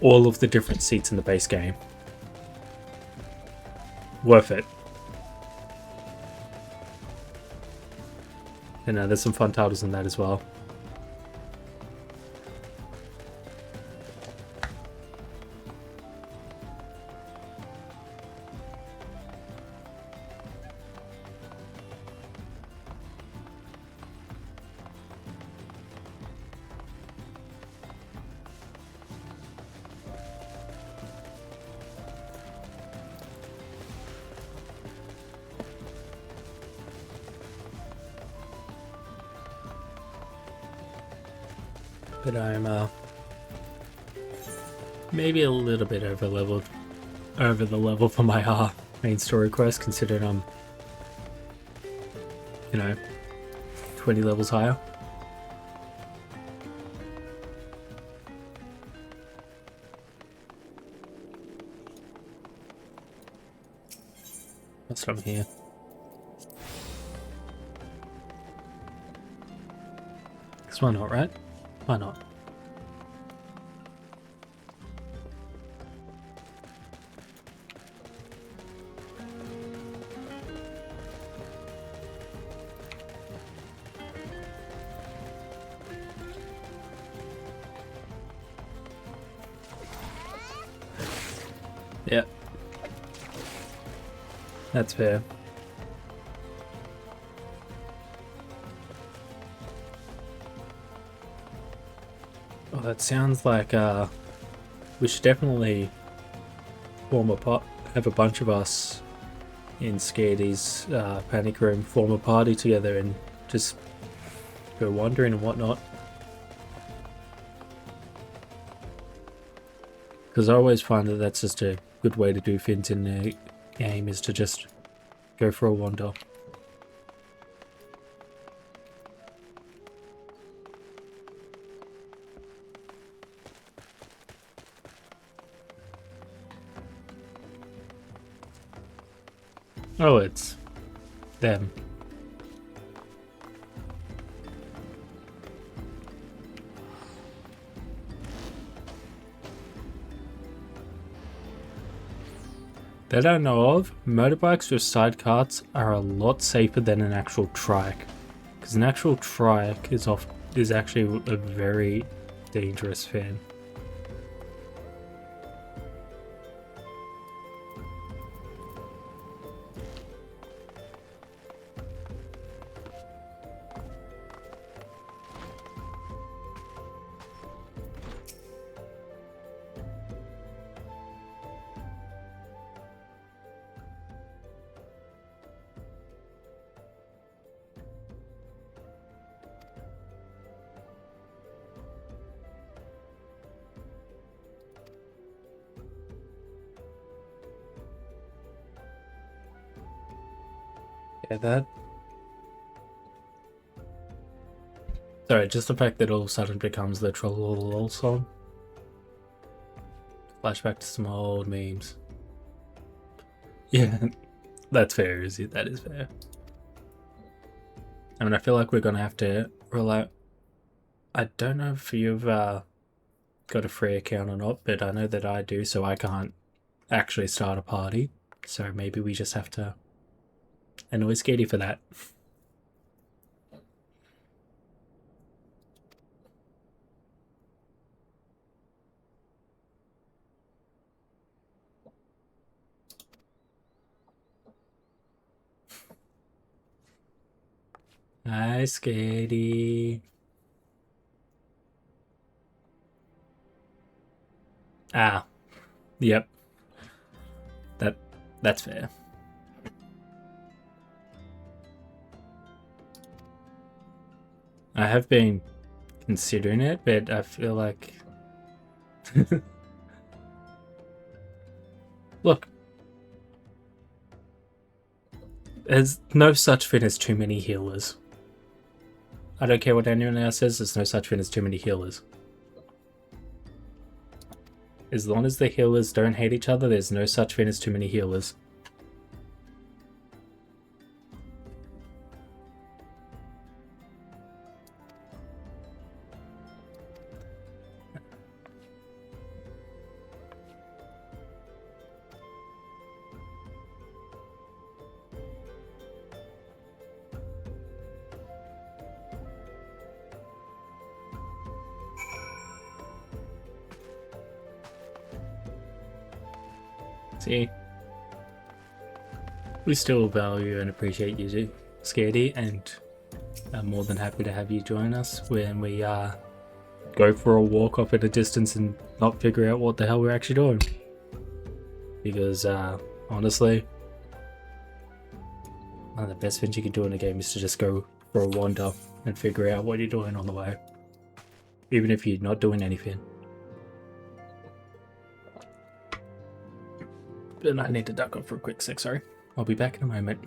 Speaker 2: all of the different seats in the base game. Worth it. And there's some fun titles in that as well. But I'm maybe a little bit over the level for my main story quest, considering I'm 20 levels higher. What's from here? This one not, right? Why not? Yep. That's fair. Oh, that sounds like we should definitely have a bunch of us in Scady's panic room, form a party together and just go wandering and whatnot. Because I always find that that's just a good way to do things in the game, is to just go for a wander. Oh, it's them. that I know of, motorbikes with side carts are a lot safer than an actual trike, because an actual trike is actually a very dangerous thing. Yeah, that. Sorry, just the fact that all of a sudden becomes the troll song. Flashback to some old memes. Yeah, that's fair, is it? That is fair. I mean, I feel like we're gonna have to rely. I don't know if you've got a free account or not, but I know that I do, so I can't actually start a party. So maybe we just have to annoy Skatey for that. Hi, Skatey. Ah, yep. That's fair. I have been considering it, but I feel like look, there's no such thing as too many healers. I don't care what anyone else says, there's no such thing as too many healers. As long as the healers don't hate each other, there's no such thing as too many healers. See? We still value and appreciate you, Skatey, and I'm more than happy to have you join us when we go for a walk off at a distance and not figure out what the hell we're actually doing. Because honestly, one of the best things you can do in a game is to just go for a wander and figure out what you're doing on the way. Even if you're not doing anything. But I need to duck off for a quick sec, sorry. I'll be back in a moment.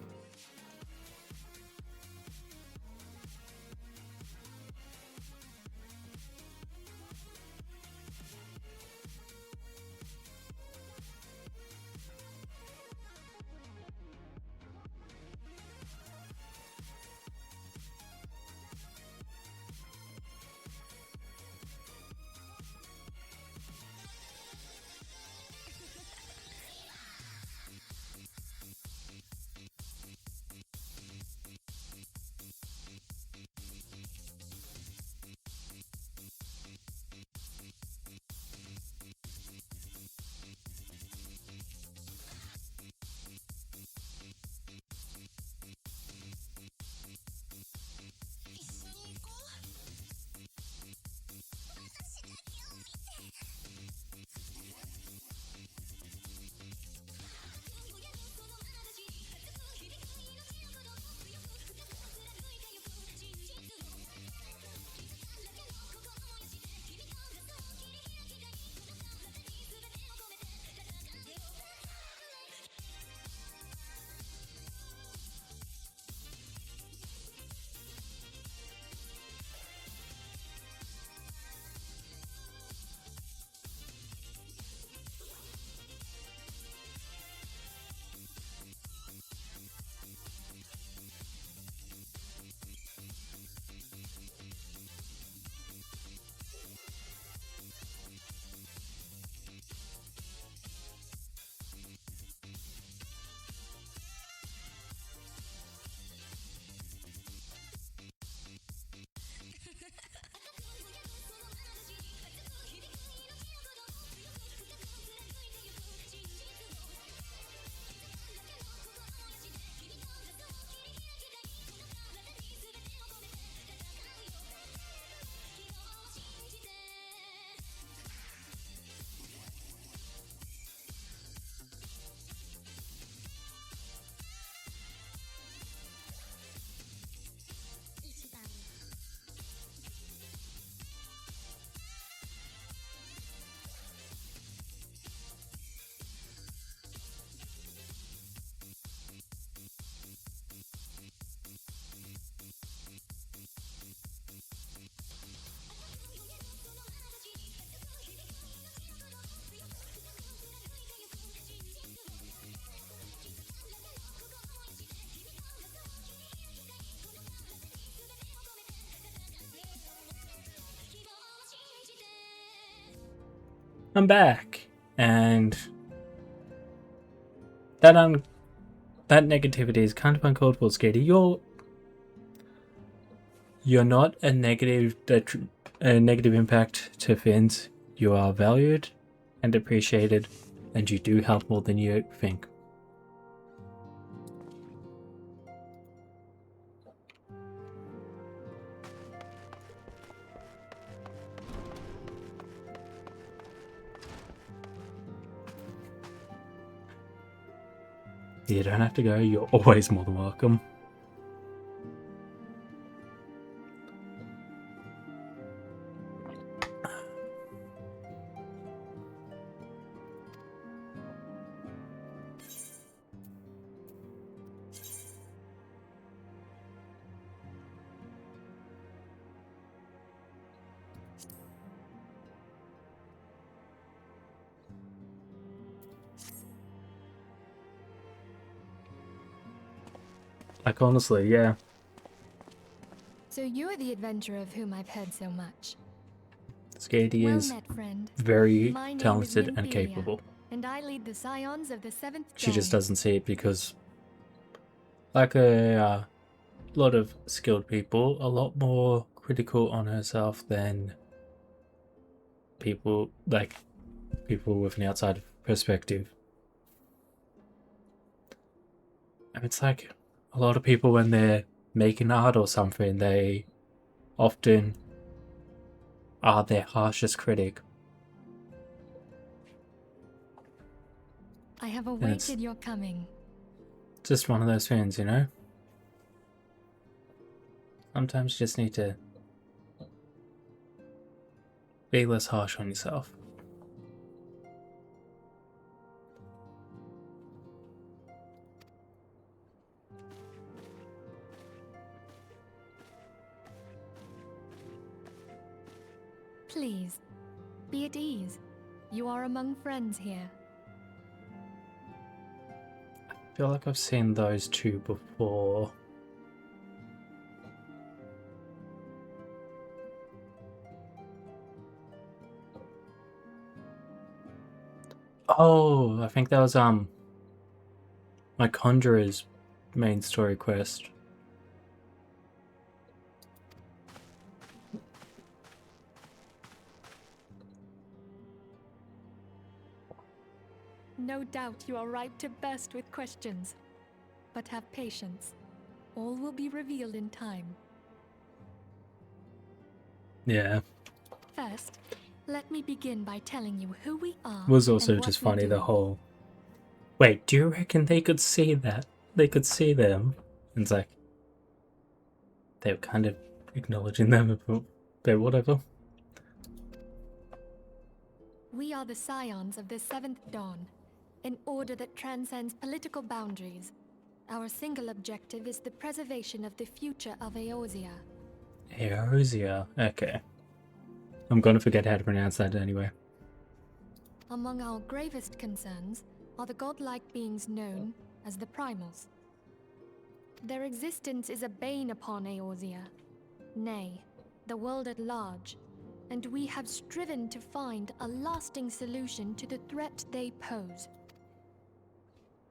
Speaker 2: I'm back, and that negativity is kind of uncalled for, Skady. You're not a negative impact to Finns. You are valued and appreciated, and you do help more than you think. You don't have to go, you're always more than welcome. Like, honestly, yeah.
Speaker 4: So you're the adventurer of whom I've heard so much.
Speaker 2: Skady
Speaker 4: Well
Speaker 2: is
Speaker 4: met, friend.
Speaker 2: very
Speaker 4: My name is
Speaker 2: talented and
Speaker 4: Nymphelia,
Speaker 2: capable.
Speaker 4: and I lead the Scions of the Seventh
Speaker 2: She just
Speaker 4: Dawn.
Speaker 2: doesn't see it because, like a lot of skilled people, a lot more critical on herself than people with an outside perspective. And it's like a lot of people, when they're making art or something, they often are their harshest critic.
Speaker 4: I have
Speaker 2: it's-
Speaker 4: awaited your coming.
Speaker 2: Just one of those things, you know? Sometimes you just need to be less harsh on yourself.
Speaker 4: Please, be at ease. You are among friends here.
Speaker 2: I feel like I've seen those two before. Oh, I think that was my Conjurer's main story quest.
Speaker 4: No doubt you are ripe to burst with questions. But have patience. All will be revealed in time.
Speaker 2: Yeah.
Speaker 4: First, let me begin by telling you who we are.
Speaker 2: Was also
Speaker 4: and what
Speaker 2: just
Speaker 4: we
Speaker 2: funny,
Speaker 4: do.
Speaker 2: the whole... Wait, do you reckon they could see that? They could see them? And it's like... They were kind of acknowledging them, but whatever.
Speaker 4: We are the Scions of the Seventh Dawn, an order that transcends political boundaries. Our single objective is the preservation of the future of Eorzea.
Speaker 2: Eorzea. Okay. I'm gonna forget how to pronounce that anyway.
Speaker 4: Among our gravest concerns are the godlike beings known as the Primals. Their existence is a bane upon Eorzea, nay, the world at large, and we have striven to find a lasting solution to the threat they pose.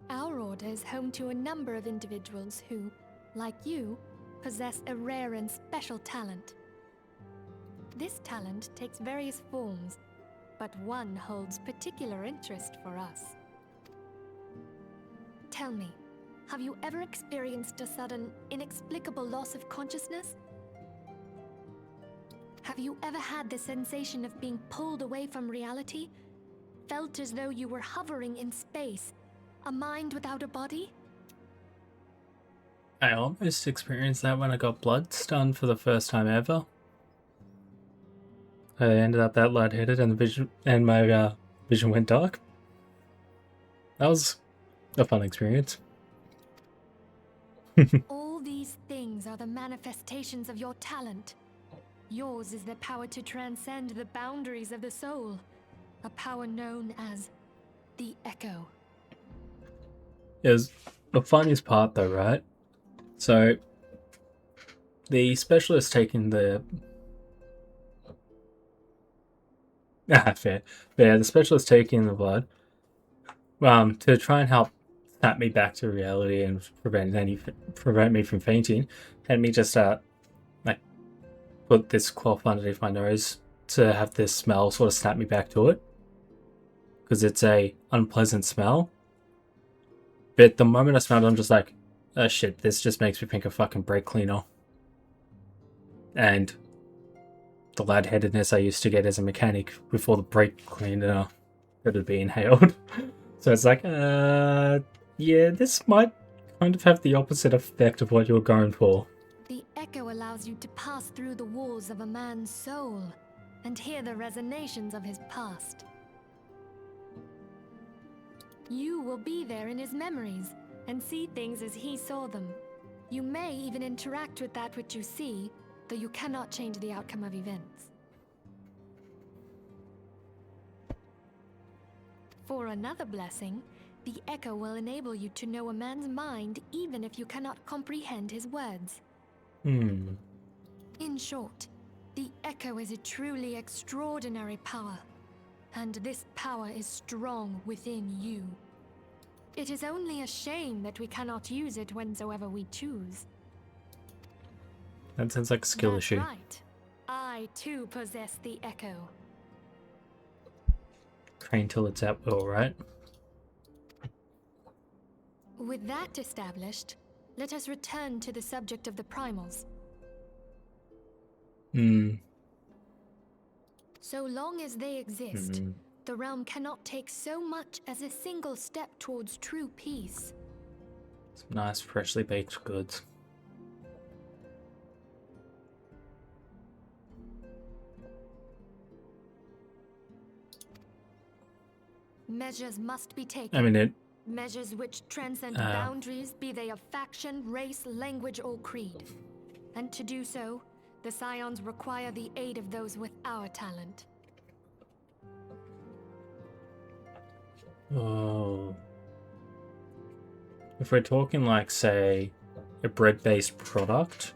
Speaker 4: Our order is home to a number of individuals who, like you, possess a rare and special talent. This talent takes various forms, but one holds particular interest for us. Tell me, have you ever experienced a sudden, inexplicable loss of consciousness? Have you ever had the sensation of being pulled away from reality? Felt as though you were hovering in space, a mind without a body?
Speaker 2: I almost experienced that when I got blood stunned for the first time ever. I ended up that lightheaded and my vision went dark. That was a fun experience.
Speaker 4: All these things are the manifestations of your talent. Yours is the power to transcend the boundaries of the soul, a power known as the Echo.
Speaker 2: Is the funniest part though, right? So the specialist taking the Fair. But yeah, the specialist taking the blood, to try and help snap me back to reality and prevent me from fainting, had me just like put this cloth underneath my nose to have this smell sort of snap me back to it, because it's a unpleasant smell. But the moment I smelled it, I'm just like, oh shit, this just makes me think of fucking brake cleaner. And the lightheadedness I used to get as a mechanic before the brake cleaner could be inhaled. So it's like, yeah, this might kind of have the opposite effect of what you're going for.
Speaker 4: The echo allows you to pass through the walls of a man's soul and hear the resonations of his past. You will be there in his memories and see things as he saw them. You may even interact with that which you see, though you cannot change the outcome of events. For another blessing, the echo will enable you to know a man's mind even if you cannot comprehend his words. In short, the echo is a truly extraordinary power, and this power is strong within you. It is only a shame that we cannot use it whensoever we choose.
Speaker 2: That sounds like a skill
Speaker 4: That's
Speaker 2: issue.
Speaker 4: right. I too possess the echo.
Speaker 2: Train till it's at will, right?
Speaker 4: With that established, let us return to the subject of the primals. So long as they exist, the realm cannot take so much as a single step towards true peace.
Speaker 2: Some nice freshly baked goods.
Speaker 4: Measures must be taken.
Speaker 2: I mean,
Speaker 4: Measures which transcend boundaries, be they of faction, race, language, or creed. And to do so, the Scions require the aid of those with our talent.
Speaker 2: Oh. If we're talking like, say, a bread-based product,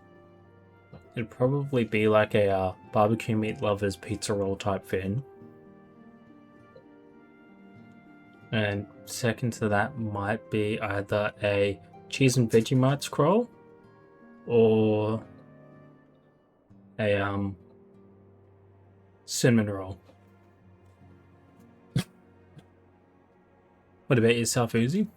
Speaker 2: it'd probably be like a barbecue meat lovers pizza roll type thing. And second to that might be either a cheese and Vegemite scroll or a cinnamon roll. What about yourself, Uzi?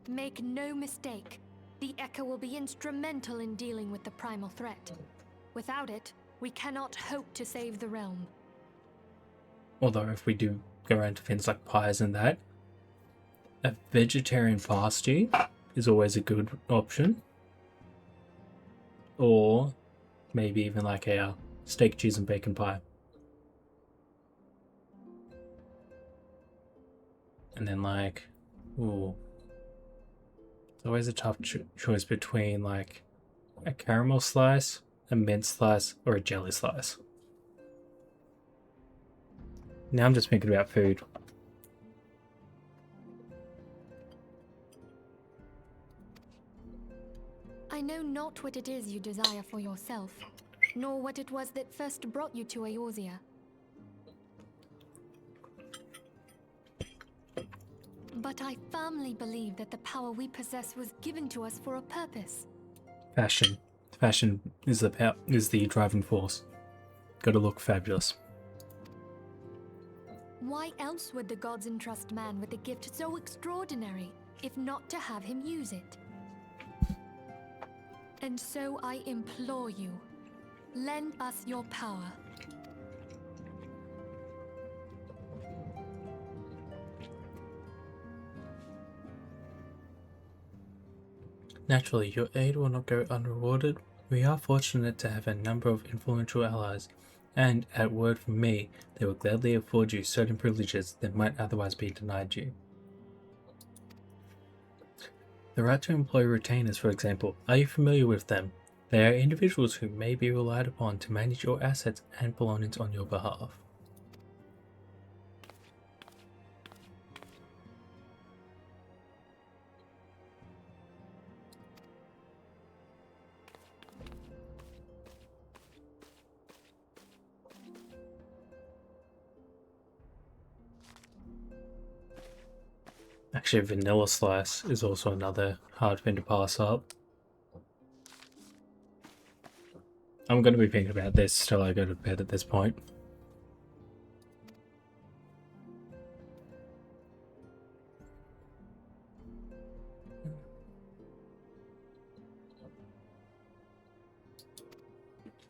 Speaker 4: Make no mistake, the Echo will be instrumental in dealing with the primal threat. Without it, we cannot hope to save the realm.
Speaker 2: Although if we do go around to things like pies and that, a vegetarian pasty is always a good option. Or maybe even like a steak, cheese and bacon pie. And then like, ooh, it's always a tough choice between like a caramel slice, a mint slice, or a jelly slice. Now I'm just thinking about food.
Speaker 4: I know not what it is you desire for yourself, nor what it was that first brought you to Eorzea. But I firmly believe that the power we possess was given to us for a purpose.
Speaker 2: Fashion. Fashion is the driving force. Gotta look fabulous.
Speaker 4: Why else would the gods entrust man with a gift so extraordinary, if not to have him use it? And so I implore you, lend us your power.
Speaker 2: Naturally, your aid will not go unrewarded. We are fortunate to have a number of influential allies, and, at word from me, they will gladly afford you certain privileges that might otherwise be denied you. The right to employ retainers, for example, are you familiar with them? They are individuals who may be relied upon to manage your assets and belongings on your behalf. Actually, Vanilla Slice is also another hard thing to pass up. I'm going to be thinking about this till I go to bed at this point.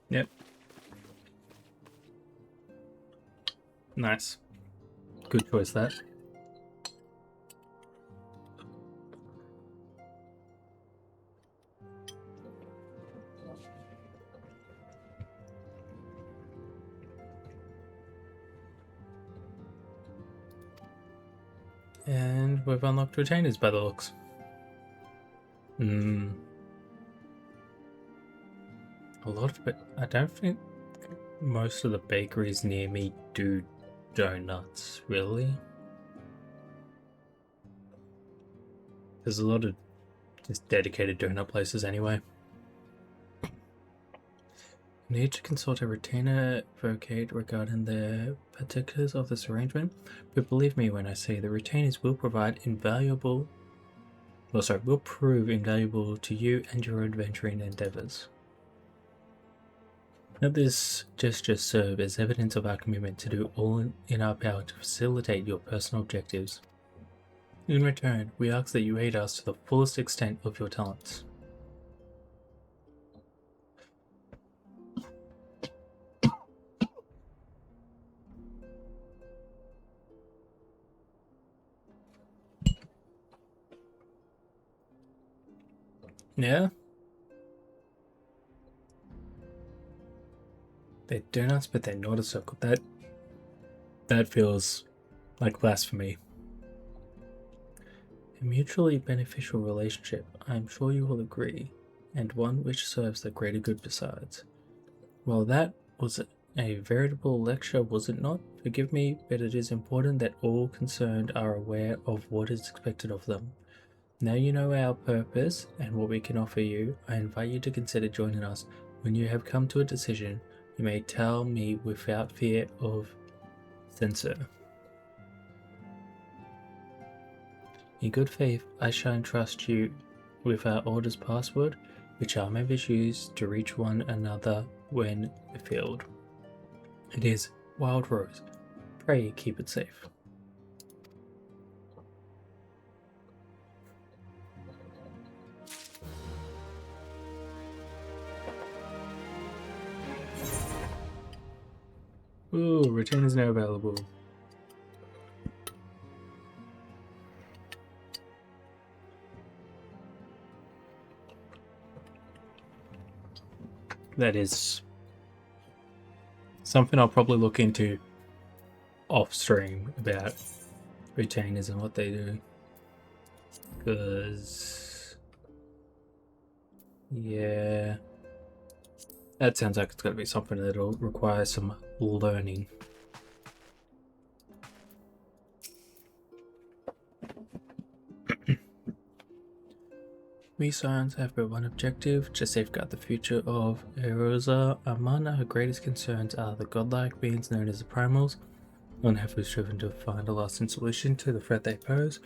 Speaker 2: Yep. Nice. Good choice, that. And we've unlocked retainers by the looks. A lot of it. I don't think most of the bakeries near me do donuts, really. There's a lot of just dedicated donut places anyway. Need to consult a retainer advocate regarding the particulars of this arrangement, but believe me when I say the retainers will prove invaluable to you and your adventuring endeavors. Let this gesture serve as evidence of our commitment to do all in our power to facilitate your personal objectives. In return, we ask that you aid us to the fullest extent of your talents. Yeah? They're donuts, but they're not a circle. That feels like blasphemy. A mutually beneficial relationship, I am sure you will agree, and one which serves the greater good besides. Well, that was a veritable lecture, was it not? Forgive me, but it is important that all concerned are aware of what is expected of them. Now you know our purpose and what we can offer you, I invite you to consider joining us. When you have come to a decision, you may tell me without fear of censure. In good faith, I shall entrust you with our order's password, which our members use to reach one another when afield. It is Wild Rose. Pray keep it safe. Ooh, retain is now available. That is something I'll probably look into off stream about retainers and what they do. Because, yeah, that sounds like it's going to be something that'll require some learning. We Scions have but one objective, to safeguard the future of Erosa. Among our greatest concerns are the godlike beings known as the Primals. None have we striven to find a lasting solution to the threat they pose.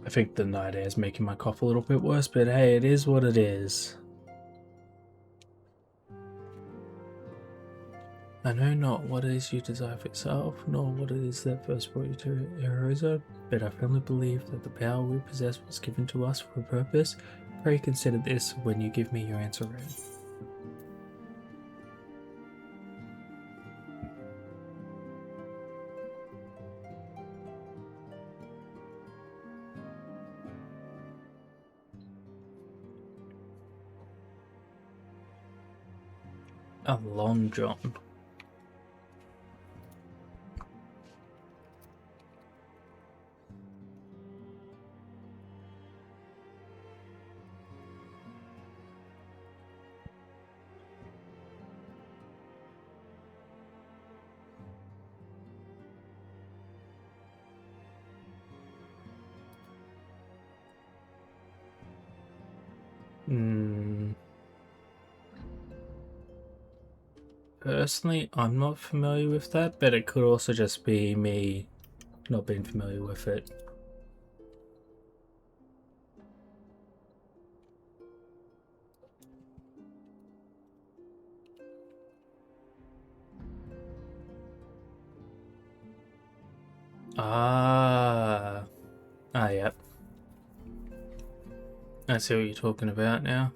Speaker 2: I think the night air is making my cough a little bit worse, but hey, it is what it is. I know not what it is you desire for yourself, nor what it is that first brought you to Erosa, but I firmly believe that the power we possess was given to us for a purpose. Pray consider this when you give me your answer ready. A Long John. Personally, I'm not familiar with that, but it could also just be me not being familiar with it. Yep. I see what you're talking about now.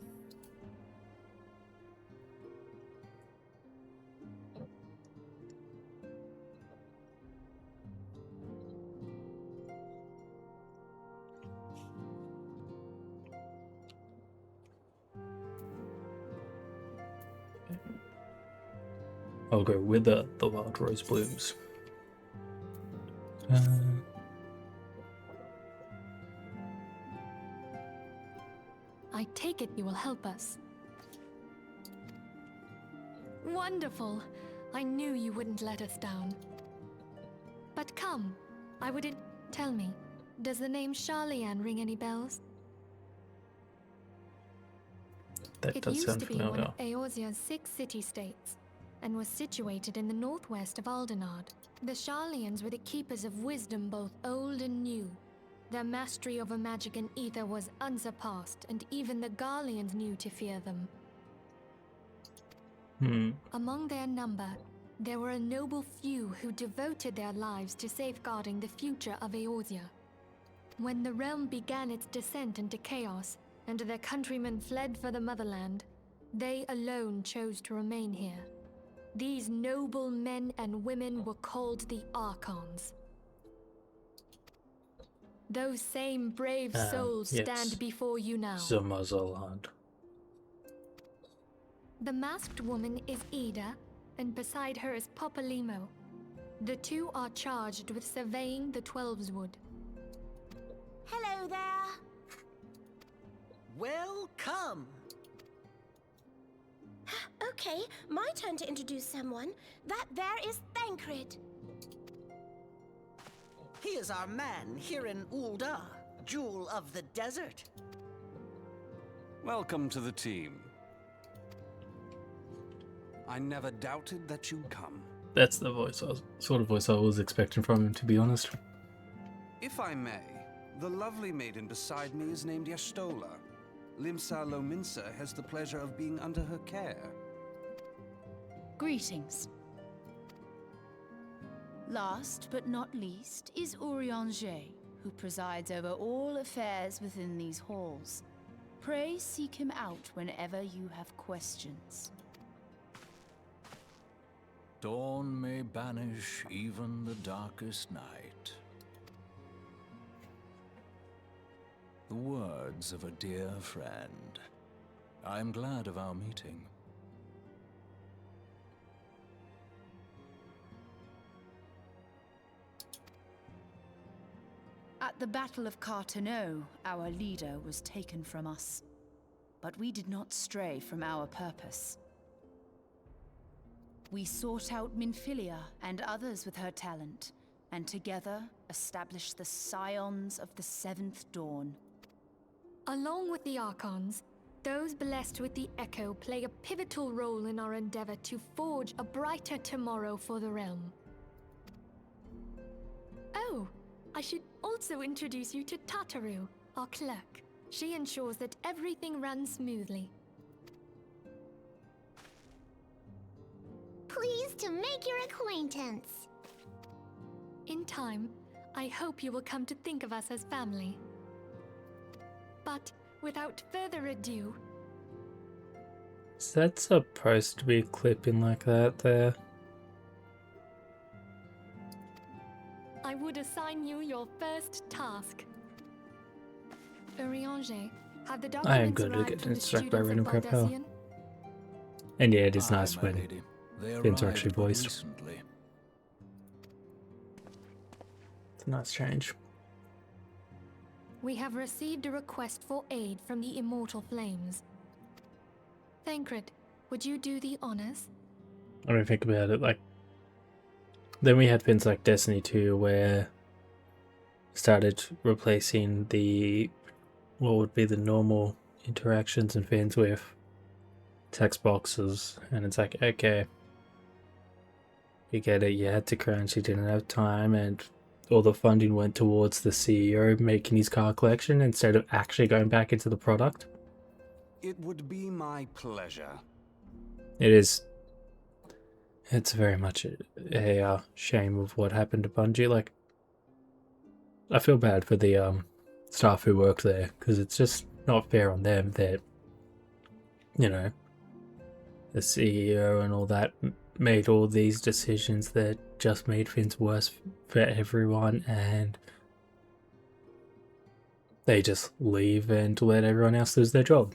Speaker 2: I'll go with the wild rose blooms.
Speaker 4: I take it you will help us. Wonderful! I knew you wouldn't let us down. But come, I wouldn't... Tell me, does the name Charlian ring any bells?
Speaker 2: That
Speaker 4: It
Speaker 2: does
Speaker 4: used
Speaker 2: sound
Speaker 4: to be one
Speaker 2: familiar.
Speaker 4: of Eorzea's 6 city-states, and was situated in the northwest of Aldenard. The Charlians were the keepers of wisdom both old and new. Their mastery over magic and ether was unsurpassed, and even the Garleans knew to fear them. Among their number, there were a noble few who devoted their lives to safeguarding the future of Eorzea. When the realm began its descent into chaos, and their countrymen fled for the motherland, they alone chose to remain here. These noble men and women were called the Archons. Those same brave souls
Speaker 2: yes.
Speaker 4: stand before you now.
Speaker 2: Zumazalad.
Speaker 4: The masked woman is Ida, and beside her is Popalimo. The two are charged with surveying the Twelveswood.
Speaker 5: Hello there. Welcome. Okay, my turn to introduce someone. That there is Thancred.
Speaker 6: He is our man here in Ul'dah, Jewel of the Desert.
Speaker 7: Welcome to the team. I never doubted that you'd come.
Speaker 2: That's the sort of voice I was expecting from him, to be honest.
Speaker 7: If I may, the lovely maiden beside me is named Yastola. Limsa Lominsa has the pleasure of being under her care.
Speaker 8: Greetings. Last but not least is Urianger, who presides over all affairs within these halls. Pray seek him out whenever you have questions.
Speaker 9: Dawn may banish even the darkest night. The words of a dear friend. I'm glad of our meeting.
Speaker 8: At the Battle of Carteneau, our leader was taken from us. But we did not stray from our purpose. We sought out Minfilia and others with her talent, and together established the Scions of the Seventh Dawn.
Speaker 4: Along with the Archons, those blessed with the Echo play a pivotal role in our endeavor to forge a brighter tomorrow for the realm. Oh, I should also introduce you to Tataru, our clerk. She ensures that everything runs smoothly.
Speaker 10: Pleased to make your acquaintance.
Speaker 4: In time, I hope you will come to think of us as family. But without further ado...
Speaker 2: Is that supposed to be clipping like that there?
Speaker 4: I would assign you your first task. Urianger, have the documents
Speaker 2: I am good at
Speaker 4: arrived
Speaker 2: getting
Speaker 4: from the
Speaker 2: distracted by
Speaker 4: students of
Speaker 2: random crap.
Speaker 4: Baldessian?
Speaker 2: And yeah, it is
Speaker 9: Aye,
Speaker 2: nice
Speaker 9: my
Speaker 2: when
Speaker 9: lady. They
Speaker 2: Fins are
Speaker 9: arrived
Speaker 2: actually
Speaker 9: but
Speaker 2: voiced.
Speaker 9: recently.
Speaker 2: it's a nice change.
Speaker 4: We have received a request for aid from the Immortal Flames. Thancred, would you do the honors?
Speaker 2: I don't think about it, like... Then we had things like Destiny 2 where... started replacing the... what would be the normal interactions and things with text boxes, and it's like, okay, You get it, you had to crunch, you didn't have time, and all the funding went towards the CEO making his car collection instead of actually going back into the product.
Speaker 7: It would be my pleasure.
Speaker 2: It is. It's very much a shame of what happened to Bungie. Like, I feel bad for the staff who worked there, because it's just not fair on them that, you know, the CEO and all that made all these decisions that just made things worse for everyone, and they just leave and let everyone else lose their job.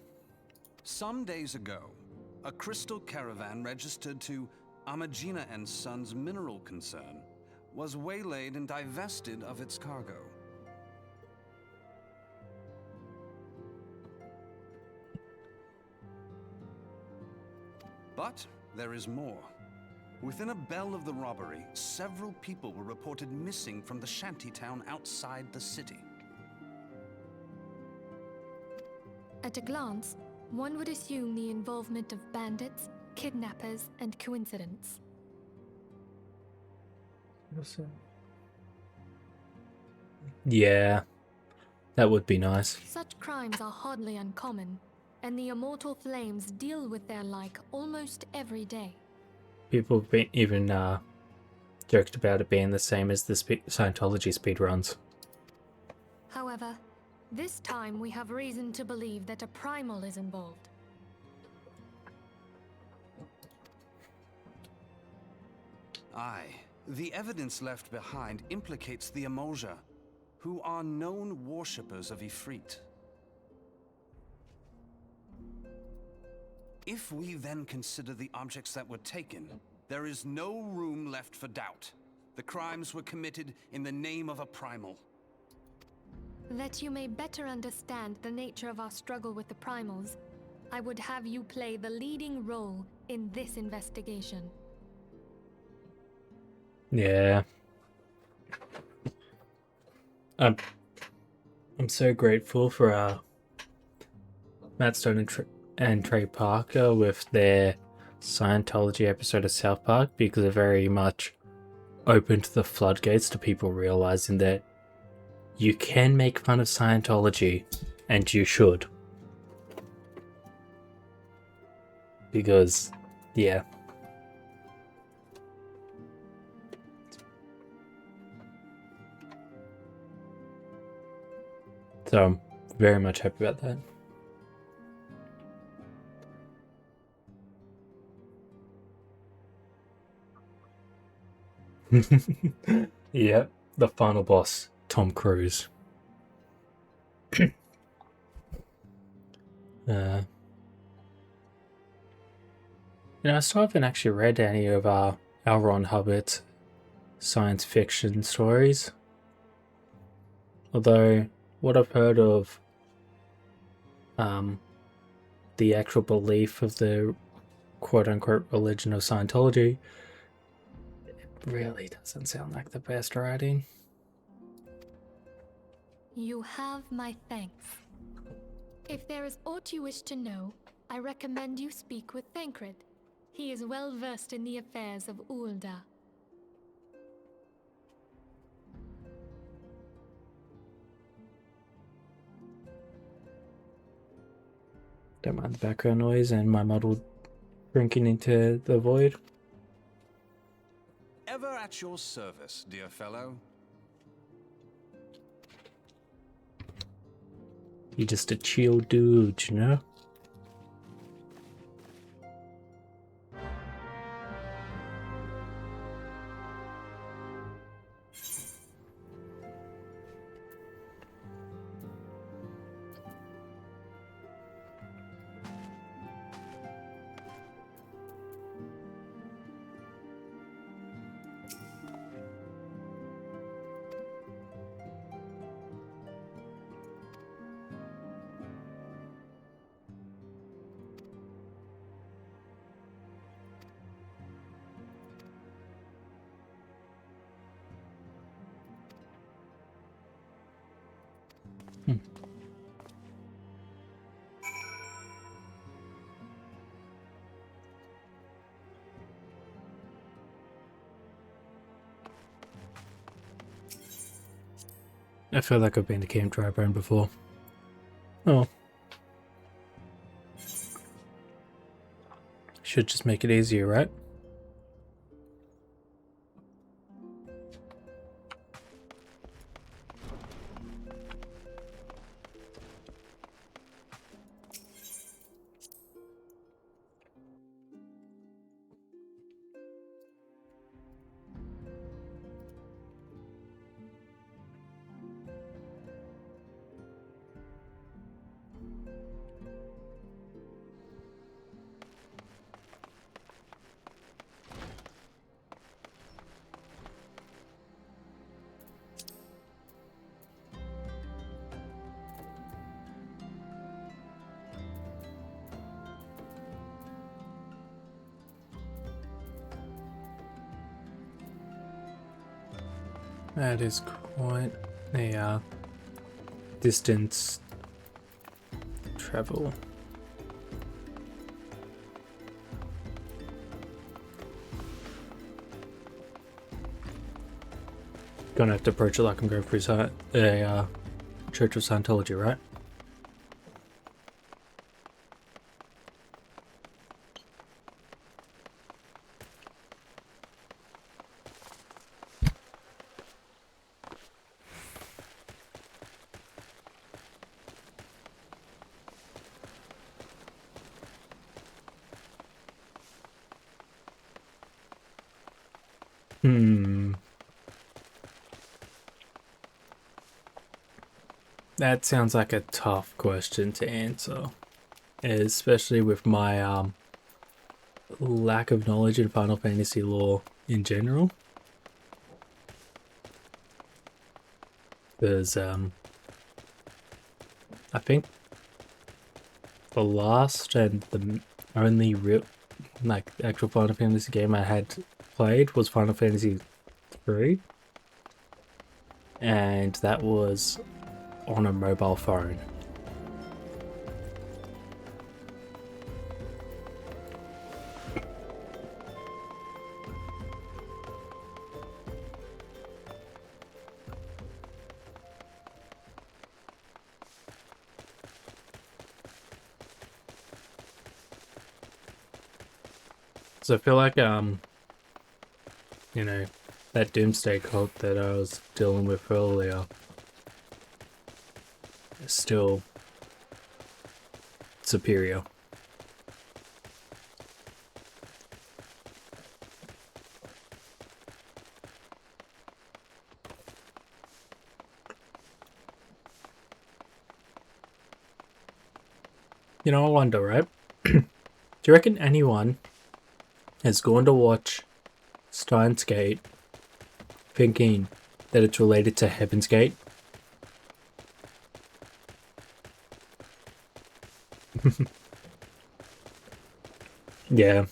Speaker 7: Some days ago, a crystal caravan registered to Amagina and Sons Mineral Concern was waylaid and divested of its cargo. But there is more. Within a bell of the robbery, several people were reported missing from the shantytown outside the city.
Speaker 4: At a glance, one would assume the involvement of bandits, kidnappers, and coincidence.
Speaker 2: Yeah, that would be nice.
Speaker 4: Such crimes are hardly uncommon, and the Immortal Flames deal with their like almost every day.
Speaker 2: People have been even joked about it being the same as the Scientology speedruns.
Speaker 4: However, this time we have reason to believe that a primal is involved.
Speaker 7: Aye, the evidence left behind implicates the Emolja, who are known worshippers of Ifrit. If we then consider the objects that were taken, there is no room left for doubt. The crimes were committed in the name of a primal.
Speaker 4: That you may better understand the nature of our struggle with the primals, I would have you play the leading role in this investigation.
Speaker 2: Yeah. I'm so grateful for Matt Stone and Trey Parker with their Scientology episode of South Park, because it very much opened the floodgates to people realizing that you can make fun of Scientology, and you should. Because, yeah. So I'm very much happy about that. Yep, the final boss, Tom Cruise. I still haven't actually read any of L. Ron Hubbard's science fiction stories. Although, what I've heard of the actual belief of the quote-unquote religion of Scientology, it really doesn't sound like the best writing.
Speaker 4: You have my thanks. If there is aught you wish to know, I recommend you speak with Thancred. He is well versed in the affairs of Ulda.
Speaker 2: Don't mind the background noise and my model drinking into the void.
Speaker 7: Ever at your service, dear fellow.
Speaker 2: You're just a chill dude, you know? I feel like I've been to Camp Dryburn before. Oh. Should just make it easier, right? That is quite a distance travel. Gonna have to approach it like I'm going through a Church of Scientology, right? That sounds like a tough question to answer, especially with my lack of knowledge in Final Fantasy lore in general. Because I think the last and the only real actual Final Fantasy game I had played was Final Fantasy 3, and that was on a mobile phone. So I feel like you know, that Doomsday cult that I was dealing with earlier is still superior. You know, I wonder, right? Do you reckon anyone has gone to watch Steins Gate thinking that it's related to Heaven's Gate? Yeah.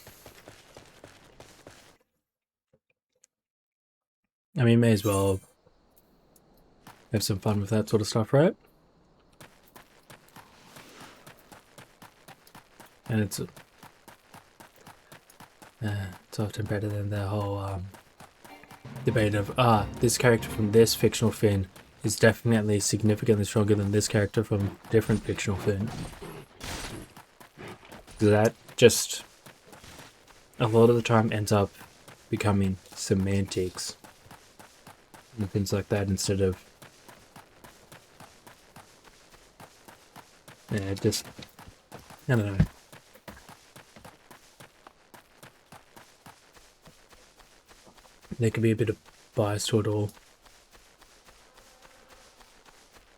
Speaker 2: I mean, may as well have some fun with that sort of stuff, right? And it's often better than the whole debate of, this character from this fictional fin is definitely significantly stronger than this character from different fictional fin. That just a lot of the time ends up becoming semantics and things like that instead of just, I don't know. There can be a bit of bias to it all.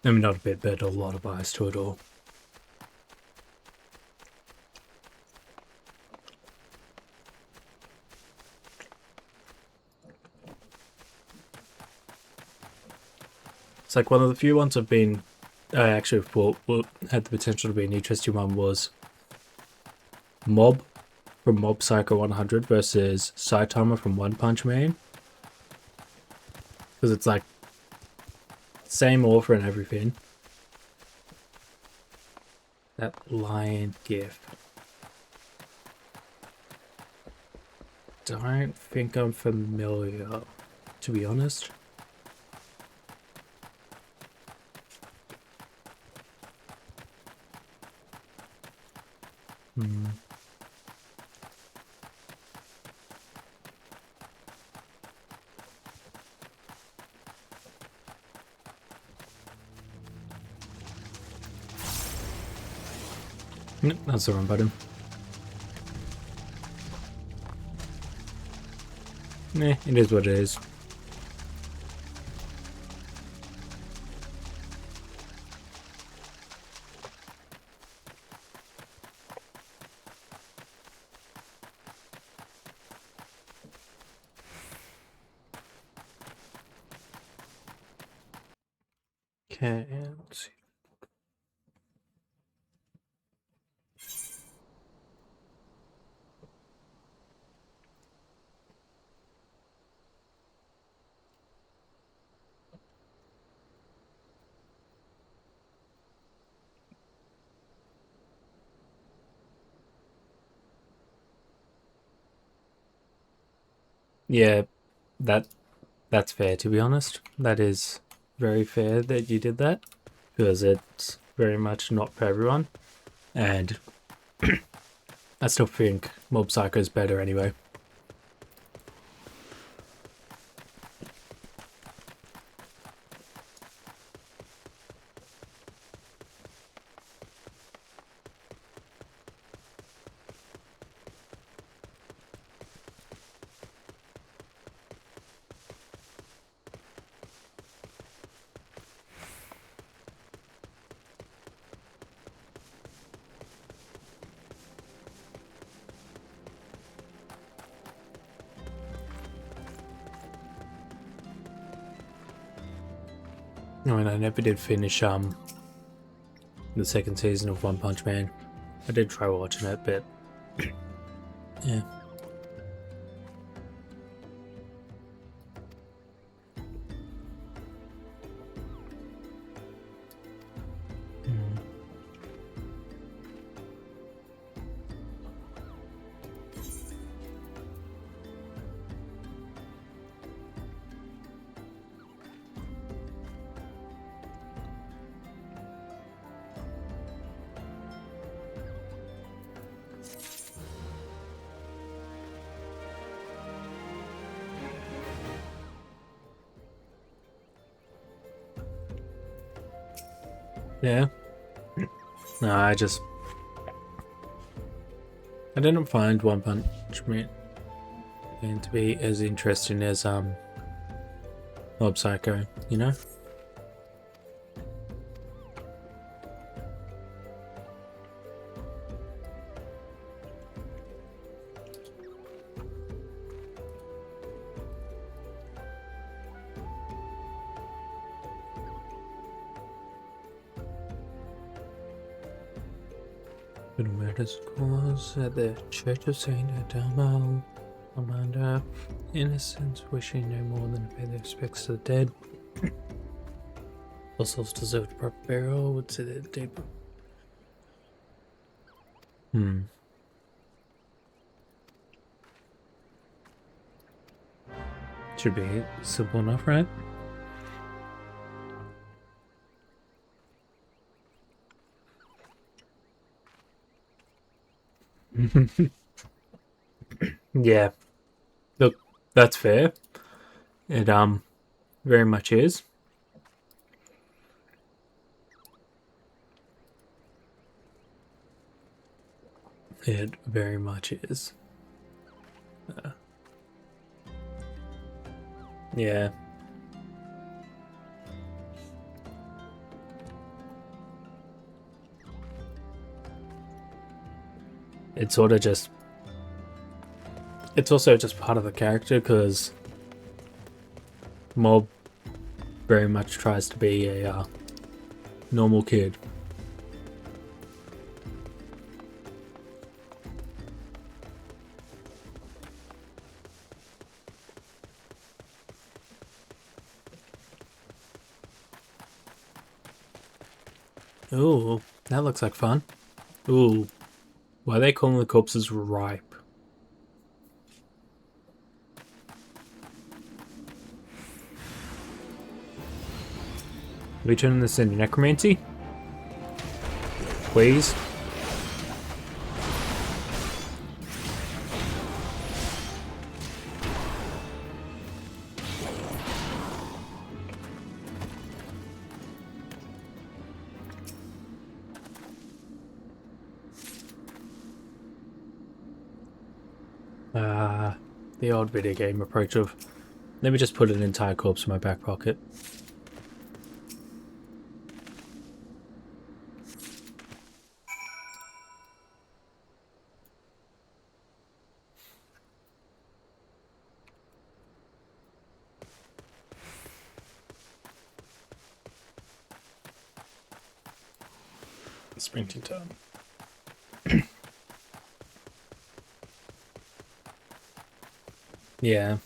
Speaker 2: I mean, not a bit, but a lot of bias to it all. It's like one of the few ones I've been, I actually thought had the potential to be an interesting one was Mob from Mob Psycho 100 versus Saitama from One Punch Man. Because it's like same author and everything. That lion gif. Don't think I'm familiar, to be honest. Hmm. Nope, that's the wrong button. It is what it is. Okay, let's see. Yeah, that's fair, to be honest. That is very fair that you did that, because it's very much not for everyone. And I still think Mob Psycho is better anyway. I mean, I never did finish the second season of One Punch Man. I did try watching it, but yeah. Yeah. No, I didn't find One Punch Man to be as interesting as Mob Psycho, you know? Little murders cause at the Church of Saint Adamo, Amanda, innocents wishing no more than to pay their respects to the dead. Fossils deserved proper burial, would say that deep. Should be simple enough, right? Yeah. Look, that's fair. It very much is. It very much is. Yeah. It's sort of just... It's also just part of the character, because Mob very much tries to be a normal kid. Ooh, that looks like fun. Ooh, why are they calling the corpses ripe? Are we turning this into necromancy? Please? The old video game approach of, let me just put an entire corpse in my back pocket. Sprinting time. Yeah.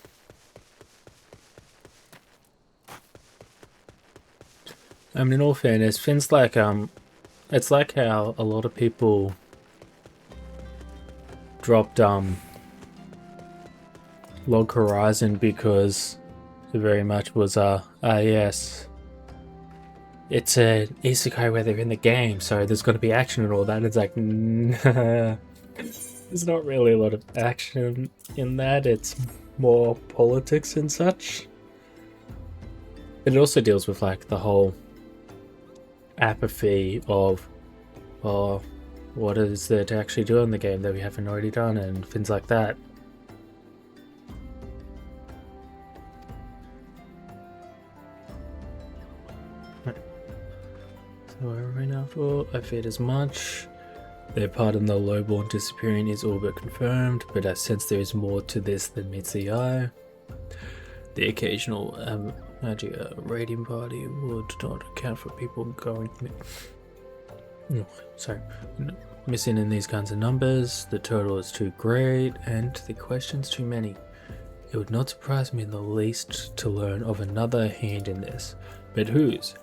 Speaker 2: I mean, in all fairness, Finn's like, it's like how a lot of people dropped, Log Horizon because it very much was, yes, it's an isekai where they're in the game, so there's got to be action and all that. It's like, nah, there's not really a lot of action in that. It's more politics and such. But it also deals with like the whole apathy of, oh, what is there to actually do in the game that we haven't already done, and things like that. So where are we now for? I feared as much. Their part in the lowborn disappearing is all but confirmed, but I sense there is more to this than meets the eye. The occasional Magia raiding party would not account for people going missing in these kinds of numbers. The total is too great, and the questions too many. It would not surprise me in the least to learn of another hand in this, but whose?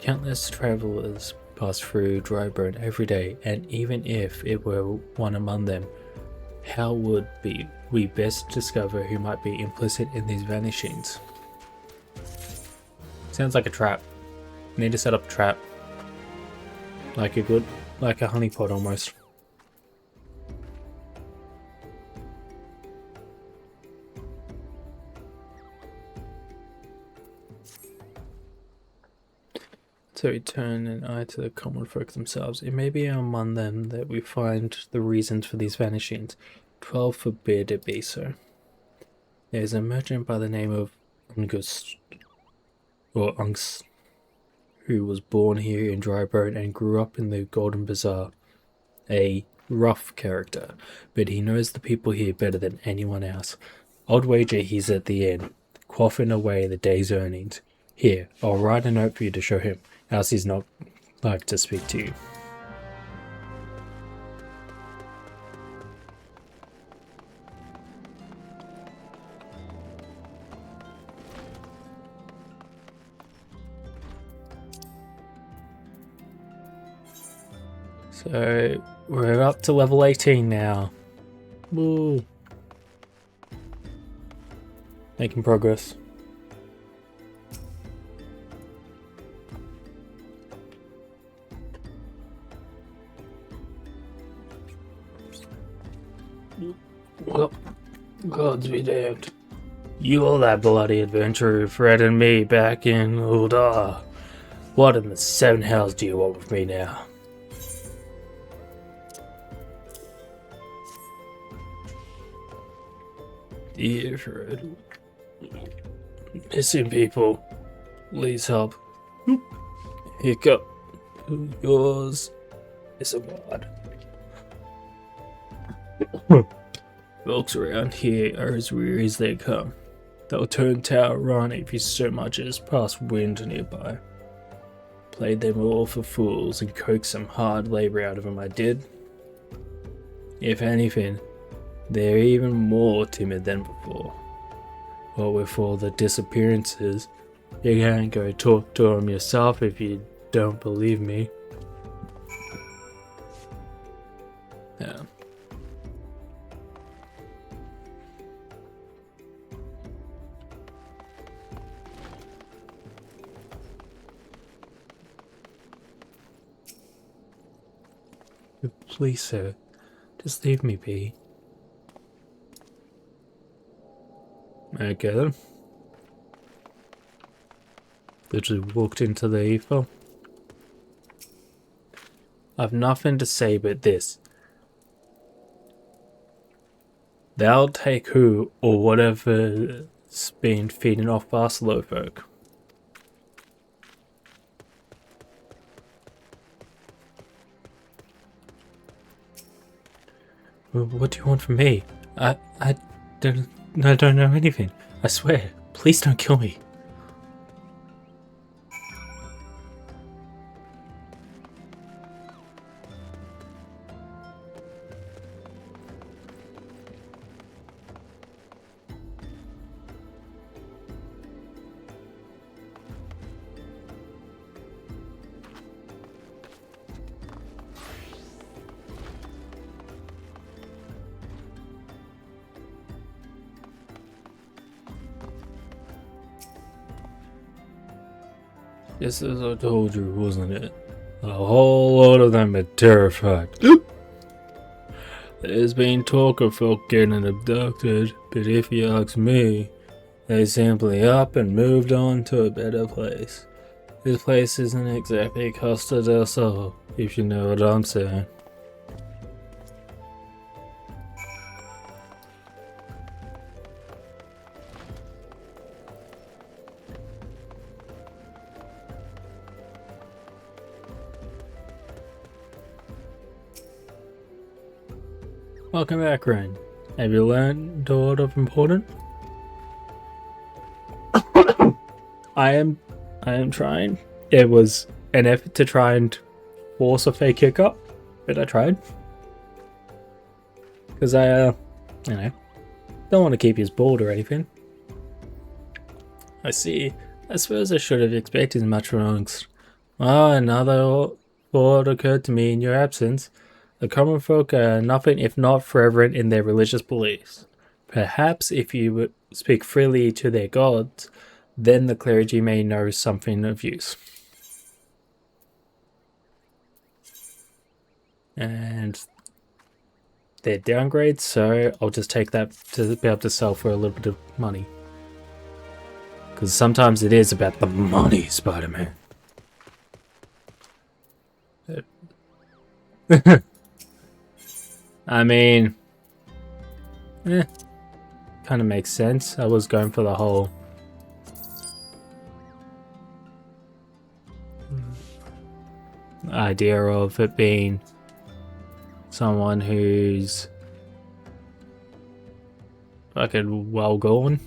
Speaker 2: Countless travelers pass through Dryburn every day, and even if it were one among them, how would we best discover who might be implicit in these vanishings? Sounds like a trap. Need to set up a trap. Like a honeypot almost. So we turn an eye to the common folk themselves. It may be among them that we find the reasons for these vanishings. 12 forbid it be so. There is a merchant by the name of Ungus, who was born here in Dryburn and grew up in the Golden Bazaar. A rough character, but he knows the people here better than anyone else. I'd wager he's at the inn, quaffing away the day's earnings. Here, I'll write a note for you to show him, else he's not like to speak to you. So, we're up to level 18 now. Woo! Making progress. Well, gods be damned. You all that bloody adventurer who threatened me back in Uldar. What in the seven hells do you want with me now? Dear Fred. Missing people. Please help. Hiccup. Yours is a mod. Folks around here are as weary as they come. They'll turn tower on if you so much as pass wind nearby. Played them all for fools and coaxed some hard labor out of them, I did. If anything, they're even more timid than before. What with all the disappearances, you can't go talk to them yourself if you don't believe me. Yeah. Please, sir, just leave me be. Okay then. Literally walked into the ether. I've nothing to say but this. They'll take who or whatever's been feeding off Barcelo folk. What do you want from me? I don't know anything. I swear. Please don't kill me. Just as I told you, wasn't it? A whole lot of them are terrified. There's been talk of folk getting abducted, but if you ask me, they simply up and moved on to a better place. This place isn't exactly Costa del Sol, if you know what I'm saying. Welcome back, Ren. Have you learned a lot of important? I am trying. It was an effort to try and force a fake hiccup, but I tried. Because I, don't want to keep you bored or anything. I see. I suppose I should have expected much from another thought occurred to me in your absence. The common folk are nothing if not fervent in their religious beliefs. Perhaps if you would speak freely to their gods, then the clergy may know something of use. And they're downgrades, so I'll just take that to be able to sell for a little bit of money. Because sometimes it is about the money, Spider-Man. I mean, kind of makes sense. I was going for the whole idea of it being someone who's fucking well gone.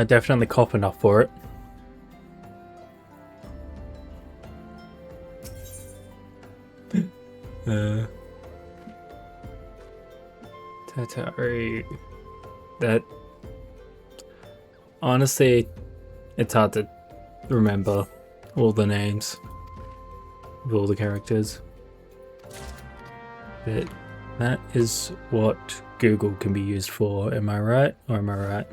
Speaker 2: Definitely cop enough for it. Tatari. That honestly, it's hard to remember all the names of all the characters. But that is what Google can be used for. Am I right? Or am I right?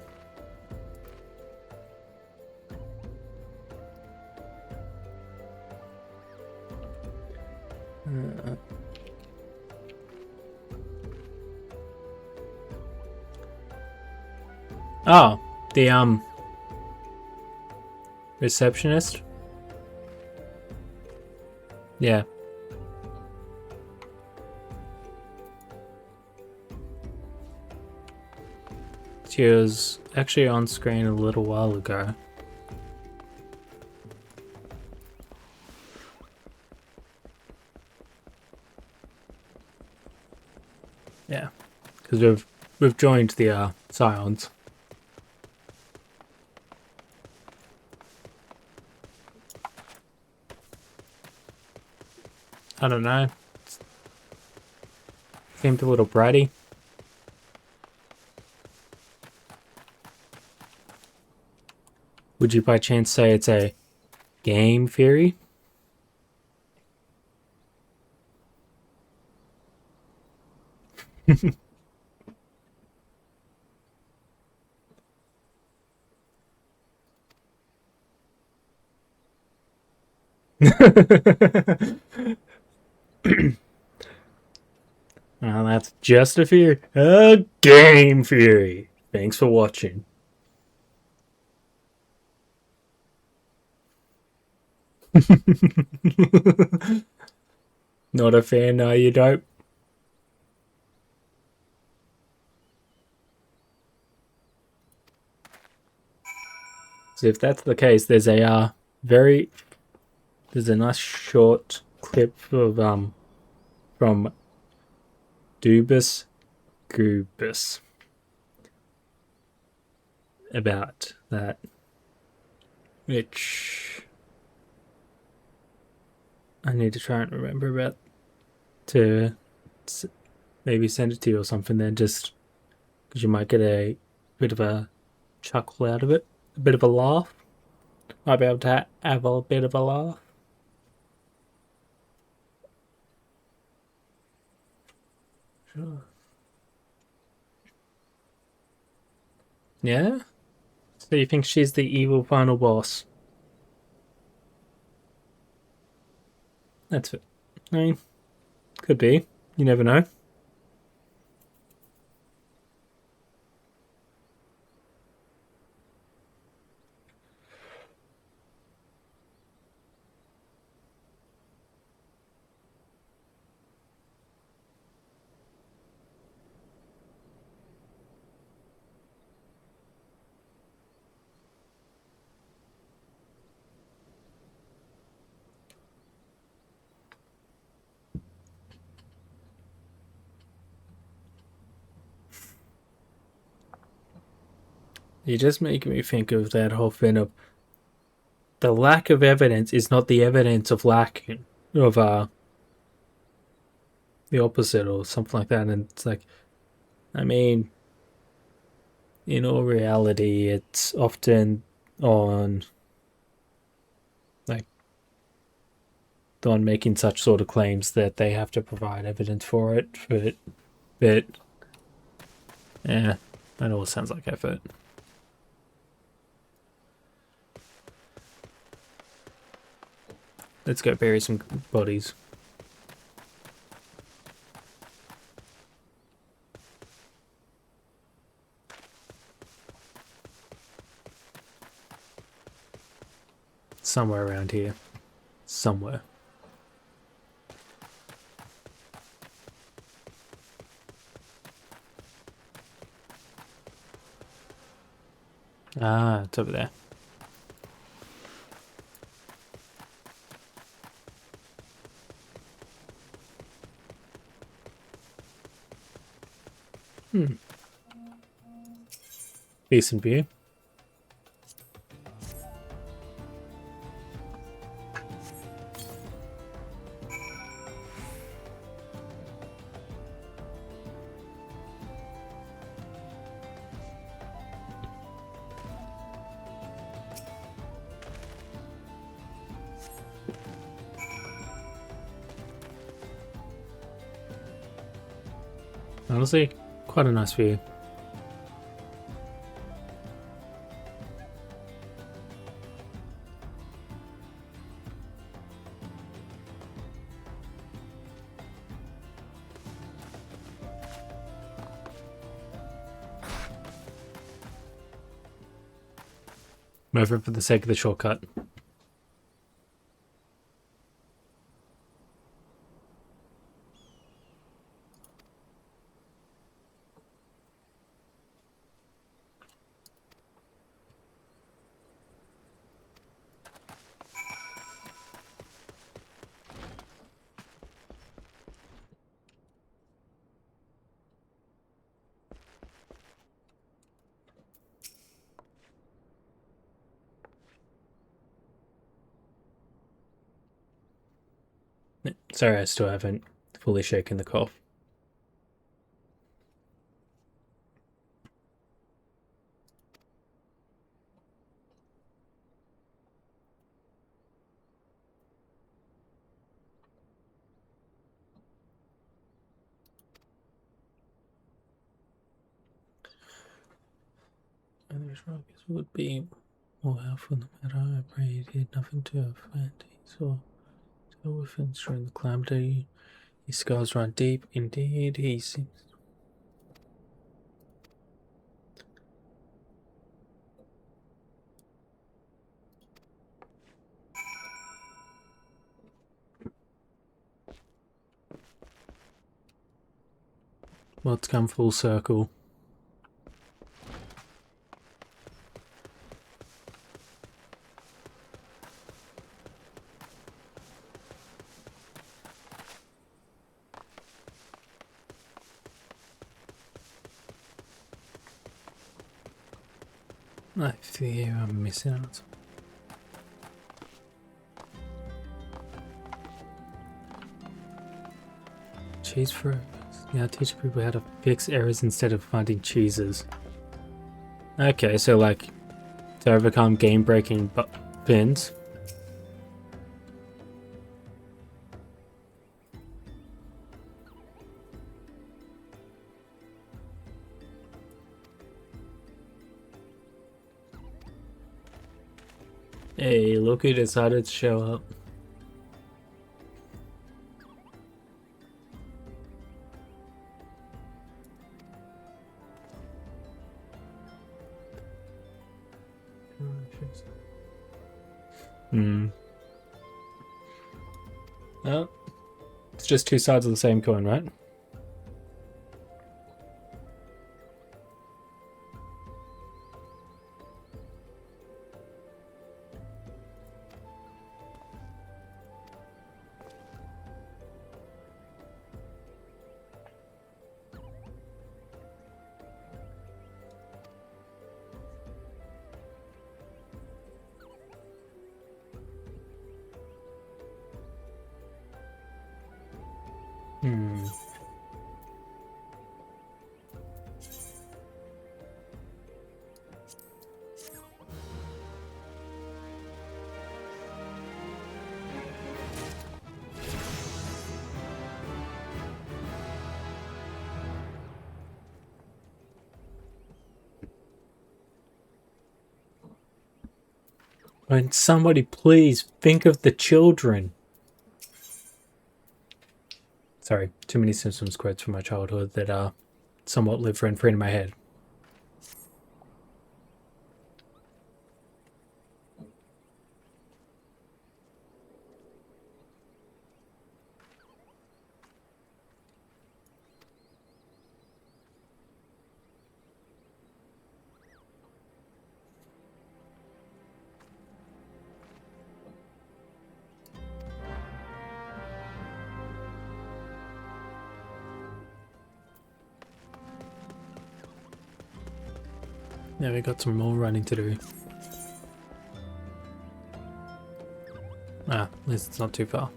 Speaker 2: Oh, the receptionist? Yeah. She was actually on screen a little while ago. Yeah, because we've joined the Scions. I don't know. Seemed a little bratty. Would you by chance say it's a game theory? Well, that's just a fear. A game theory. Thanks for watching. Not a fan, are you, Dope? So if that's the case, there's a there's a nice short clip of from Dubus Goobus about that, which I need to try and remember about to maybe send it to you or something. Then just because you might get a bit of a chuckle out of it, a bit of a laugh. Might be able to have a bit of a laugh. Sure. Yeah? So you think she's the evil final boss? That's it. I mean, could be. You never know. You just make me think of that whole thing of the lack of evidence is not the evidence of lacking of the opposite or something like that. And it's like, I mean, in all reality, it's often on like on making such sort of claims that they have to provide evidence for it. But yeah, that all sounds like effort. Let's go bury some bodies. Somewhere around here. Somewhere. Ah, it's over there. Decent view. Honestly, quite a nice view. Moving for the sake of the shortcut. Sorry, I still haven't fully shaken the cough. And these rockets would be more helpful no matter I pray he did nothing to offend. He saw within during the calamity. His scars run deep. Indeed, he seems. Well, it's come full circle. I fear I'm missing out. Cheese for yeah, teach people how to fix errors instead of finding cheeses. Okay, so like to overcome game breaking pins. Hey, look who decided to show up. Oh, it's just two sides of the same coin, right? And somebody please think of the children. Sorry, too many Simpsons quotes from my childhood that somewhat live rent free in my head. Yeah, we got some more running to do. At least it's not too far.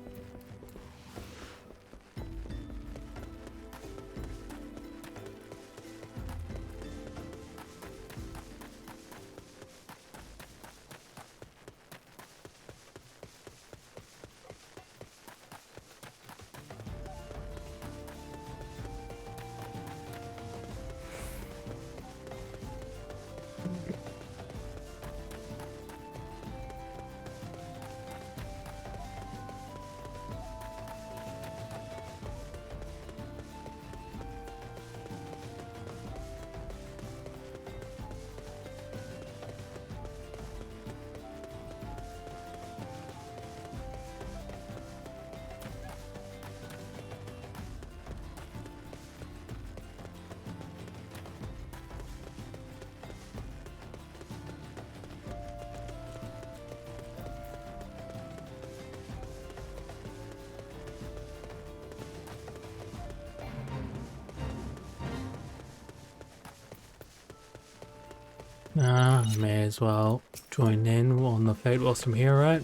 Speaker 2: May as well join in on the fate whilst I'm here, right?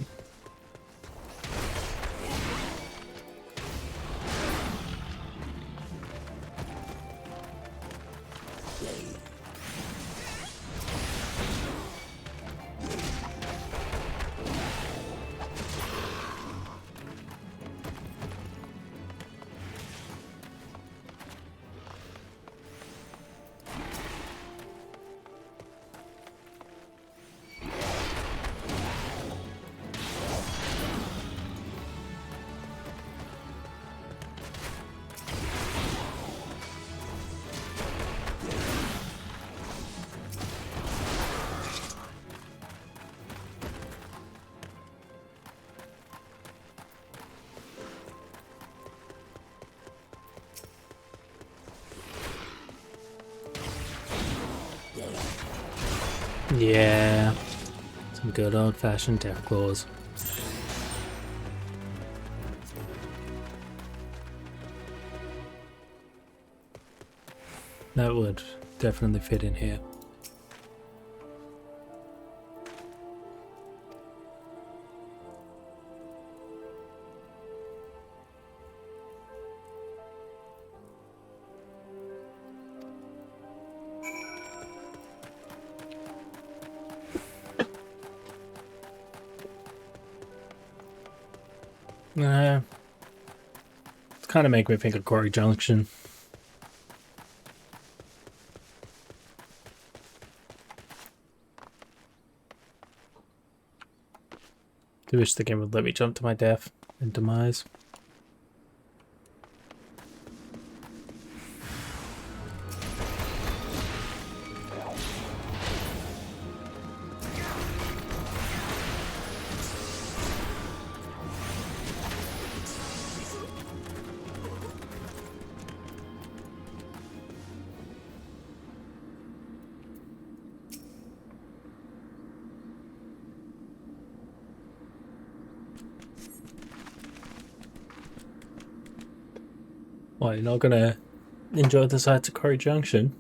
Speaker 2: Yeah. Some good old-fashioned death claws. That would definitely fit in here. It's kind of making me think of Quarry Junction. I wish the game would let me jump to my death and demise. Why, you're not gonna enjoy the sights of Quarry Junction?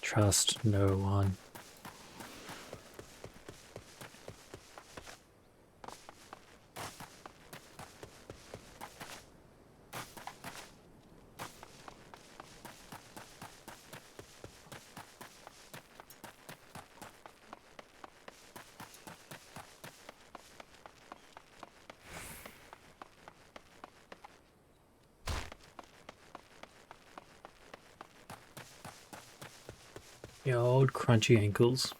Speaker 2: Trust no one. The old crunchy ankles.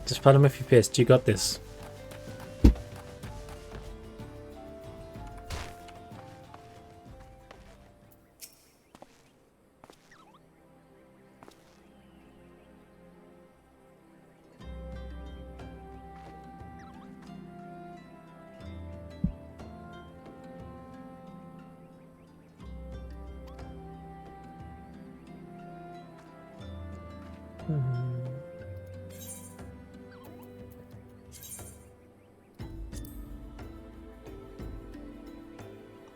Speaker 2: Just pat him if you're pissed. You got this.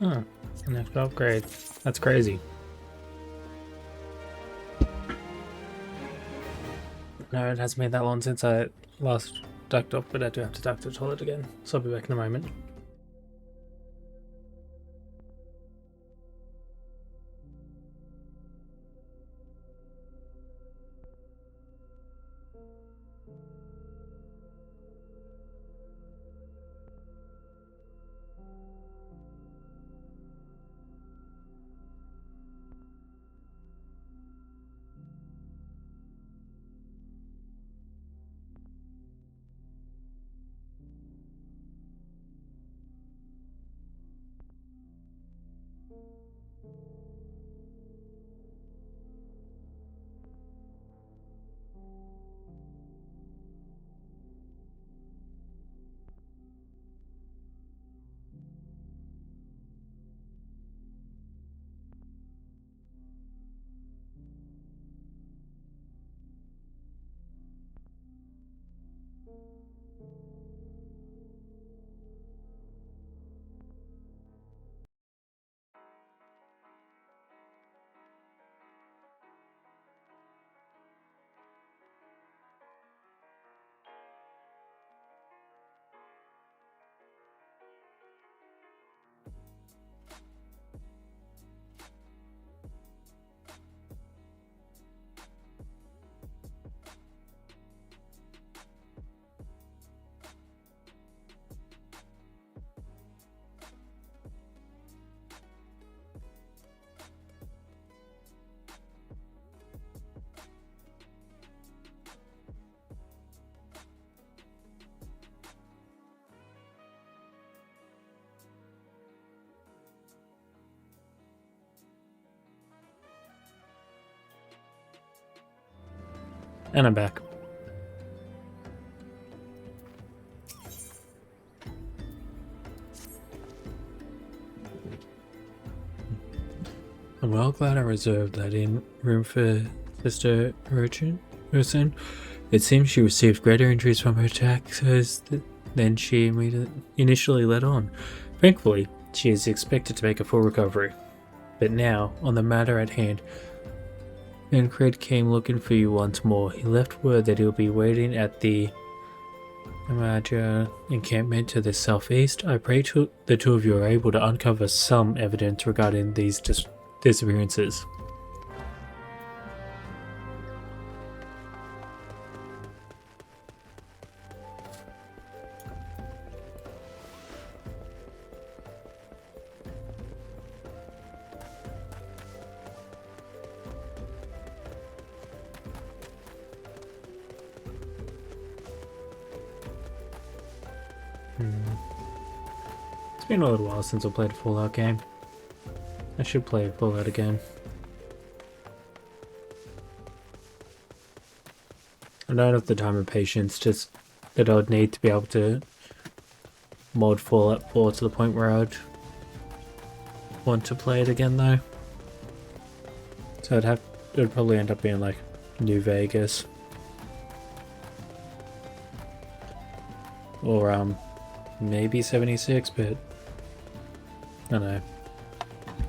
Speaker 2: Huh. An extra upgrade. That's crazy. No, it hasn't been that long since I last ducked off, but I do have to duck to the toilet again, so I'll be back in a moment. And I'm back. I'm well glad I reserved that in room for Sister Urson. It seems she received greater injuries from her attacks than she initially let on. Thankfully, she is expected to make a full recovery. But now, on the matter at hand, Manfred came looking for you once more. He left word that he'll be waiting at the Amaja encampment to the southeast. I pray the two of you are able to uncover some evidence regarding these disappearances. It's been a little while since I played a Fallout game. I should play Fallout again. I don't have the time or patience, just that I would need to be able to mod Fallout 4 to the point where I'd want to play it again though. So it would probably end up being like New Vegas. Or maybe 76, but I don't know.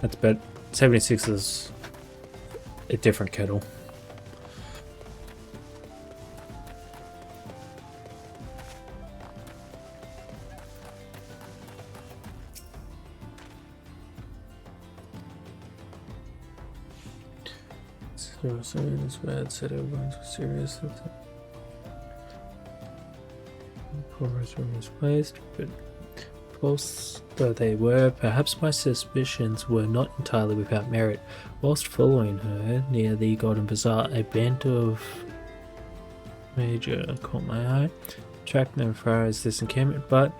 Speaker 2: That's bet 76 is a different kettle. So this bad said everyone's serious. Chorus were misplaced, but false though they were, perhaps my suspicions were not entirely without merit. Whilst following her near the Golden Bazaar, a band of Major caught my eye, tracked them as far as this encampment, but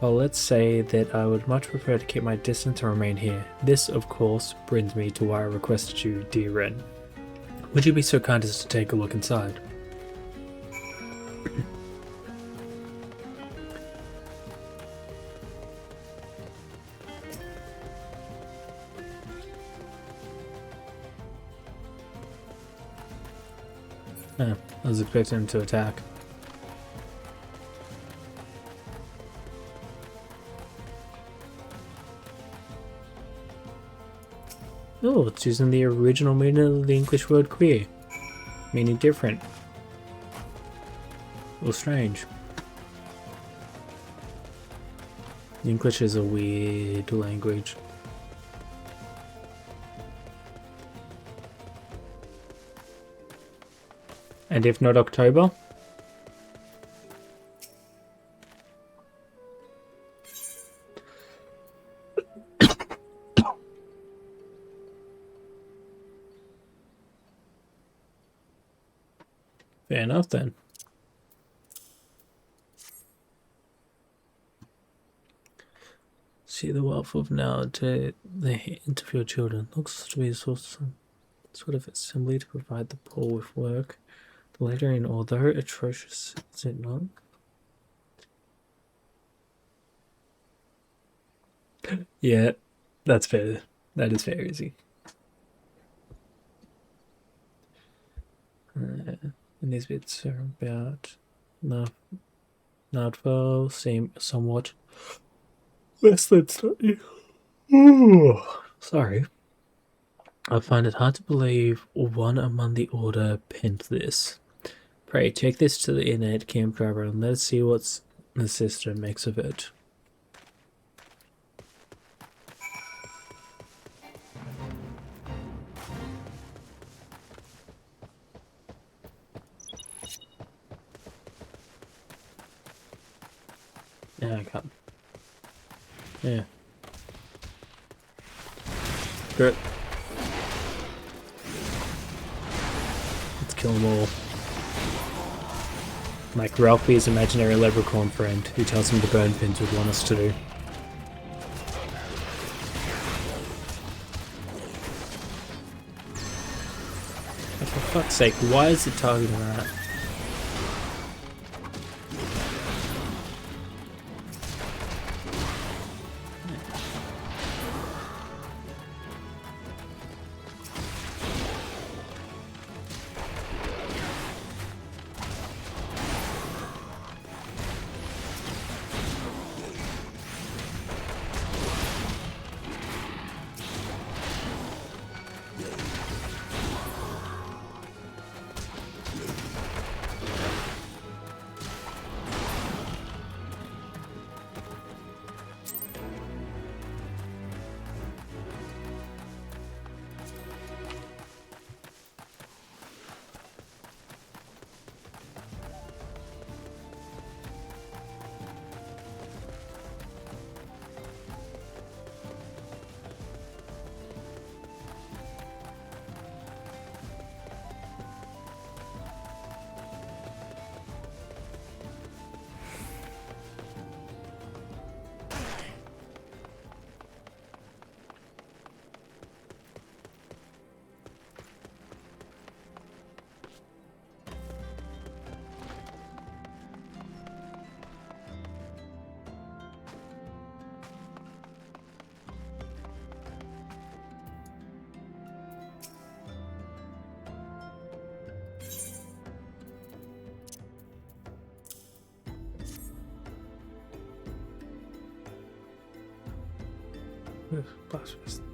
Speaker 2: well, let's say that I would much prefer to keep my distance and remain here. This, of course, brings me to why I requested you, dear Ren. Would you be so kind as to take a look inside? Oh, I was expecting him to attack. Oh, it's using the original meaning of the English word queer. Meaning different. Or strange. English is a weird language. And if not October? Fair enough then. See the wealth of now to the hands of your children. Looks to be a sort of assembly to provide the poor with work. The lettering, although atrocious, is it not? Yeah, that's fair. That is fair, Izzy. And these bits are about Nardville seem somewhat less than study. Sorry. I find it hard to believe one among the Order penned this. Pray, take this to the innate camp driver and let's see what the sister makes of it. Yeah, I can't. Yeah. Good. Let's kill them all. Like Ralphie's imaginary leprechaun friend who tells him the burn pins would want us to do. fuck's sake, why is it targeting that?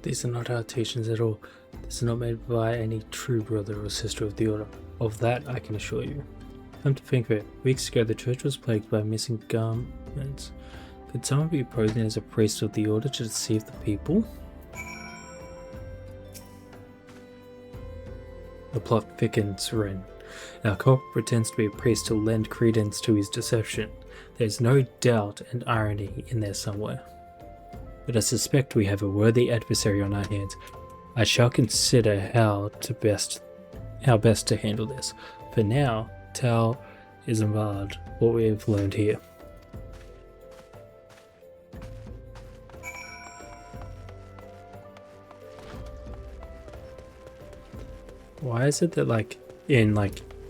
Speaker 2: These are not our teachings at all. This is not made by any true brother or sister of the Order. Of that I can assure you. Come to think of it, weeks ago the church was plagued by missing garments. Could someone be posing as a priest of the Order to deceive the people? The plot thickens, Ren. Our culprit pretends to be a priest to lend credence to his deception. There's no doubt and irony in there somewhere. But I suspect we have a worthy adversary on our hands. I shall consider how best to handle this. For now, tell Isambard what we have learned here. Why is it that in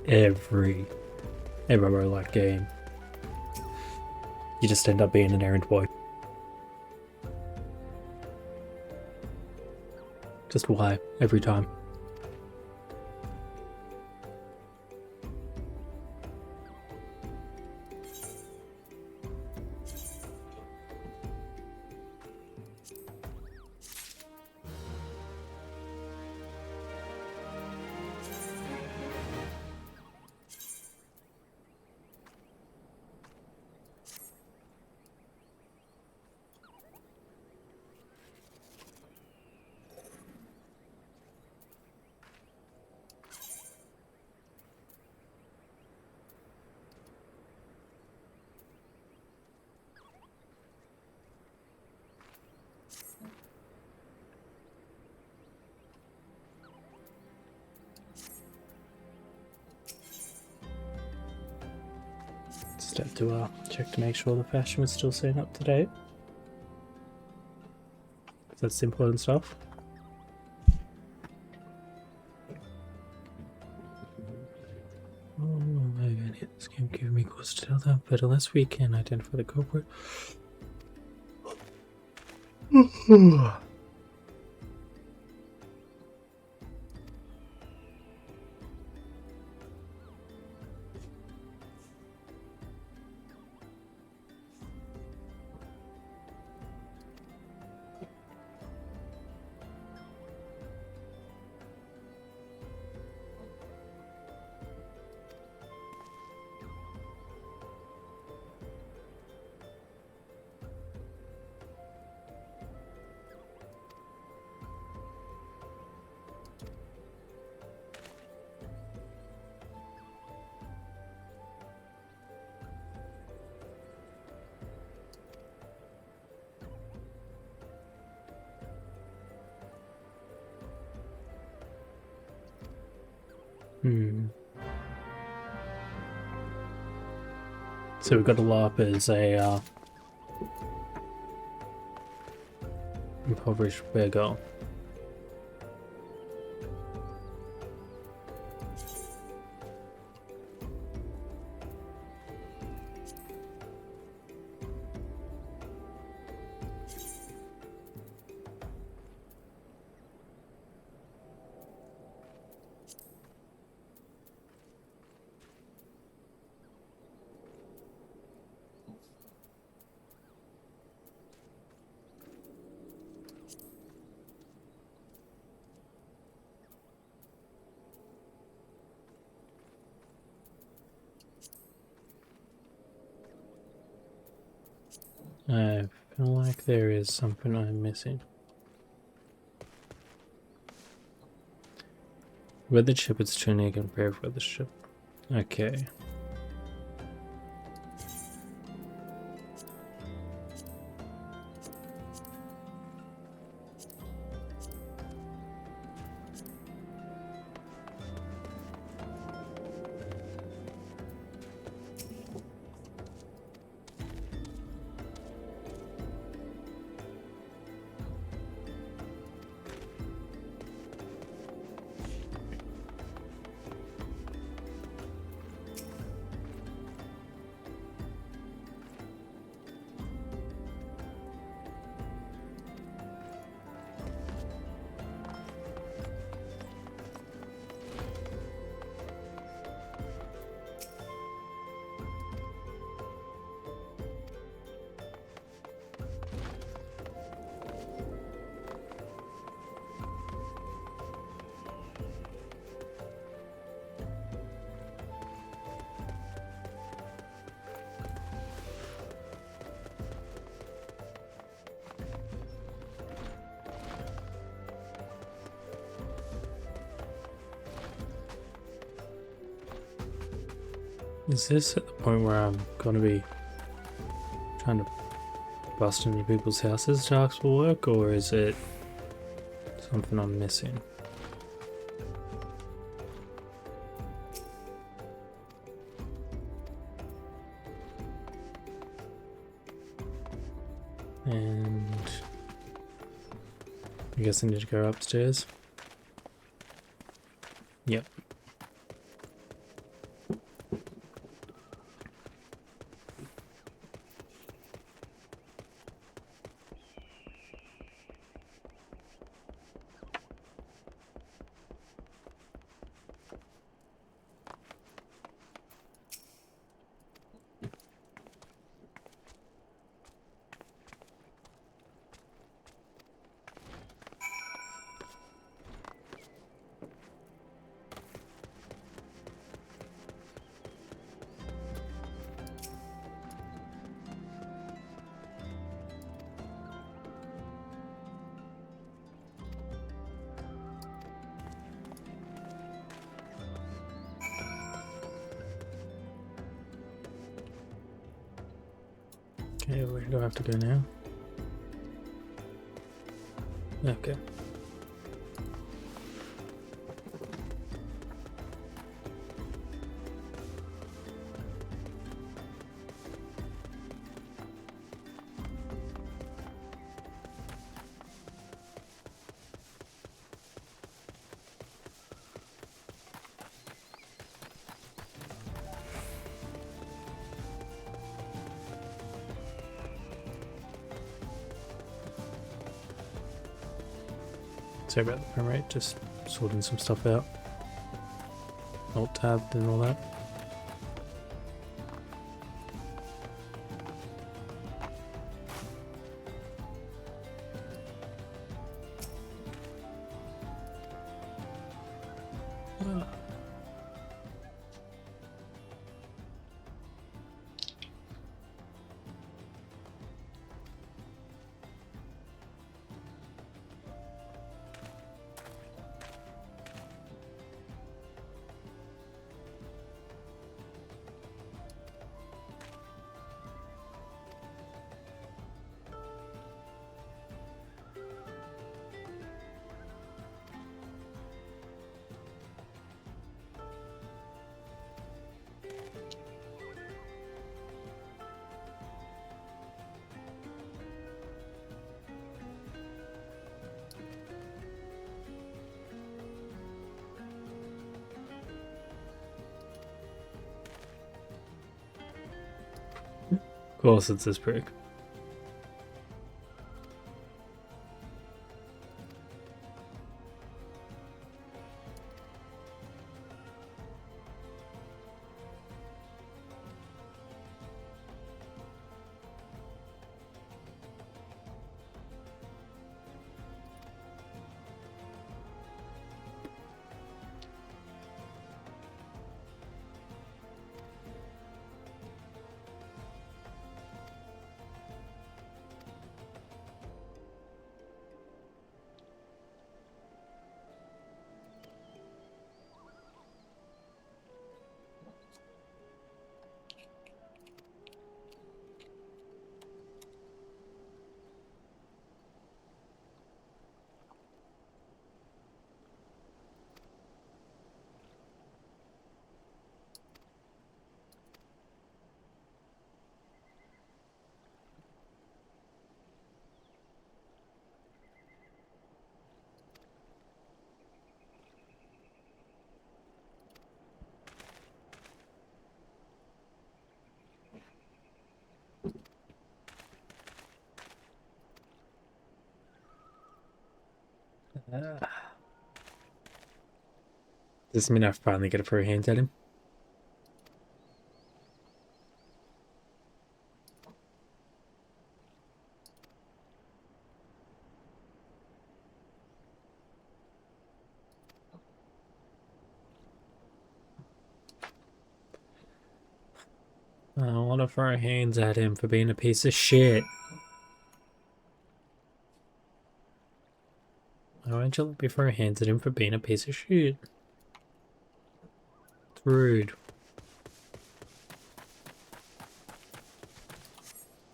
Speaker 2: every MMO game, you just end up being an errand boy? Just why? Every time. Just have to check to make sure the fashion was still staying up to date. That's simple and stuff. Oh, maybe I need this game giving me cause to tell that, but unless we can identify the culprit. So we've got a LARP as a impoverished beggar. I feel like there is something I'm missing. Weathered shepherd's tunic and pair of weathered shepherd. Okay. Is this at the point where I'm gonna be trying to bust into people's houses to ask for work, or is it something I'm missing? And I guess I need to go upstairs. Yep. Okay, where do I have to go now? Okay. Sorry about the frame rate, just sorting some stuff out. Alt tabbed and all that. Of course it's this prick. Does this mean I finally get a free hands at him? I want to throw hands at him for being a piece of shit. Why won't you let me throw hands at him for being a piece of shit? It's rude.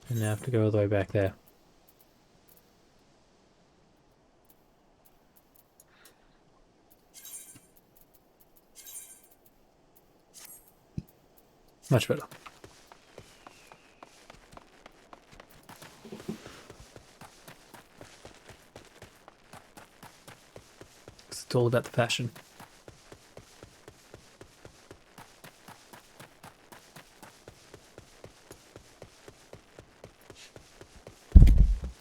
Speaker 2: And I have to go all the way back there. Much better. It's all about the passion.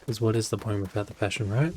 Speaker 2: Because what is the point without the passion, right?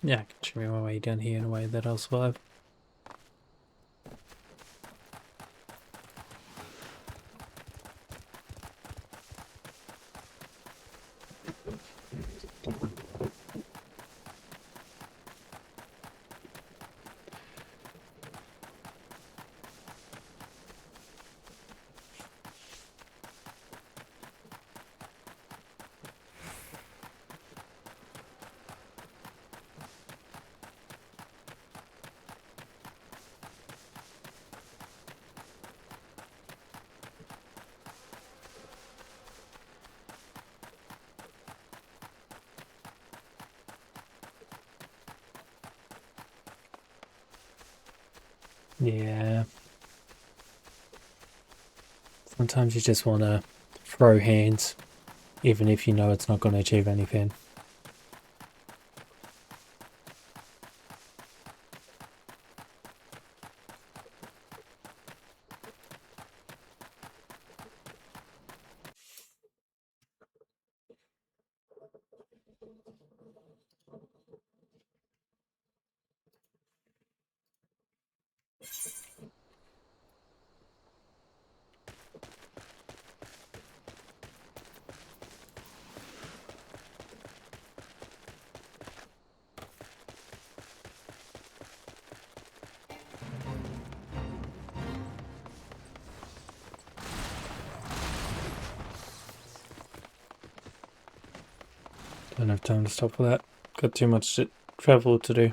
Speaker 2: Yeah, I can show me my way down here in a way that I'll survive. Yeah. Sometimes you just want to throw hands, even if you know it's not going to achieve anything. Don't have time to stop for that. Got too much travel to do.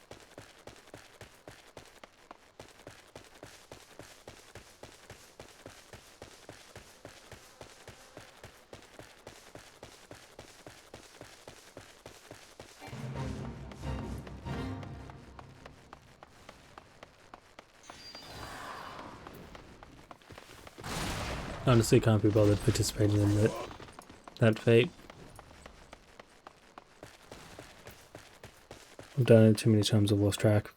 Speaker 2: Honestly, can't be bothered participating in that fate. I've done it too many times, I've lost track.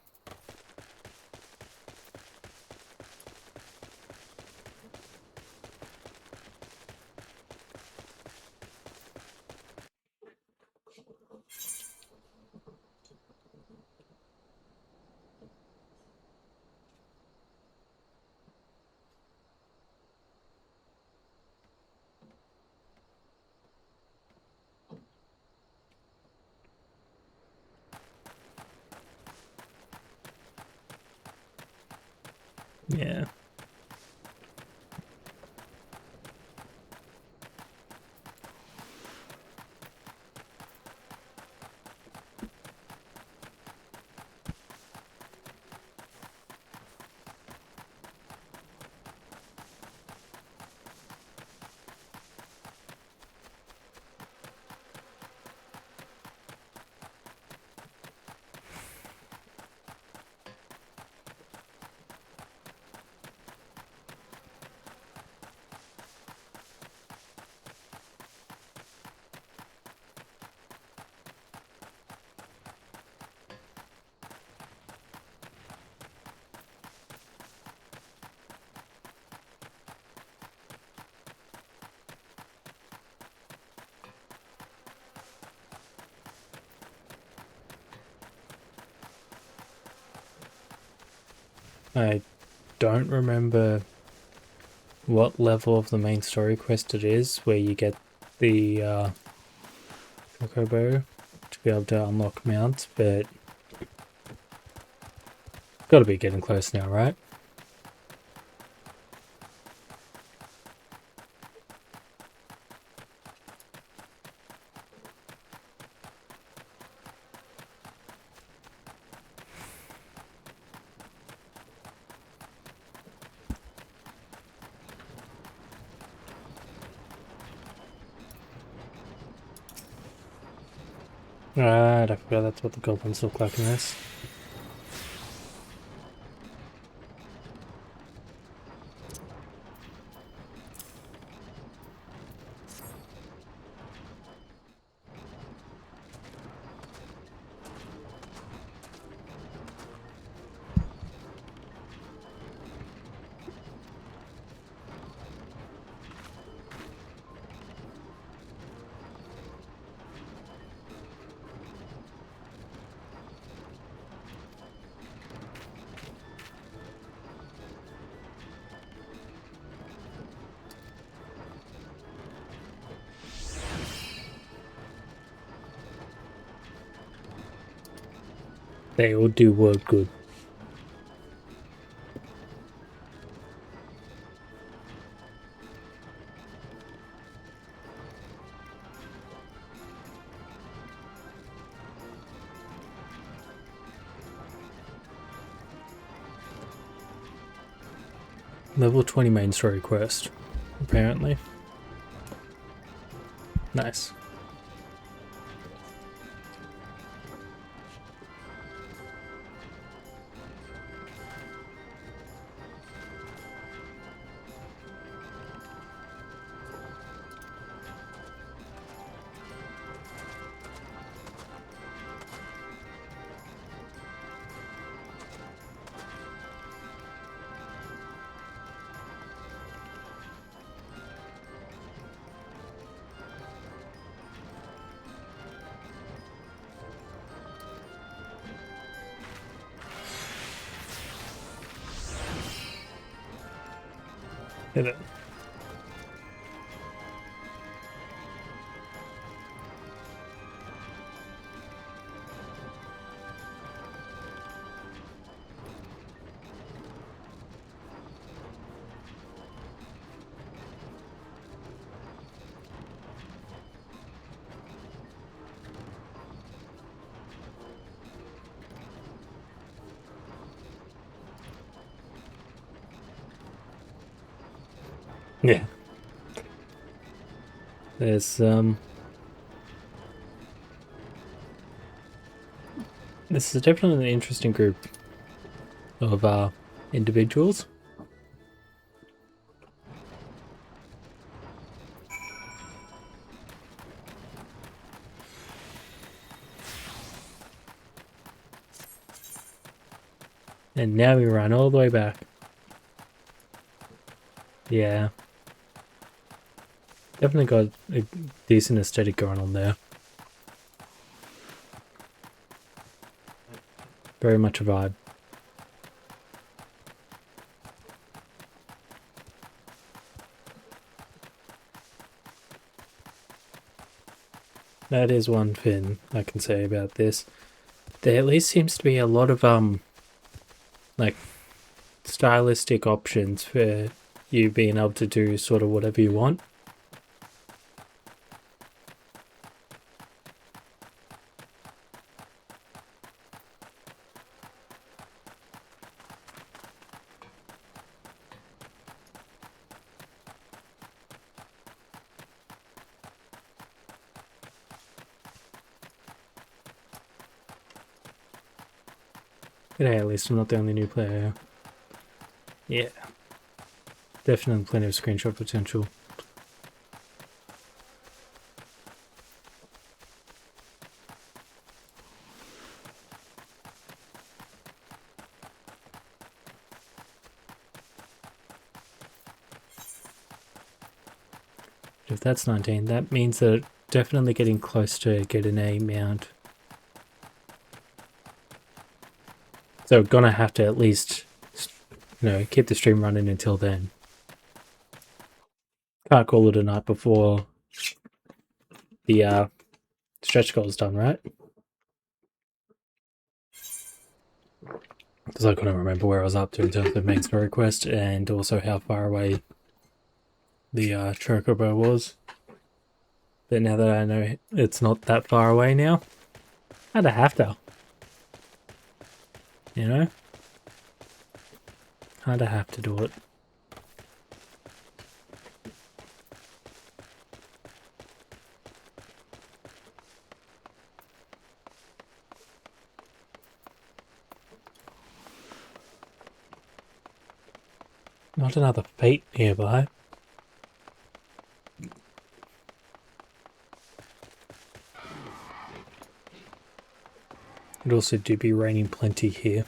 Speaker 2: Yeah. I don't remember what level of the main story quest it is where you get the Chocobo to be able to unlock mounts, but gotta be getting close now, right? Right, I forgot that's what the goblins look like in this. They all do work good. Level 20 main story quest, apparently. Nice. Hit it. Yeah. There's this is definitely an interesting group of individuals. And now we run all the way back. Yeah. Definitely got a decent aesthetic going on there. Very much a vibe. That is one thing I can say about this. There at least seems to be a lot of like stylistic options for you being able to do sort of whatever you want. Hey, at least I'm not the only new player. Yeah. Definitely plenty of screenshot potential. If that's 19, that means that definitely getting close to getting a mount. So gonna have to at least, you know, keep the stream running until then. Can't call it a night before the stretch goal is done, right? Because I couldn't remember where I was up to in terms of making the request and also how far away the chocobo was. But now that I know it's not that far away now, I'd have to. You know? I'd have to do it. Not another fate nearby. It also do be raining plenty here.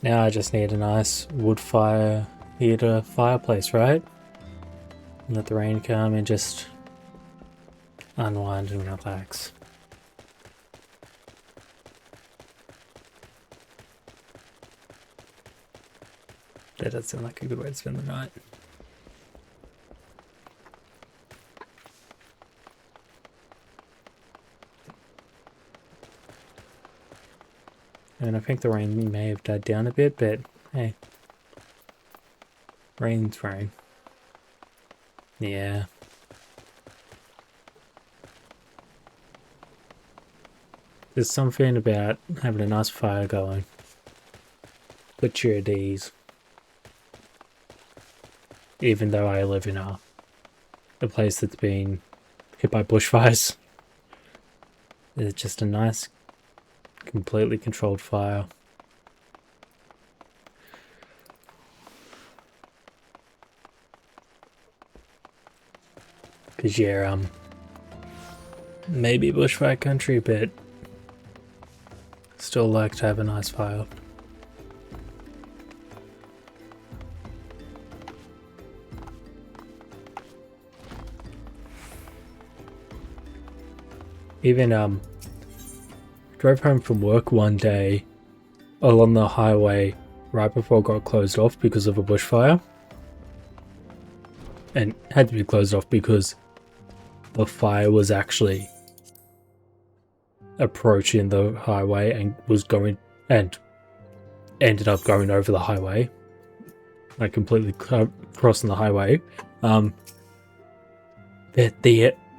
Speaker 2: Now I just need a nice wood fire heater fireplace, right? And let the rain come and just unwind and relax. That does sound like a good way to spend the night. And I think the rain may have died down a bit, but hey. Rain's rain. Yeah. There's something about having a nice fire going. Puts you at ease. Even though I live in a place that's been hit by bushfires. It's just a nice, completely controlled fire. Cause yeah, maybe bushfire country, but still like to have a nice fire. Even drove home from work one day along the highway right before it got closed off because of a bushfire. And had to be closed off because the fire was actually approaching the highway and was going and ended up going over the highway. Like completely crossing the highway.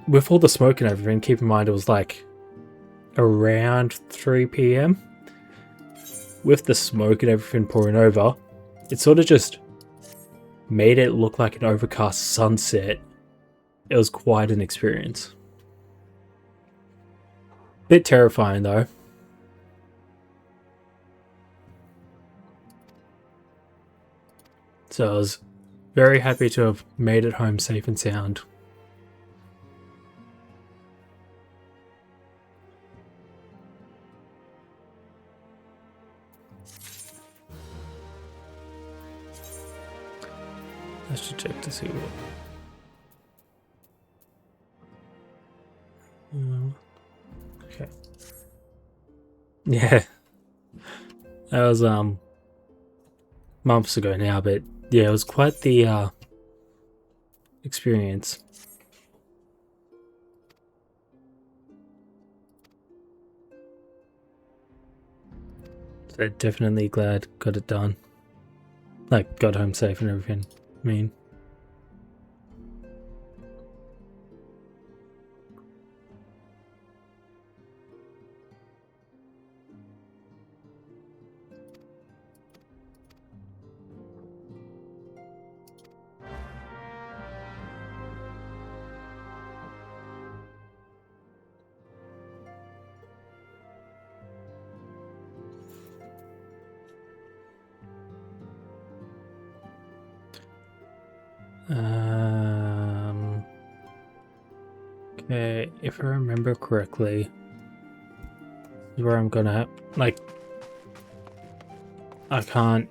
Speaker 2: With all the smoke and everything, keep in mind it was like around 3 PM. with the smoke and everything pouring over, it sort of just made it look like an overcast sunset. It was quite an experience. Bit terrifying though. So I was very happy to have made it home safe and sound. I should check to see what. Okay. Yeah. That was months ago now, but yeah, it was quite the experience. So definitely glad got it done. Like, got home safe and everything. I mean, okay, if I remember correctly, this is where I'm gonna, like, I can't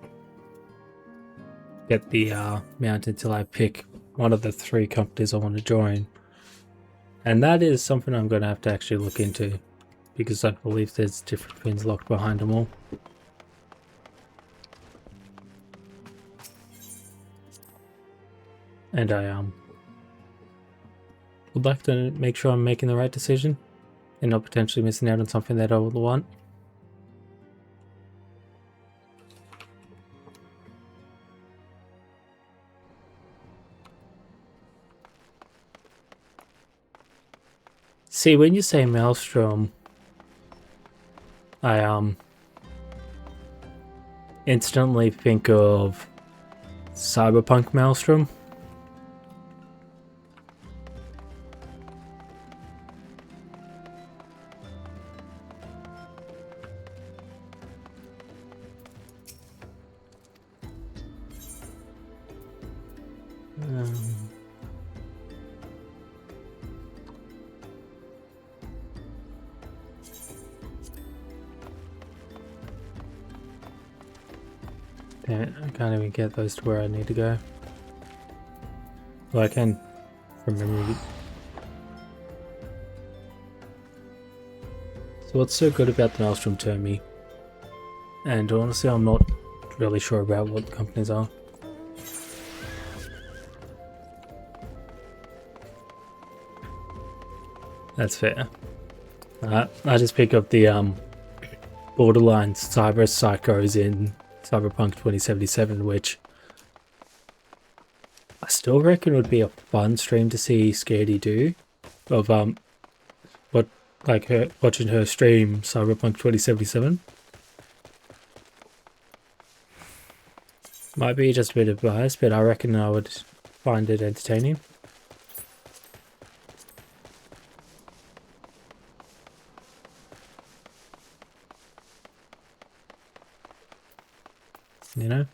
Speaker 2: get the mount until I pick one of the 3 companies I want to join. And that is something I'm gonna have to actually look into, because I believe there's different things locked behind them all. And I would like to make sure I'm making the right decision and not potentially missing out on something that I would want. See, when you say Maelstrom, I instantly think of Cyberpunk Maelstrom. Damn it, I can't even get those to where I need to go. Well, I can from memory. So what's so good about the Maelstrom Termi? And honestly, I'm not really sure about what the companies are. That's fair. I just pick up the Borderlands Cyber Psychos in Cyberpunk 2077, which I still reckon would be a fun stream to see Scaredy do. Of watching her stream Cyberpunk 2077. Might be just a bit of bias, but I reckon I would find it entertaining. You know?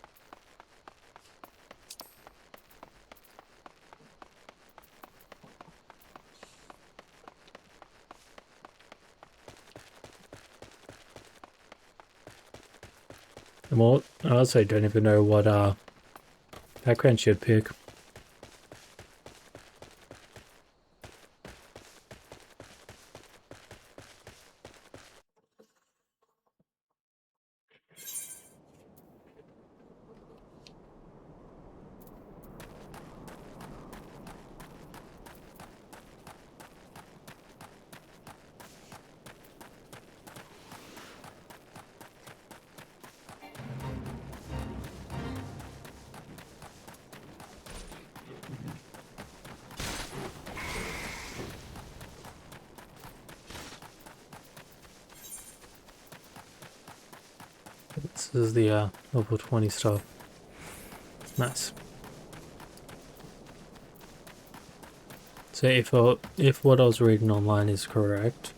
Speaker 2: Well, I also don't even know what background she'd pick. this is the level 20 stuff. Nice. So if what I was reading online is correct,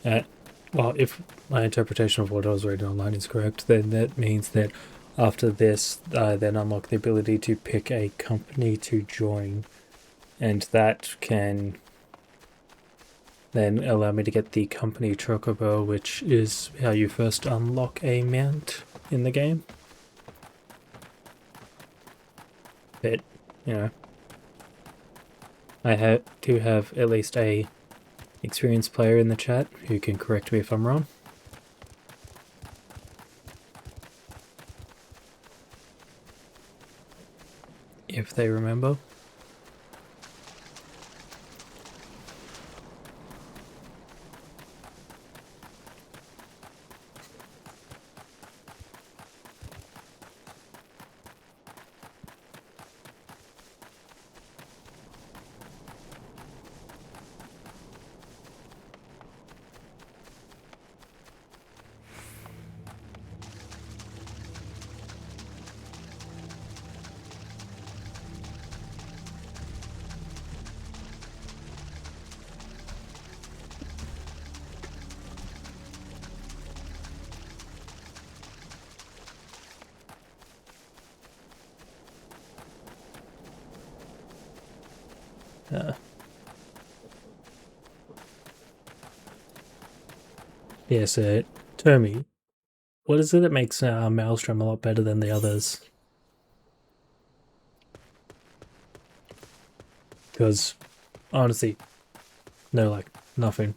Speaker 2: well, if my interpretation of what I was reading online is correct, then that means that after this, then unlock the ability to pick a company to join, and that can then allow me to get the company chocobo, which is how you first unlock a mount in the game. But, you know, I do have at least a experienced player in the chat who can correct me if I'm wrong. If they remember. Yeah, so Termy, what is it that makes Maelstrom a lot better than the others? Because, honestly, no, like, nothing.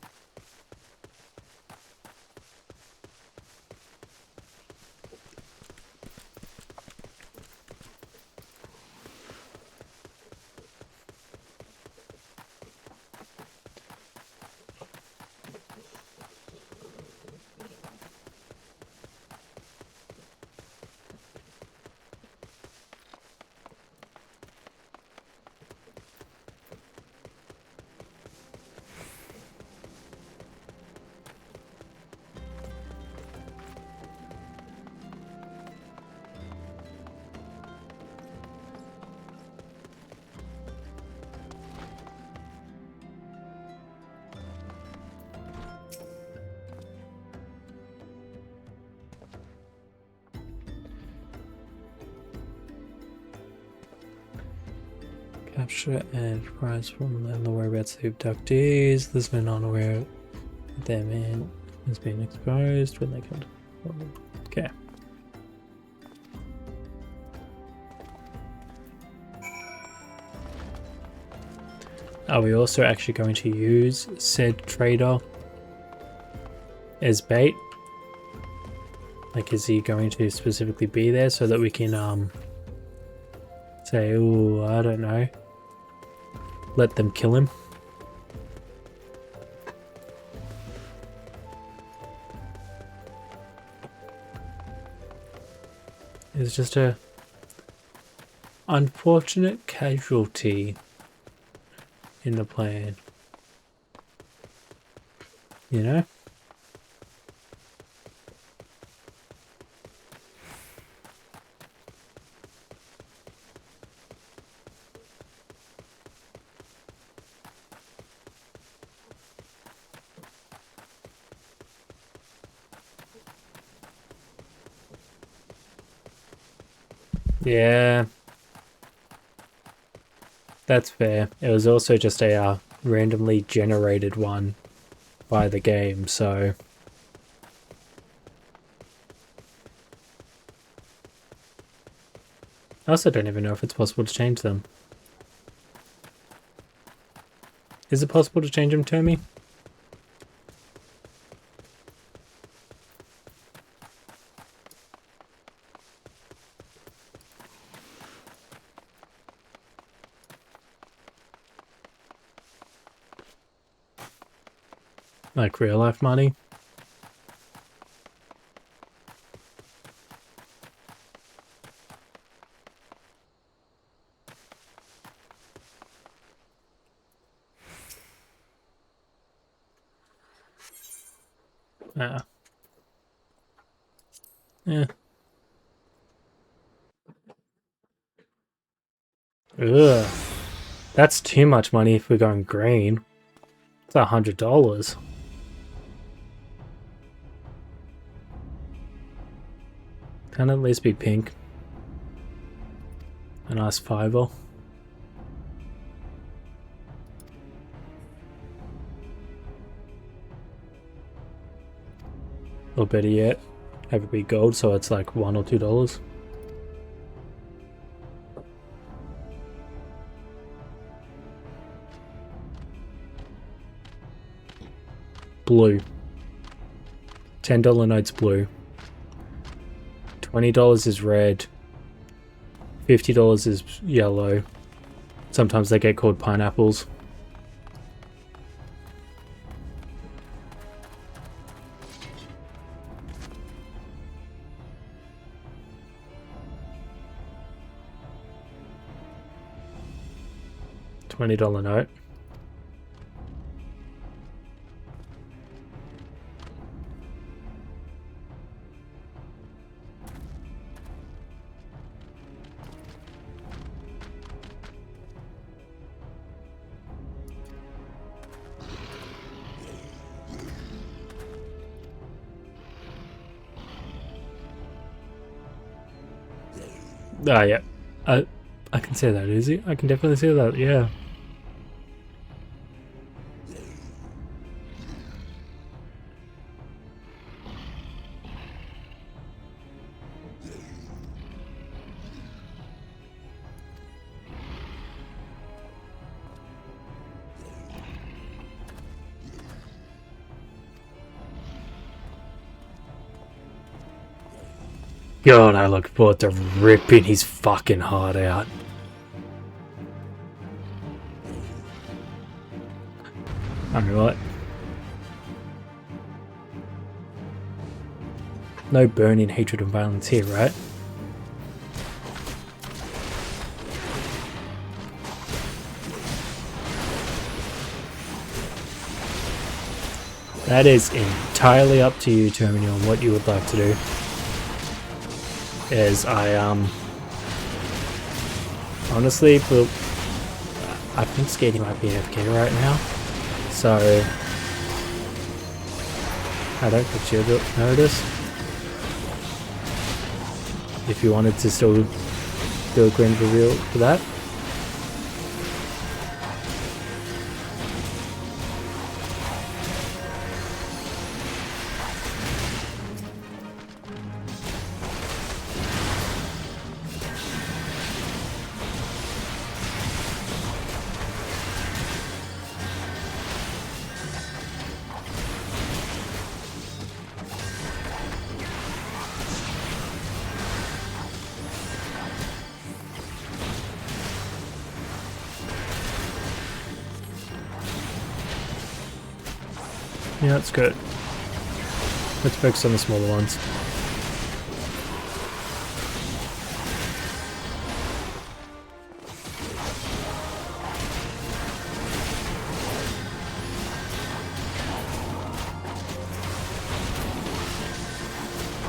Speaker 2: Capture and prize from them. Don't worry about the abductees. There's been unaware that their man has been exposed when they come to. Okay. Are we also actually going to use said trader as bait? Like, is he going to specifically be there so that we can say, oh, I don't know, let them kill him? It's just a unfortunate casualty in the plan, you know? Yeah, that's fair. It was also just a randomly generated one by the game, so I also don't even know if it's possible to change them. Is it possible to change them, Tommy? Like real life money? Yeah. Ugh. That's too much money if we're going green. It's $100. Can at least be pink. A nice fiver. Or better yet, have it be gold so it's like $1 or $2. Blue. $10 notes blue. $20 is red. $50 is yellow. Sometimes they get called pineapples. $20 note. Ah, yeah. I can say that, Izzy. I can definitely say that, yeah. God, I look forward to ripping his fucking heart out. Alright. No burning, hatred, and violence here, right? That is entirely up to you, Termini, on what you would like to do. As I honestly, but I think skating might be AFK right now, so I don't think you'll notice. If you wanted to still do a grand reveal for that. Yeah, that's good. Let's focus on the smaller ones. I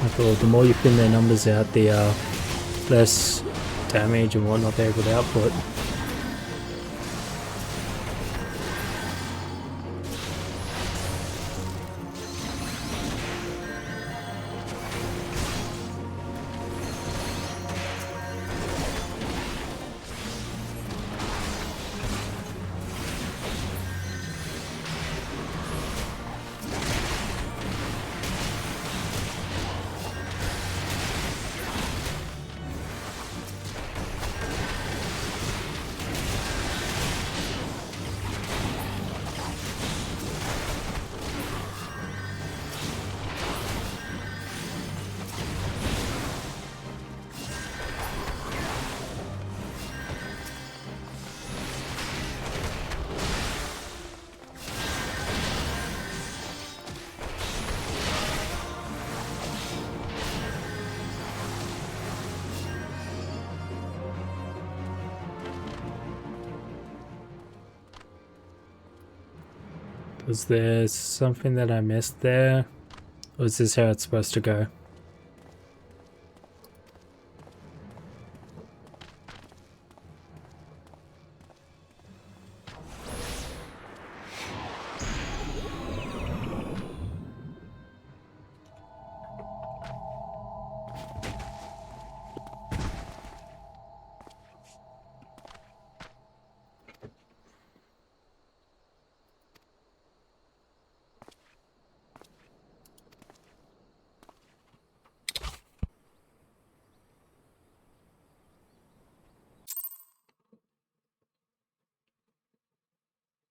Speaker 2: thought the more you thin their numbers out, the less damage and whatnot they're able to output. Was there something that I missed there? Or is this how it's supposed to go?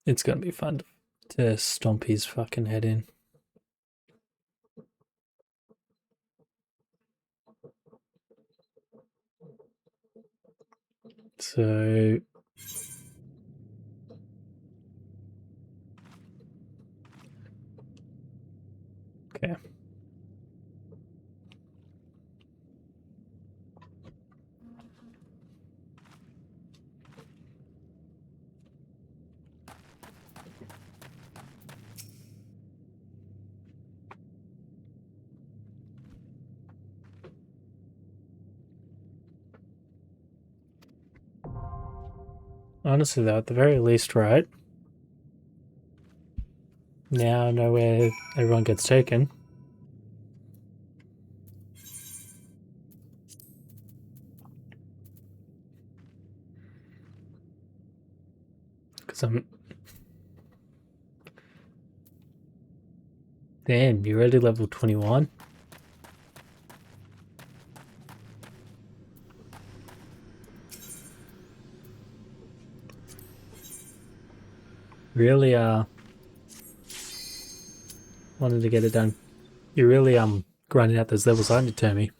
Speaker 2: It's gonna be fun to stomp his fucking head in. So okay. Honestly though, at the very least, right? Now I know where everyone gets taken. Because I'm... Damn, you're already level 21? Really, wanted to get it done. You're really, grinding out those levels, aren't you, Tommy?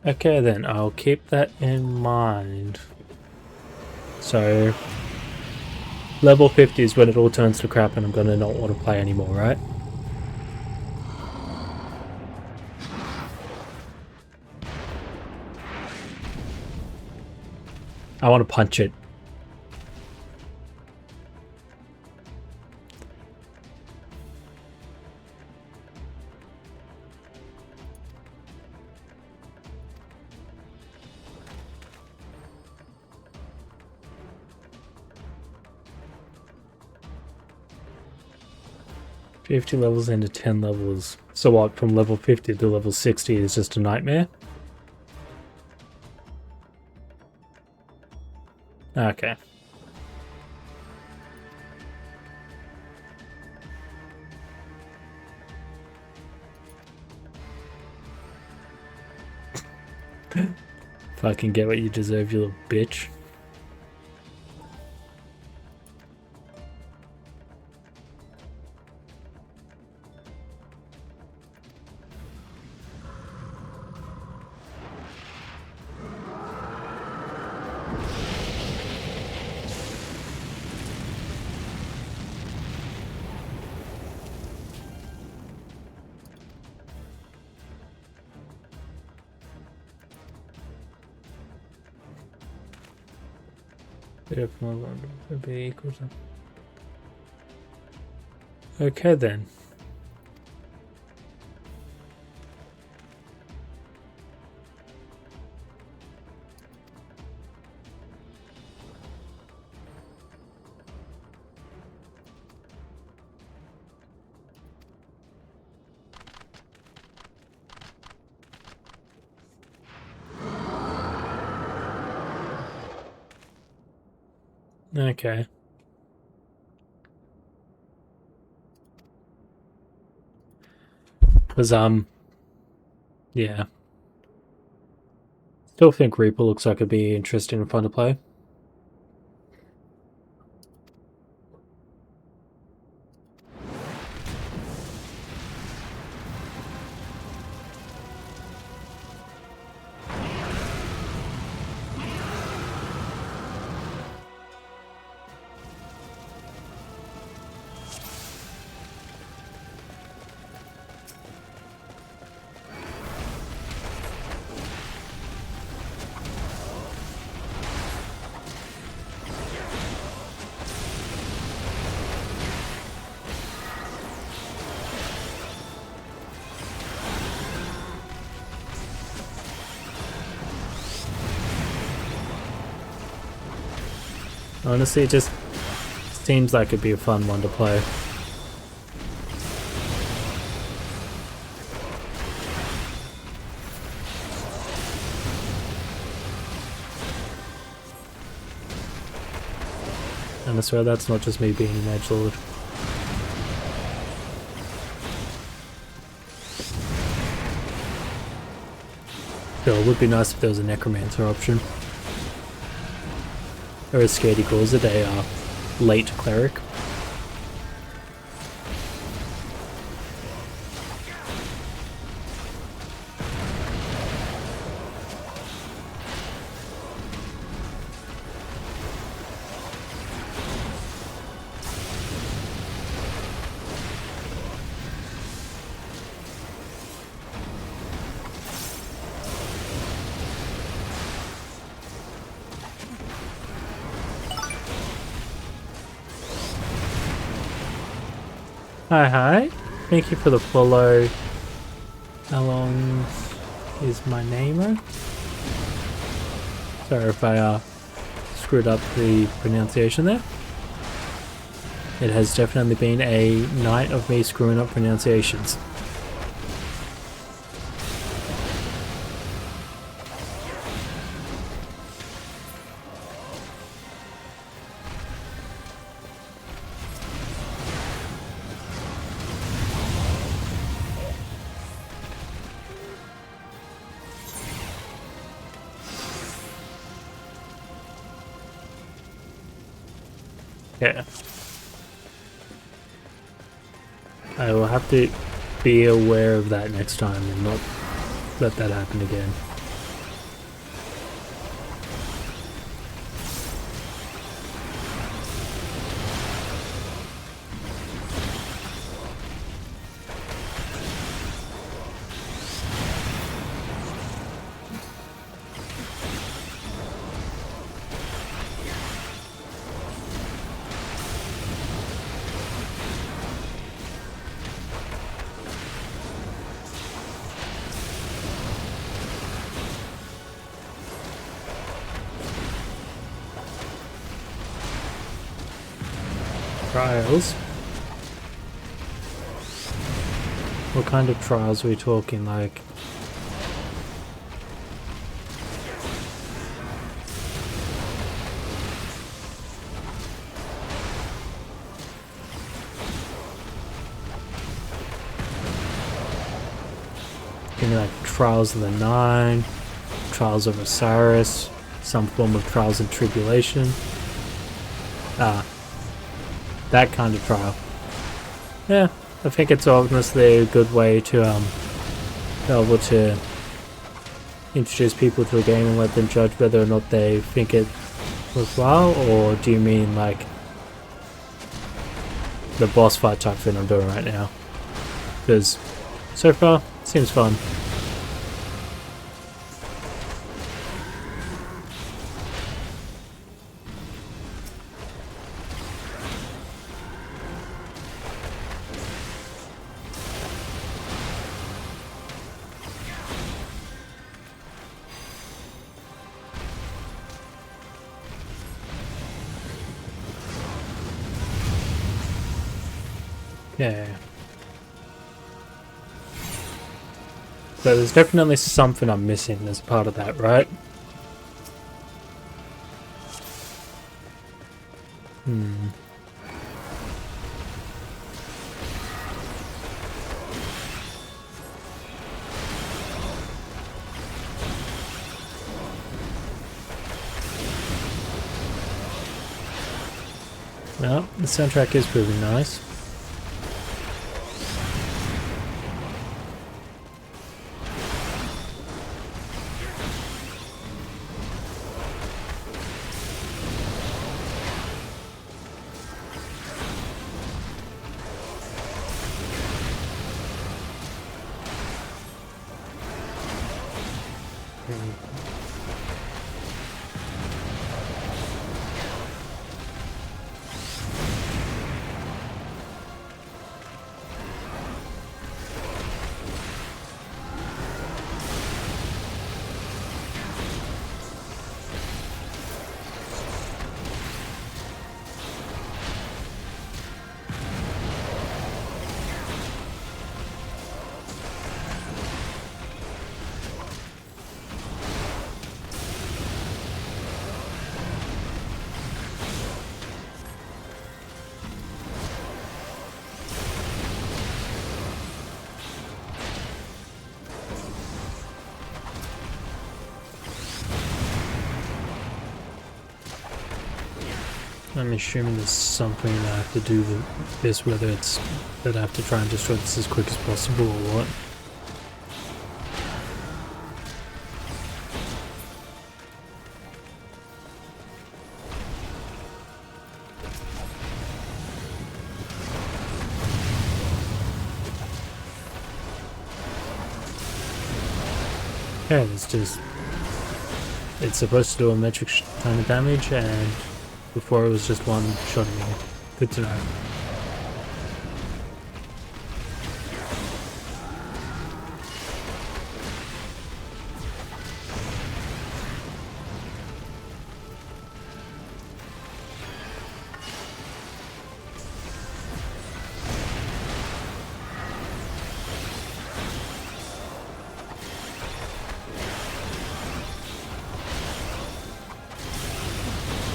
Speaker 2: Okay then, I'll keep that in mind. So, level 50 is when it all turns to crap and I'm gonna not want to play anymore, right? I want to punch it. $50 levels into 10 levels. So what, from level 50 to level 60 is just a nightmare? Okay. Fucking get what you deserve, you little bitch. Okay then. Okay. Because, yeah. Still think Reaper looks like it'd be interesting and fun to play. Honestly, it just seems like it'd be a fun one to play. And I swear that's not just me being an edgelord. Still, it would be nice if there was a necromancer option. Or as Scaredy calls it, a late cleric. Hi. Thank you for the follow. How long is my name? Sorry if I screwed up the pronunciation there. It has definitely been a night of me screwing up pronunciations. Yeah. I will have to be aware of that next time and not let that happen again. Trials? What kind of trials are we talking, like? Maybe like Trials of the Nine, Trials of Osiris, some form of Trials and Tribulation. That kind of trial. Yeah, I think it's honestly a good way to be able to introduce people to a game and let them judge whether or not they think it worthwhile, or do you mean like the boss fight type thing I'm doing right now? Because so far, seems fun. Yeah. So there's definitely something I'm missing as part of that, right? Well, the soundtrack is proving nice. I'm assuming there's something that I have to do with this, whether it's that I have to try and destroy this as quick as possible or what. Yeah, it's supposed to do a metric ton of damage, and before it was just one shotting me. Good to know.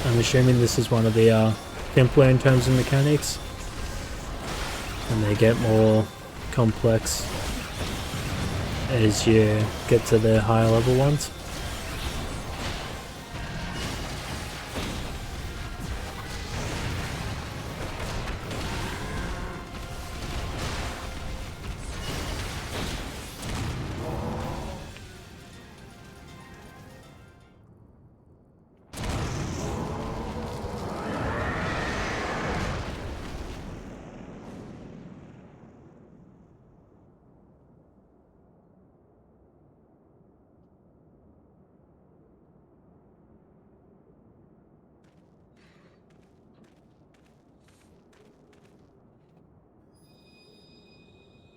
Speaker 2: I'm assuming this is one of the simpler in terms of mechanics, and they get more complex as you get to the higher level ones.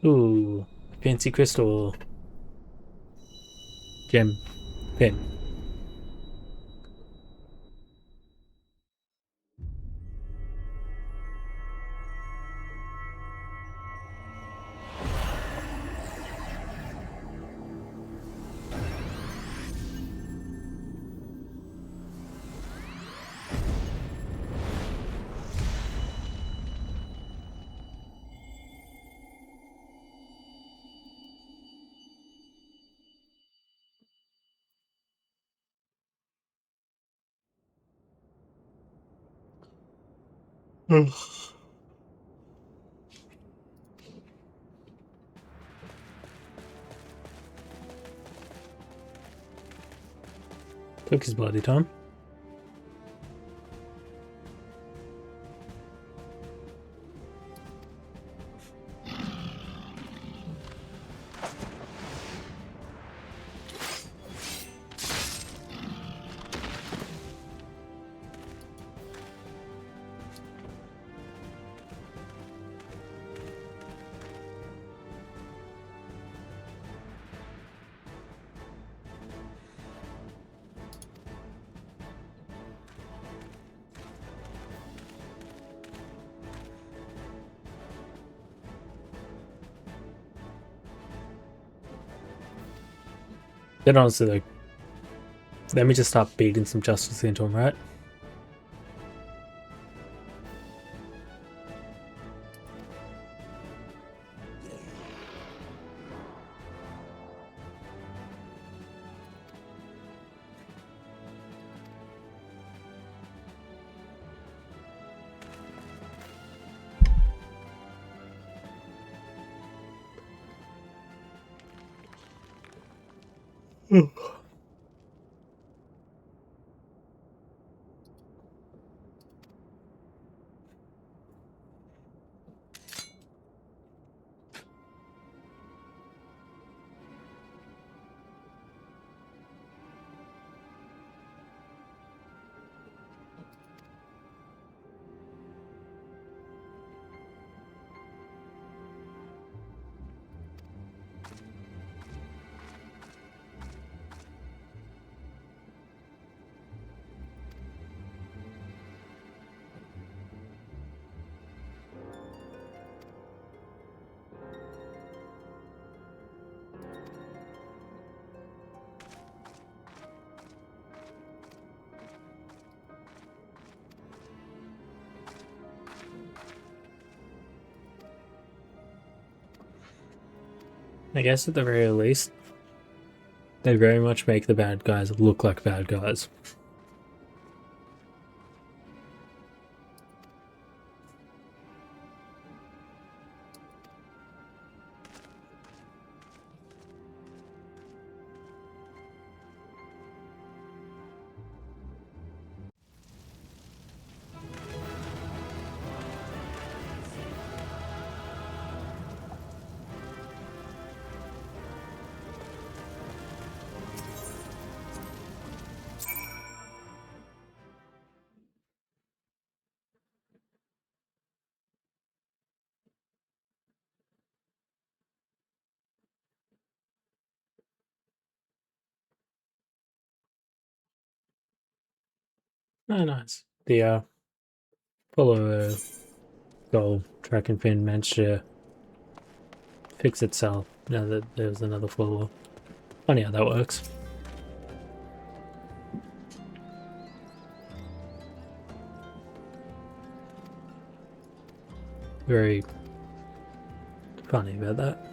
Speaker 2: Ooh, fancy crystal gem pin. Took his bloody time. Then honestly, like, let me just start beating some justice into him, right? I guess at the very least, they very much make the bad guys look like bad guys. Oh, nice. The follow goal track and fin managed to fix itself now that there's another follower. Funny how that works. Very funny about that.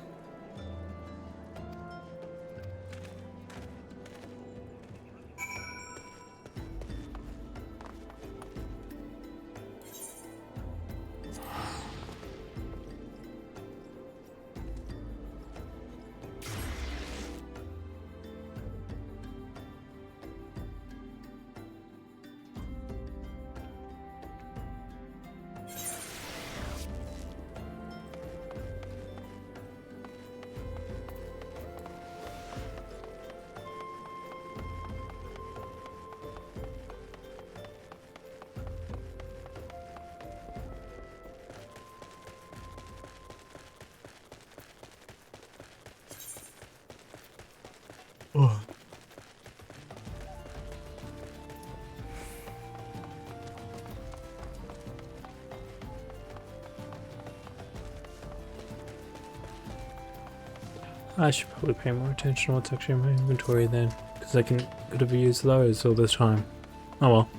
Speaker 2: Oh. I should probably pay more attention to what's actually in my inventory then, because I could have used those all this time. Oh well.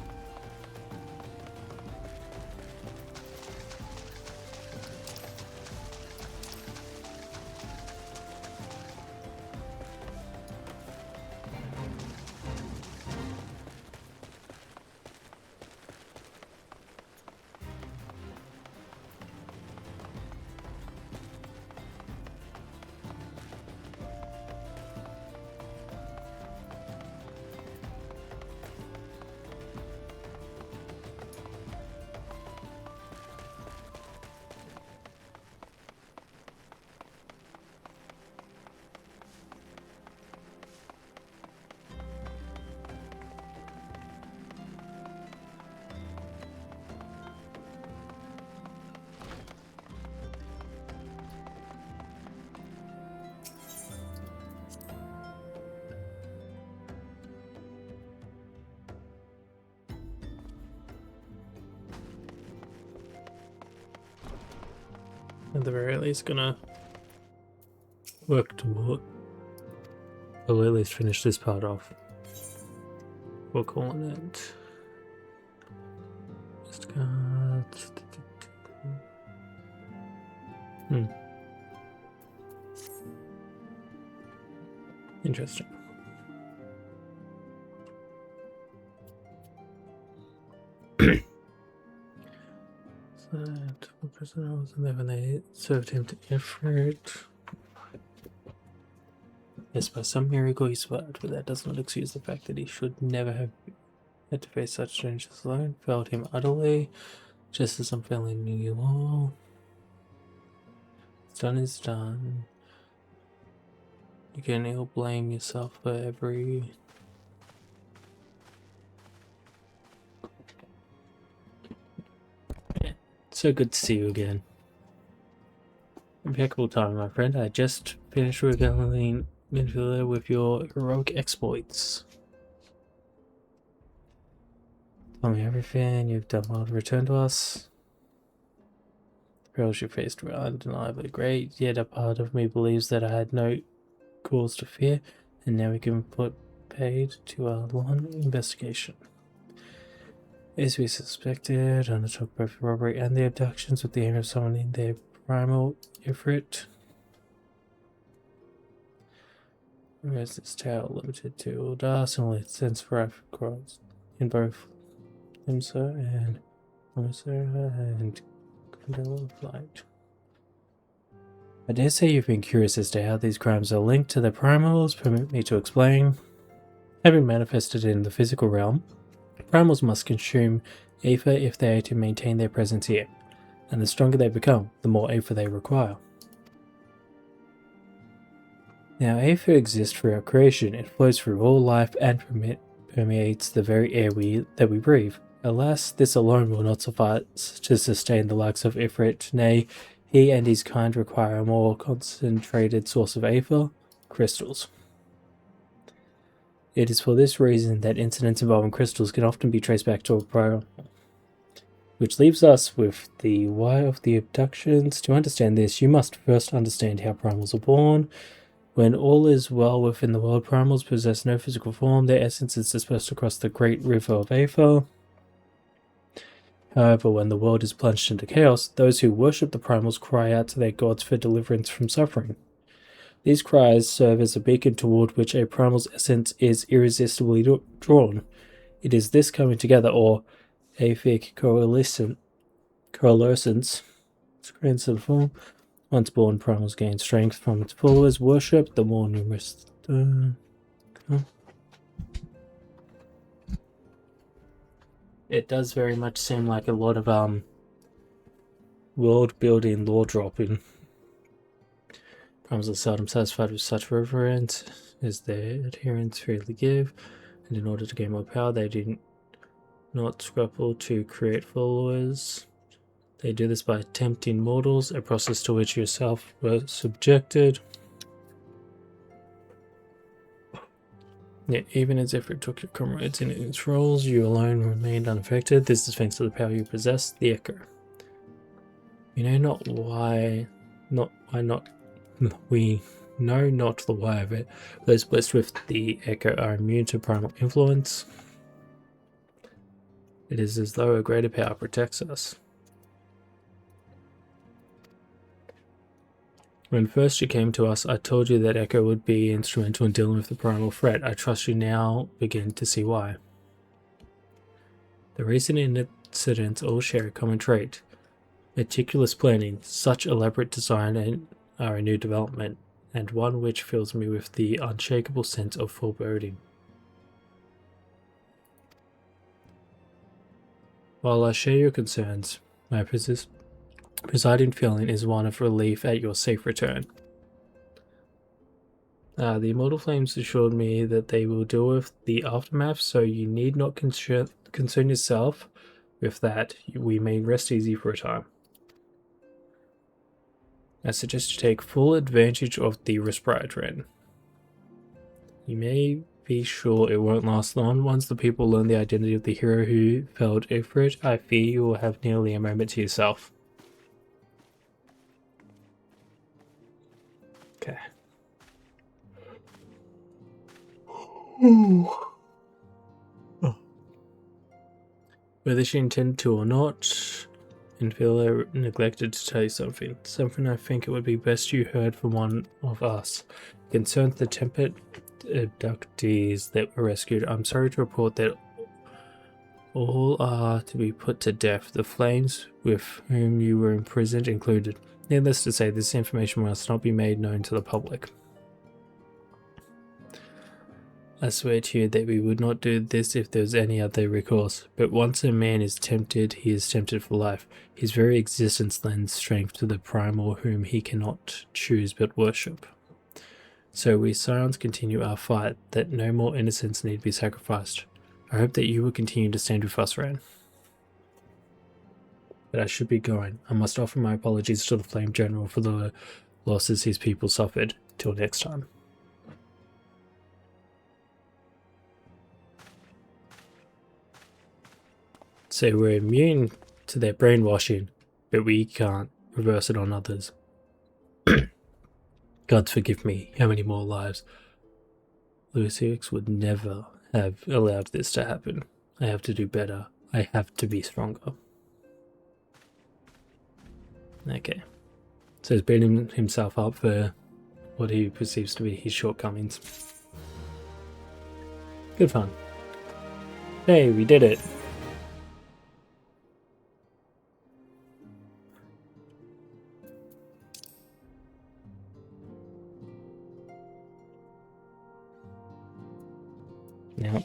Speaker 2: At the very least, gonna work toward, or at least finish this part off. We're calling it. Just cards. Interesting. That one person was in there when they served him to Ifrit. Yes, by some miracle he survived, but that does not excuse the fact that he should never have had to face such strangers alone. Failed him utterly, just as I'm failing you all. What's done is done. You can ill blame yourself for every... So good to see you again. Impeccable time, my friend. I just finished regaling Minfiller with your heroic exploits. Tell me everything you've done well to return to us. The perils you faced were undeniably great, yet a part of me believes that I had no cause to fear, and now we can put paid to our long investigation. As we suspected, undertook both the robbery and the abductions with the aim of summoning their primal Ifrit. Whereas this tale limited to Ul'dah, sense for across in both Limsa and Gundala of Light. I dare say you've been curious as to how these crimes are linked to the primals. Permit me to explain. Having manifested in the physical realm, primals must consume aether if they are to maintain their presence here, and the stronger they become, the more aether they require. Now, aether exists throughout creation. It flows through all life and permeates the very air that we breathe. Alas, this alone will not suffice to sustain the likes of Ifrit. Nay, he and his kind require a more concentrated source of aether, crystals. It is for this reason that incidents involving crystals can often be traced back to a prior. Which leaves us with the why of the abductions. To understand this, you must first understand how primals are born. When all is well within the world, primals possess no physical form. Their essence is dispersed across the great river of Aether. However, when the world is plunged into chaos, those who worship the primals cry out to their gods for deliverance from suffering. These cries serve as a beacon toward which a primal's essence is irresistibly drawn. It is this coming together, or Aethic coalescence, form. Once born, primals gain strength from its followers' worship. The more numerous. It does very much seem like a lot of world building, lore dropping. Primals are seldom satisfied with such reverence as their adherents freely give, and in order to gain more power, they do not scruple to create followers. They do this by tempting mortals, a process to which yourself were subjected. Yet, even as if it took your comrades in its roles, you alone remained unaffected. This is thanks to the power you possess, the Echo. We know not the why of it. Those blessed with the Echo are immune to primal influence. It is as though a greater power protects us. When first you came to us, I told you that Echo would be instrumental in dealing with the primal threat. I trust you now begin to see why. The recent incidents all share a common trait. Meticulous planning, such elaborate design are a new development, and one which fills me with the unshakable sense of foreboding. While I share your concerns, my presiding feeling is one of relief at your safe return. The Immortal Flames assured me that they will deal with the aftermath, so you need not concern yourself with that. We may rest easy for a time. I suggest you take full advantage of the respite trend. You may be sure it won't last long. Once the people learn the identity of the hero who felled Ifrit, I fear you will have nearly a moment to yourself. Okay. Whether she intended to or not, and feel I neglected to tell you something I think it would be best you heard from one of us. Concerns the tempered abductees that were rescued, I'm sorry to report that all are to be put to death, the flames with whom you were imprisoned included. Needless to say, this information must not be made known to the public. I swear to you that we would not do this if there was any other recourse. But once a man is tempted, he is tempted for life. His very existence lends strength to the primal whom he cannot choose but worship. So we Scions continue our fight, that no more innocents need be sacrificed. I hope that you will continue to stand with us, Ran. But I should be going. I must offer my apologies to the Flame General for the losses his people suffered. Till next time. So we're immune to their brainwashing, but we can't reverse it on others. God forgive me, how many more lives? Lucius would never have allowed this to happen. I have to do better. I have to be stronger. Okay. So he's beating himself up for what he perceives to be his shortcomings. Good fun. Hey, we did it! Now,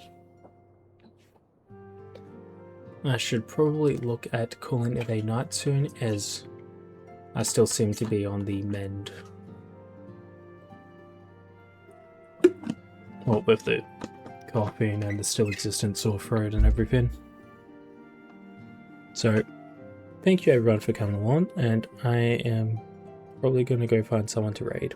Speaker 2: I should probably look at calling it a night soon, as I still seem to be on the mend. Well, with the coughing and the still existent sore throat and everything. So, thank you everyone for coming along, and I am probably going to go find someone to raid.